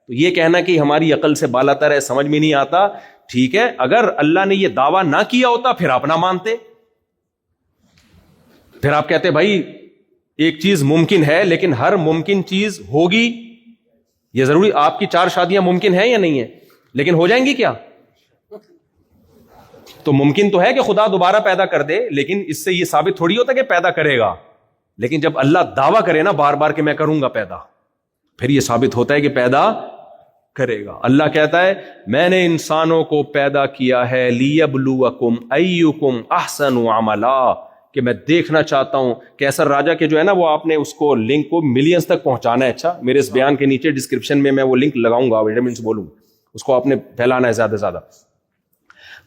تو یہ کہنا کہ ہماری عقل سے بالاتر ہے سمجھ میں نہیں آتا. ٹھیک ہے, اگر اللہ نے یہ دعویٰ نہ کیا ہوتا پھر آپ نہ مانتے, پھر آپ کہتے بھائی ایک چیز ممکن ہے لیکن ہر ممکن چیز ہوگی, یہ ضروری, آپ کی 4 شادیاں ممکن ہیں یا نہیں ہیں, لیکن ہو جائیں گی کیا؟ تو ممکن تو ہے کہ خدا دوبارہ پیدا کر دے, لیکن اس سے یہ ثابت تھوڑی ہوتا کہ پیدا کرے گا. لیکن جب اللہ دعویٰ کرے نا بار بار کہ میں کروں گا پیدا, پھر یہ ثابت ہوتا ہے کہ پیدا کرے گا. اللہ کہتا ہے میں نے انسانوں کو پیدا کیا ہے لیبلوکم ایکم احسن عملا, کہ میں دیکھنا چاہتا ہوں. کیسر راجہ کے جو ہے نا وہ آپ نے اس کو لنک کو ملینز تک پہنچانا ہے. اچھا, میرے اس بیان کے نیچے ڈسکرپشن میں وہ لنک لگاؤں گا, وٹامنس بولوں, اس کو آپ نے پھیلانا ہے زیادہ سے زیادہ.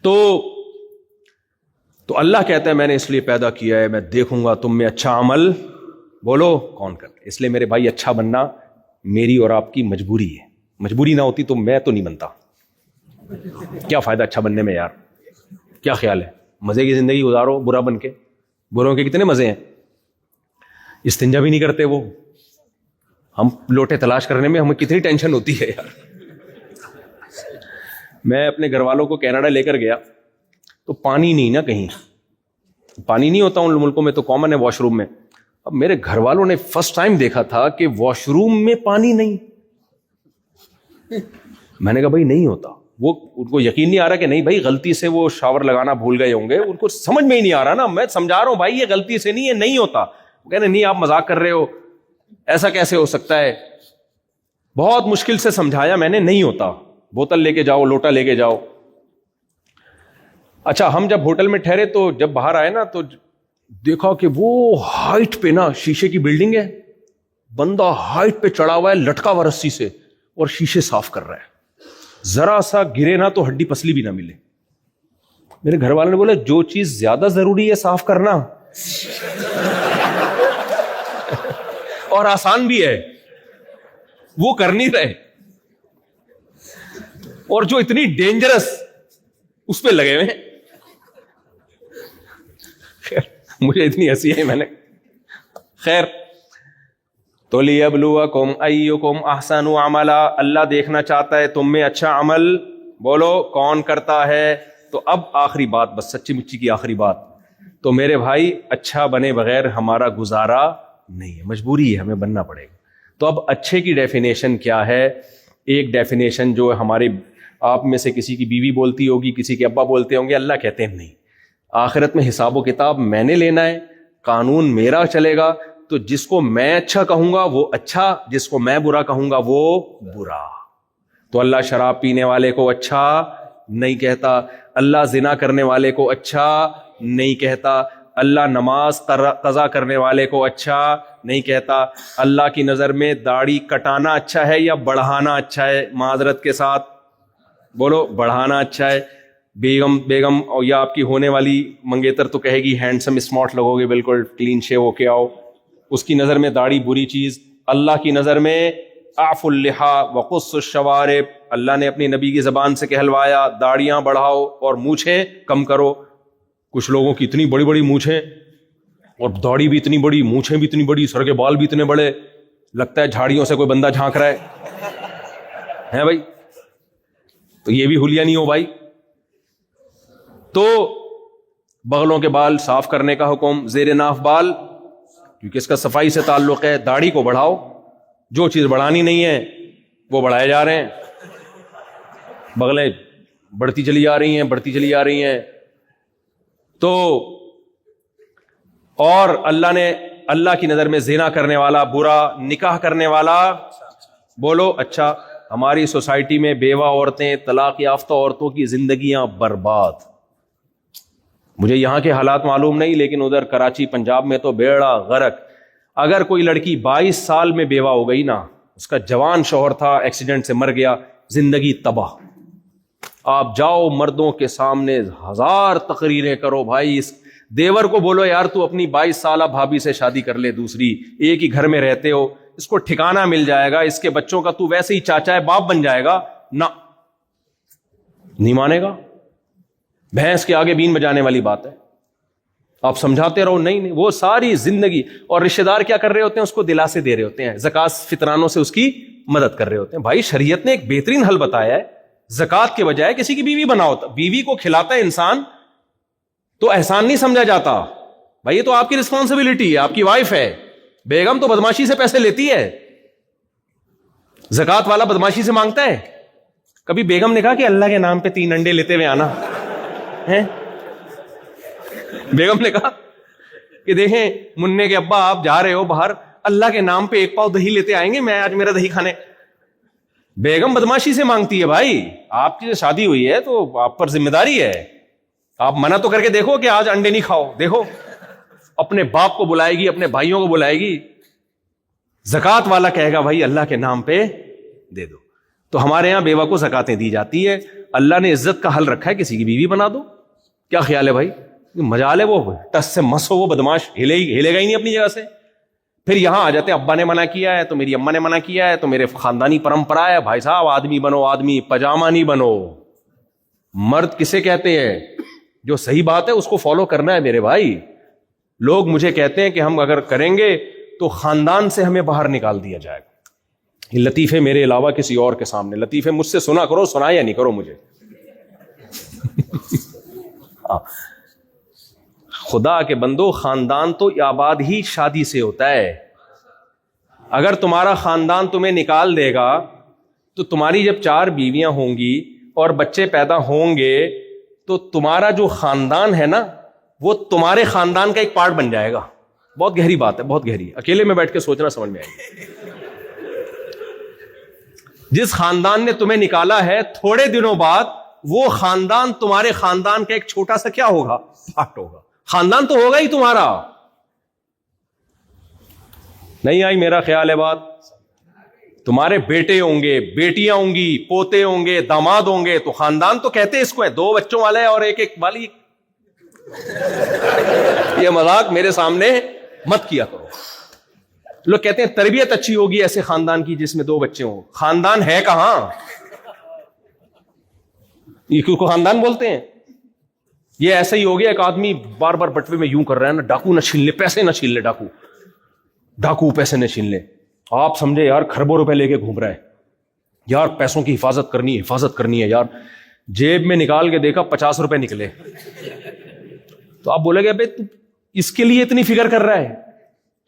تو اللہ کہتا ہے میں نے اس لیے پیدا کیا ہے, میں دیکھوں گا تم میں اچھا عمل بولو کون کر. اس لیے میرے بھائی اچھا بننا میری اور آپ کی مجبوری ہے. مجبوری نہ ہوتی تو میں تو نہیں بنتا. کیا فائدہ اچھا بننے میں یار, کیا خیال ہے؟ مزے کی زندگی گزارو برا بن کے. بروں کے کتنے مزے ہیں, استنجا بھی نہیں کرتے وہ, ہم لوٹے تلاش کرنے میں ہمیں کتنی ٹینشن ہوتی ہے یار. میں اپنے گھر والوں کو کینیڈا لے کر گیا تو پانی نہیں نا, کہیں پانی نہیں ہوتا ان ملکوں میں, تو کامن ہے واش روم میں. اب میرے گھر والوں نے فرسٹ ٹائم دیکھا تھا کہ واش روم میں پانی نہیں. میں نے کہا بھائی نہیں ہوتا. وہ ان کو یقین نہیں آ رہا کہ نہیں بھائی غلطی سے وہ شاور لگانا بھول گئے ہوں گے, ان کو سمجھ میں ہی نہیں آ رہا نا. میں سمجھا رہا ہوں بھائی یہ غلطی سے نہیں ہے, نہیں ہوتا. وہ کہہ رہے نہیں آپ مذاق کر رہے ہو, ایسا کیسے ہو سکتا ہے. بہت مشکل سے سمجھایا میں نے, نہیں ہوتا. بوتل لے کے جاؤ, لوٹا لے کے جاؤ. اچھا, ہم جب ہوٹل میں ٹھہرے تو جب باہر آئے نا تو دیکھا کہ وہ ہائٹ پہ نا شیشے کی بلڈنگ ہے, بندہ ہائٹ پہ چڑھا ہوا ہے لٹکا ہوا رسی سے اور شیشے صاف کر رہا ہے. ذرا سا گرے نا تو ہڈی پسلی بھی نہ ملے. میرے گھر والوں نے بولا جو چیز زیادہ ضروری ہے صاف کرنا اور آسان بھی ہے وہ کر نہیں رہے, اور جو اتنی ڈینجرس اس پہ لگے ہوئے. مجھے اتنی ہنسی ہے, میں نے خیر. تو لیبلوکم ایکم احسن عملا, اللہ دیکھنا چاہتا ہے تم میں اچھا عمل بولو کون کرتا ہے. تو اب آخری بات, بس سچی مچی کی آخری بات. تو میرے بھائی اچھا بنے بغیر ہمارا گزارا نہیں ہے, مجبوری ہے, ہمیں بننا پڑے گا. تو اب اچھے کی ڈیفینیشن کیا ہے؟ ایک ڈیفینیشن جو ہمارے آپ میں سے کسی کی بیوی بولتی ہوگی, کسی کے ابا بولتے ہوں گے, اللہ کہتے ہیں نہیں, آخرت میں حساب و کتاب میں نے لینا ہے, قانون میرا چلے گا. تو جس کو میں اچھا کہوں گا وہ اچھا, جس کو میں برا کہوں گا وہ برا. تو اللہ شراب پینے والے کو اچھا نہیں کہتا, اللہ زنا کرنے والے کو اچھا نہیں کہتا, اللہ نماز قضا کرنے والے کو اچھا نہیں کہتا. اللہ کی نظر میں داڑھی کٹانا اچھا ہے یا بڑھانا اچھا ہے؟ معذرت کے ساتھ بولو, بڑھانا اچھا ہے. بیگم اور یا آپ کی ہونے والی منگیتر تو کہے گی ہینڈسم اسمارٹ لگو گے, بالکل کلین شیو ہو کے آؤ. اس کی نظر میں داڑھی بری چیز, اللہ کی نظر میں اعفوا اللحا وقصوا الشوارب. اللہ نے اپنی نبی کی زبان سے کہلوایا داڑیاں بڑھاؤ اور مونچھیں کم کرو. کچھ لوگوں کی اتنی بڑی بڑی مونچھیں اور داڑھی بھی اتنی بڑی, مونچھیں بھی اتنی بڑی, سر کے بال بھی اتنے بڑے, لگتا ہے جھاڑیوں سے کوئی بندہ جھانک رہا ہے بھائی. تو یہ بھی حلیہ نہیں ہو بھائی. تو بغلوں کے بال صاف کرنے کا حکم, زیر ناف بال, کیونکہ اس کا صفائی سے تعلق ہے. داڑھی کو بڑھاؤ, جو چیز بڑھانی نہیں ہے وہ بڑھائے جا رہے ہیں. بغلیں بڑھتی چلی جا رہی ہیں, بڑھتی چلی جا رہی ہیں. تو اور اللہ نے, اللہ کی نظر میں زنا کرنے والا برا, نکاح کرنے والا بولو اچھا. ہماری سوسائٹی میں بیوہ عورتیں, طلاق یافتہ عورتوں کی زندگیاں برباد. مجھے یہاں کے حالات معلوم نہیں, لیکن ادھر کراچی پنجاب میں تو بیڑا غرق. اگر کوئی لڑکی 22 سال میں بیوہ ہو گئی نا, اس کا جوان شوہر تھا, ایکسیڈنٹ سے مر گیا, زندگی تباہ. آپ جاؤ مردوں کے سامنے 1000 تقریریں کرو بھائی، اس دیور کو بولو یار تو اپنی 22 سالہ بھابھی سے شادی کر لے دوسری، ایک ہی گھر میں رہتے ہو، اس کو ٹھکانہ مل جائے گا، اس کے بچوں کا تو ویسے ہی چاچا ہے باپ بن جائے گا، نہ نہیں مانے گا. بھینس کے آگے بین بجانے والی بات ہے. آپ سمجھاتے رہو، نہیں وہ ساری زندگی. اور رشتہ دار کیا کر رہے ہوتے ہیں؟ اس کو دلاسے دے رہے ہوتے ہیں، زکات فطرانوں سے اس کی مدد کر رہے ہوتے ہیں. بھائی شریعت نے ایک بہترین حل بتایا ہے، زکات کے بجائے کسی کی بیوی بناؤ. بیوی کو کھلاتا ہے انسان تو احسان نہیں سمجھا جاتا بھائی، یہ تو آپ کی رسپانسبلٹی ہے، آپ کی وائف ہے. بیگم تو بدماشی سے پیسے لیتی ہے، زکات والا بدماشی سے مانگتا ہے. کبھی بیگم نے کہا کہ اللہ کے نام پہ 3 انڈے لیتے ہوئے آنا ہے؟ بیگم نے کہا کہ دیکھیں مننے کے ابا آپ جا رہے ہو باہر، اللہ کے نام پہ 1 پاؤ دہی لیتے آئیں گے، میں آج میرا دہی کھانے. بیگم بدماشی سے مانگتی ہے. بھائی آپ کی شادی ہوئی ہے تو آپ پر ذمہ داری ہے، آپ منع تو کر کے دیکھو کہ آج انڈے نہیں کھاؤ. دیکھو اپنے باپ کو بلائے گی، اپنے بھائیوں کو بلائے گی. زکات والا کہے گا بھائی اللہ کے نام پہ دے دو. تو ہمارے یہاں بیوہ کو زکاتیں دی جاتی ہے. اللہ نے عزت کا حل رکھا ہے، کسی کی بیوی بنا دو. کیا خیال ہے بھائی؟ مجال ہے، وہ ٹس سے مس ہو، وہ بدماش ہلے گا ہی نہیں اپنی جگہ سے. پھر یہاں آ جاتے ہیں، ابا نے منع کیا ہے تو میری اما نے منع کیا ہے تو میرے خاندانی پرمپرا ہے. بھائی صاحب آدمی بنو، آدمی، پاجامہ نہیں بنو. مرد کسے کہتے ہیں؟ جو صحیح بات ہے اس کو فالو کرنا ہے میرے بھائی. لوگ مجھے کہتے ہیں کہ ہم اگر کریں گے تو خاندان سے ہمیں باہر نکال دیا جائے گا. یہ لطیفے میرے علاوہ کسی اور کے سامنے لطیفے مجھ سے سنا کرو، سنا یا نہیں کرو مجھے. خدا کے بندو، خاندان تو آباد ہی شادی سے ہوتا ہے. اگر تمہارا خاندان تمہیں نکال دے گا تو تمہاری جب 4 بیویاں ہوں گی اور بچے پیدا ہوں گے تو تمہارا جو خاندان ہے نا وہ تمہارے خاندان کا ایک پارٹ بن جائے گا. بہت گہری بات ہے، بہت گہری. اکیلے میں بیٹھ کے سوچنا سمجھ میں آئے گی. جس خاندان نے تمہیں نکالا ہے تھوڑے دنوں بعد وہ خاندان تمہارے خاندان کا ایک چھوٹا سا کیا ہوگا؟ پارٹ ہوگا. خاندان تو ہوگا ہی تمہارا. نہیں آئی میرا خیال ہے بات؟ تمہارے بیٹے ہوں گے، بیٹیاں ہوں گی، پوتے ہوں گے، داماد ہوں گے، تو خاندان تو کہتے ہیں اس کو ہے. 2 بچوں والا ہے اور ایک والی. یہ مذاق میرے سامنے مت کیا کرو. لوگ کہتے ہیں تربیت اچھی ہوگی ایسے خاندان کی جس میں 2 بچے ہوں. خاندان ہے کہاں؟ یہ کیوں کو خاندان بولتے ہیں؟ یہ ایسا ہی ہو گیا، ایک آدمی بار بار بٹوے میں یوں کر رہا ہے نا، ڈاکو نہ چھین لے، پیسے نہ چھین لے، ڈاکو پیسے نہ چھین لے. آپ سمجھے یار کھربوں روپے لے کے گھوم رہا ہے، یار پیسوں کی حفاظت کرنی ہے یار. جیب میں نکال کے دیکھا 50 روپے نکلے. تو آپ بولے گے تو اس کے لیے اتنی فکر کر رہا ہے؟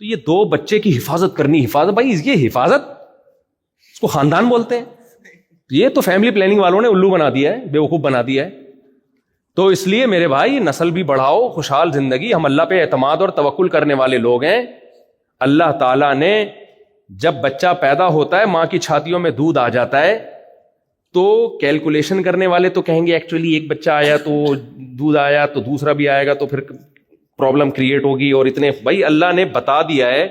تو یہ 2 بچے کی حفاظت کرنی، حفاظت بھائی یہ حفاظت، اس کو خاندان بولتے ہیں. یہ تو فیملی پلاننگ والوں نے الو بنا دیا ہے، بیوقوف بنا دیا ہے. تو اس لیے میرے بھائی نسل بھی بڑھاؤ، خوشحال زندگی. ہم اللہ پہ اعتماد اور توکل کرنے والے لوگ ہیں. اللہ تعالیٰ نے جب بچہ پیدا ہوتا ہے، ماں کی چھاتیوں میں دودھ آ جاتا ہے، تو کیلکولیشن کرنے والے تو کہیں گے ایکچولی ایک بچہ آیا تو دودھ آیا تو دوسرا بھی آئے گا تو پھر پرابلم کریٹ ہوگی اور اتنے. بھائی اللہ نے بتا دیا ہے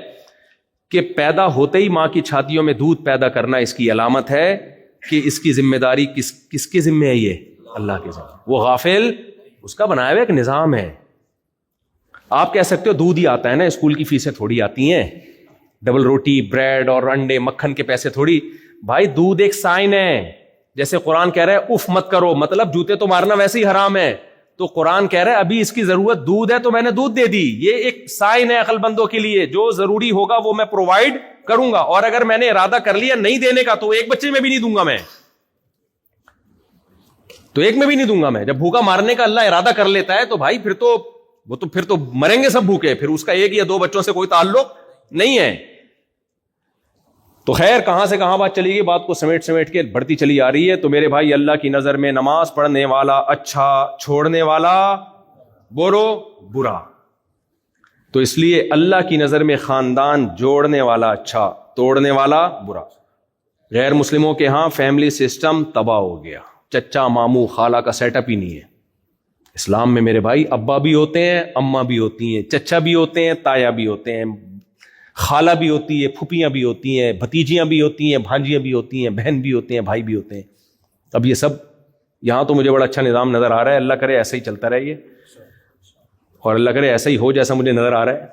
کہ پیدا ہوتے ہی ماں کی چھاتیوں میں دودھ پیدا کرنا اس کی علامت ہے کہ اس کی ذمہ داری کس کے ذمہ ہے؟ یہ اللہ کے ذمہ. وہ غافل، اس کا بنایا ہوا ایک نظام ہے. آپ کہہ سکتے ہو دودھ ہی آتا ہے نا، اسکول کی فیسیں تھوڑی آتی ہیں، ڈبل روٹی، بریڈ اور انڈے مکھن کے پیسے تھوڑی. بھائی دودھ ایک سائن ہے. جیسے قرآن کہہ رہا ہے اف مت کرو، مطلب جوتے تو مارنا ویسے ہی حرام ہے، تو قرآن کہہ رہا ہے ابھی اس کی ضرورت دودھ ہے تو میں نے دودھ دے دی. یہ ایک سائن ہے عقل مندوں کے لیے، جو ضروری ہوگا وہ میں پرووائڈ کروں گا. اور اگر میں نے ارادہ کر لیا نہیں دینے کا تو 1 بچے میں بھی نہیں دوں گا میں، تو 1 میں بھی نہیں دوں گا میں. جب بھوکا مارنے کا اللہ ارادہ کر لیتا ہے تو بھائی پھر تو مریں گے سب بھوکے، پھر اس کا 1 یا 2 بچوں سے کوئی تعلق نہیں ہے. تو خیر کہاں سے کہاں بات چلی گئی، بات کو سمیٹ کے بڑھتی چلی آ رہی ہے. تو میرے بھائی اللہ کی نظر میں نماز پڑھنے والا اچھا، چھوڑنے والا بولو برا. تو اس لیے اللہ کی نظر میں خاندان جوڑنے والا اچھا، توڑنے والا برا. غیر مسلموں کے ہاں فیملی سسٹم تباہ ہو گیا، چچا ماموں خالہ کا سیٹ اپ ہی نہیں ہے. اسلام میں میرے بھائی ابا بھی ہوتے ہیں، اماں بھی ہوتی ہیں، چچا بھی ہوتے ہیں، تایا بھی ہوتے ہیں، خالہ بھی ہوتی ہے، پھوپھیاں بھی ہوتی ہیں، بھتیجیاں بھی ہوتی ہیں، بھانجیاں بھی ہوتی ہیں، بہن بھی ہوتے ہیں، بھائی بھی ہوتے ہیں. اب یہ سب یہاں تو مجھے بڑا اچھا نظام نظر آ رہا ہے, اللہ کرے ایسا ہی چلتا رہے یہ, اور اللہ کرے ایسا ہی ہو جیسا مجھے نظر آ رہا ہے.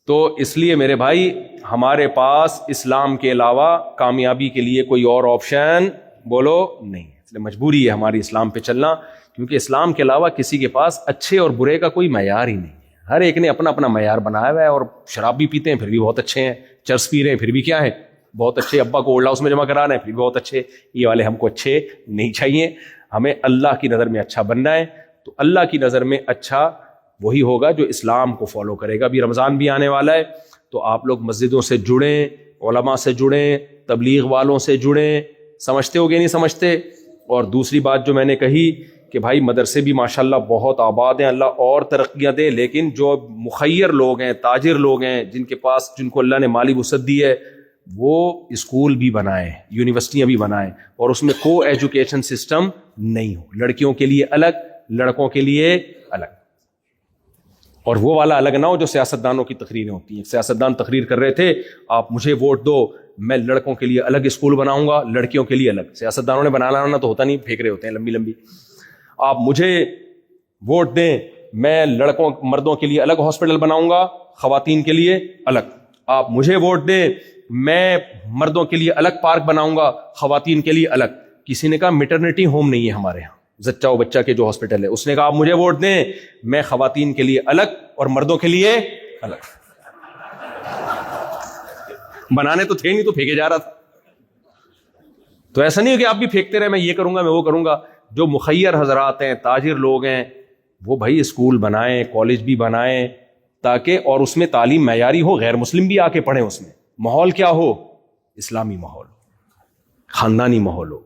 تو اس لیے میرے بھائی ہمارے پاس اسلام کے علاوہ کامیابی کے لیے کوئی اور آپشن بولو نہیں, اس لیے مجبوری ہے ہماری اسلام پہ چلنا, کیونکہ اسلام کے علاوہ کسی کے پاس اچھے اور برے کا کوئی معیار ہی نہیں ہے. ہر ایک نے اپنا اپنا معیار بنایا ہوا ہے, اور شراب بھی پیتے ہیں پھر بھی بہت اچھے ہیں, چرس پی رہے ہیں پھر بھی کیا ہے بہت اچھے, ابا کو اولڈ ہاؤس میں جمع کرا رہے ہیں پھر بھی بہت اچھے. یہ والے ہم کو اچھے نہیں چاہیے, ہمیں اللہ کی نظر میں اچھا بننا ہے. تو اللہ کی نظر میں اچھا وہی ہوگا جو اسلام کو فالو کرے گا. ابھی رمضان بھی آنے والا ہے, تو آپ لوگ مسجدوں سے جڑیں, علماء سے جڑیں, تبلیغ والوں سے جڑیں. سمجھتے ہو گے نہیں سمجھتے؟ اور دوسری بات جو میں نے کہی کہ بھائی مدرسے بھی ماشاءاللہ بہت آباد ہیں, اللہ اور ترقیاں دے, لیکن جو مخیر لوگ ہیں, تاجر لوگ ہیں, جن کو اللہ نے مالی وسعت دی ہے, وہ اسکول بھی بنائیں, یونیورسٹیاں بھی بنائیں, اور اس میں کو ایجوکیشن سسٹم نہیں ہو, لڑکیوں کے لیے الگ, لڑکوں کے لیے الگ, اور وہ والا الگ نہ ہو جو سیاستدانوں کی تقریریں ہوتی ہیں. سیاستدان تقریر کر رہے تھے, آپ مجھے ووٹ دو, میں لڑکوں کے لیے الگ اسکول بناؤں گا, لڑکیوں کے لیے الگ. سیاستدانوں نے بنانا تو ہوتا نہیں, پھینک رہے ہوتے ہیں لمبی لمبی. آپ مجھے ووٹ دیں, میں مردوں کے لیے الگ ہاسپٹل بناؤں گا, خواتین کے لیے الگ. آپ مجھے ووٹ دیں, میں مردوں کے لیے الگ پارک بناؤں گا, خواتین کے لیے الگ. کسی نے کہا میٹرنٹی ہوم نہیں ہے ہمارے یہاں, زچہ و بچہ کے جو ہاسپٹل ہے, اس نے کہا آپ مجھے ووٹ دیں, میں خواتین کے لیے الگ اور مردوں کے لیے الگ. بنانے تو تھے نہیں, تو پھینکے جا رہا تھا. تو ایسا نہیں ہو کہ آپ بھی پھینکتے رہے, میں یہ کروں گا میں وہ کروں گا. جو مخیر حضرات ہیں, تاجر لوگ ہیں, وہ بھائی اسکول بنائیں, کالج بھی بنائیں, تاکہ اور اس میں تعلیم معیاری ہو, غیر مسلم بھی آ کے پڑھیں. اس میں ماحول کیا ہو, اسلامی ماحول, خاندانی ماحول ہو,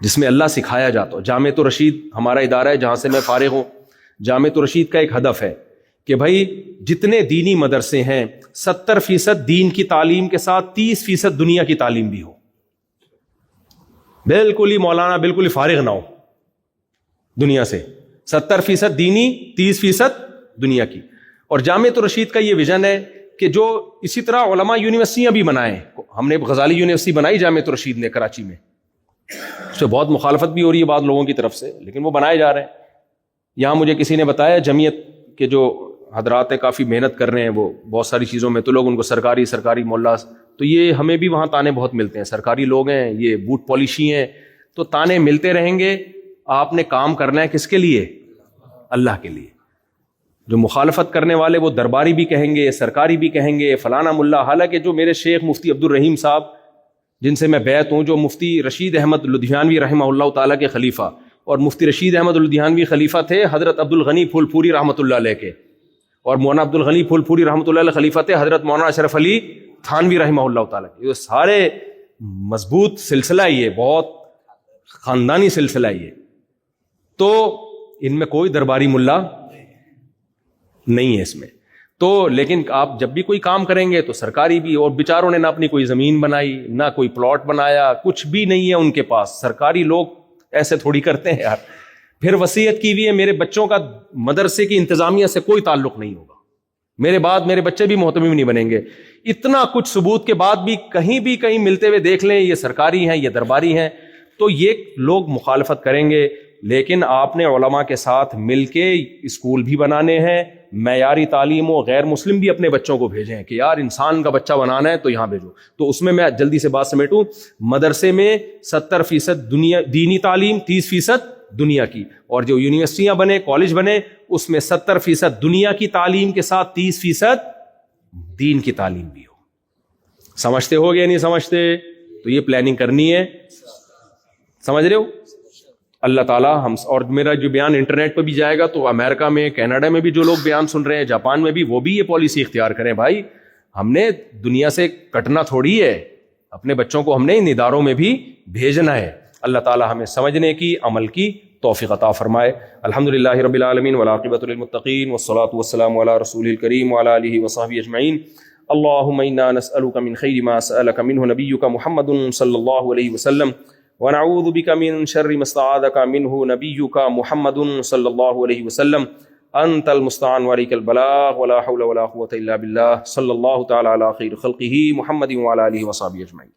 جس میں اللہ سکھایا جاتا ہو. جامعۃ الرشید ہمارا ادارہ ہے جہاں سے میں فارغ ہوں. جامعۃ الرشید کا ایک ہدف ہے کہ بھائی جتنے دینی مدرسے ہیں 70% دین کی تعلیم کے ساتھ 30% دنیا کی تعلیم بھی ہو. بالکل ہی مولانا بالکل ہی فارغ نہ ہو دنیا سے. 70% دینی, 30% دنیا کی. اور جامعۃ الرشید کا یہ ویژن ہے کہ جو اسی طرح علماء یونیورسٹیاں بھی بنائیں. ہم نے غزالی یونیورسٹی بنائی جامعۃ الرشید نے کراچی میں, اس سے بہت مخالفت بھی ہو رہی ہے بعض لوگوں کی طرف سے, لیکن وہ بنائے جا رہے ہیں. یہاں مجھے کسی نے بتایا جمعیت کے جو حضرات ہیں کافی محنت کر رہے ہیں وہ بہت ساری چیزوں میں, تو لوگ ان کو سرکاری مولا, تو یہ ہمیں بھی وہاں تانے بہت ملتے ہیں. سرکاری لوگ ہیں, یہ بوٹ پالیشی ہیں, تو تانے ملتے رہیں گے. آپ نے کام کرنا ہے کس کے لیے؟ اللہ کے لیے. جو مخالفت کرنے والے وہ درباری بھی کہیں گے, سرکاری بھی کہیں گے, فلانا ملا. حالانکہ جو میرے شیخ مفتی عبد الرحیم صاحب جن سے میں بیعت ہوں, جو مفتی رشید احمد لدھیانوی رحمہ اللہ تعالیٰ کے خلیفہ, اور مفتی رشید احمد لدھیانوی خلیفہ تھے حضرت عبد الغنی پھول پوری رحمۃ اللہ علیہ کے, اور مولانا عبد الغنی پھول پوری رحمۃ اللہ علیہ خلیفہ تھے حضرت مولانا اشرف علی تھانوی رحمہ اللہ تعالیٰ کے. یہ سارے مضبوط سلسلہ ہی ہے, بہت خاندانی سلسلہ ہی ہے. تو ان میں کوئی درباری ملا نہیں ہے اس میں. تو لیکن آپ جب بھی کوئی کام کریں گے تو سرکاری بھی, اور بیچاروں نے نہ اپنی کوئی زمین بنائی, نہ کوئی پلاٹ بنایا, کچھ بھی نہیں ہے ان کے پاس. سرکاری لوگ ایسے تھوڑی کرتے ہیں یار. پھر وصیت کی ہوئی ہے میرے بچوں کا مدرسے کی انتظامیہ سے کوئی تعلق نہیں ہوگا, میرے بعد میرے بچے بھی محتمم نہیں بنیں گے. اتنا کچھ ثبوت کے بعد بھی کہیں ملتے ہوئے دیکھ لیں یہ سرکاری ہیں یہ درباری ہیں, تو یہ لوگ مخالفت کریں گے. لیکن آپ نے علماء کے ساتھ مل کے اسکول بھی بنانے ہیں, معیاری تعلیم و غیر مسلم بھی اپنے بچوں کو بھیجیں کہ یار انسان کا بچہ بنانا ہے تو یہاں بھیجو. تو اس میں جلدی سے بات سمیٹوں, مدرسے میں 70% دینی تعلیم, 30% دنیا کی, اور جو یونیورسٹیاں بنے, کالج بنے, اس میں 70% دنیا کی تعلیم کے ساتھ 30% دین کی تعلیم بھی ہو. سمجھتے ہو گیا نہیں سمجھتے؟ تو یہ پلاننگ کرنی ہے, سمجھ رہے ہو؟ اللہ تعالیٰ ہم, اور میرا جو بیان انٹرنیٹ پہ بھی جائے گا تو امریکہ میں, کینیڈا میں بھی جو لوگ بیان سن رہے ہیں, جاپان میں بھی, وہ بھی یہ پالیسی اختیار کریں. بھائی ہم نے دنیا سے کٹنا تھوڑی ہے, اپنے بچوں کو ہم نے ان اداروں میں بھی بھیجنا ہے. اللہ تعالیٰ ہمیں سمجھنے کی, عمل کی توفیق عطا فرمائے. الحمدللہ رب العالمین والعاقبۃ للمتقین والصلاۃ والسلام علی رسول الکریم وعلی آلہ وصحبہ اجمعین. اللهم انا نسألك من خير ما سألك منه نبيك محمد صلى الله عليه وسلم ونعوذ بك من شر ما استعاذك منه نبيك محمد صلى الله عليه وسلم. انت المستعان وعليك البلاغ ولا حول ولا قوة الا بالله. صلى الله تعالى على خير خلقه محمد وعلى آله وصحبه اجمعين.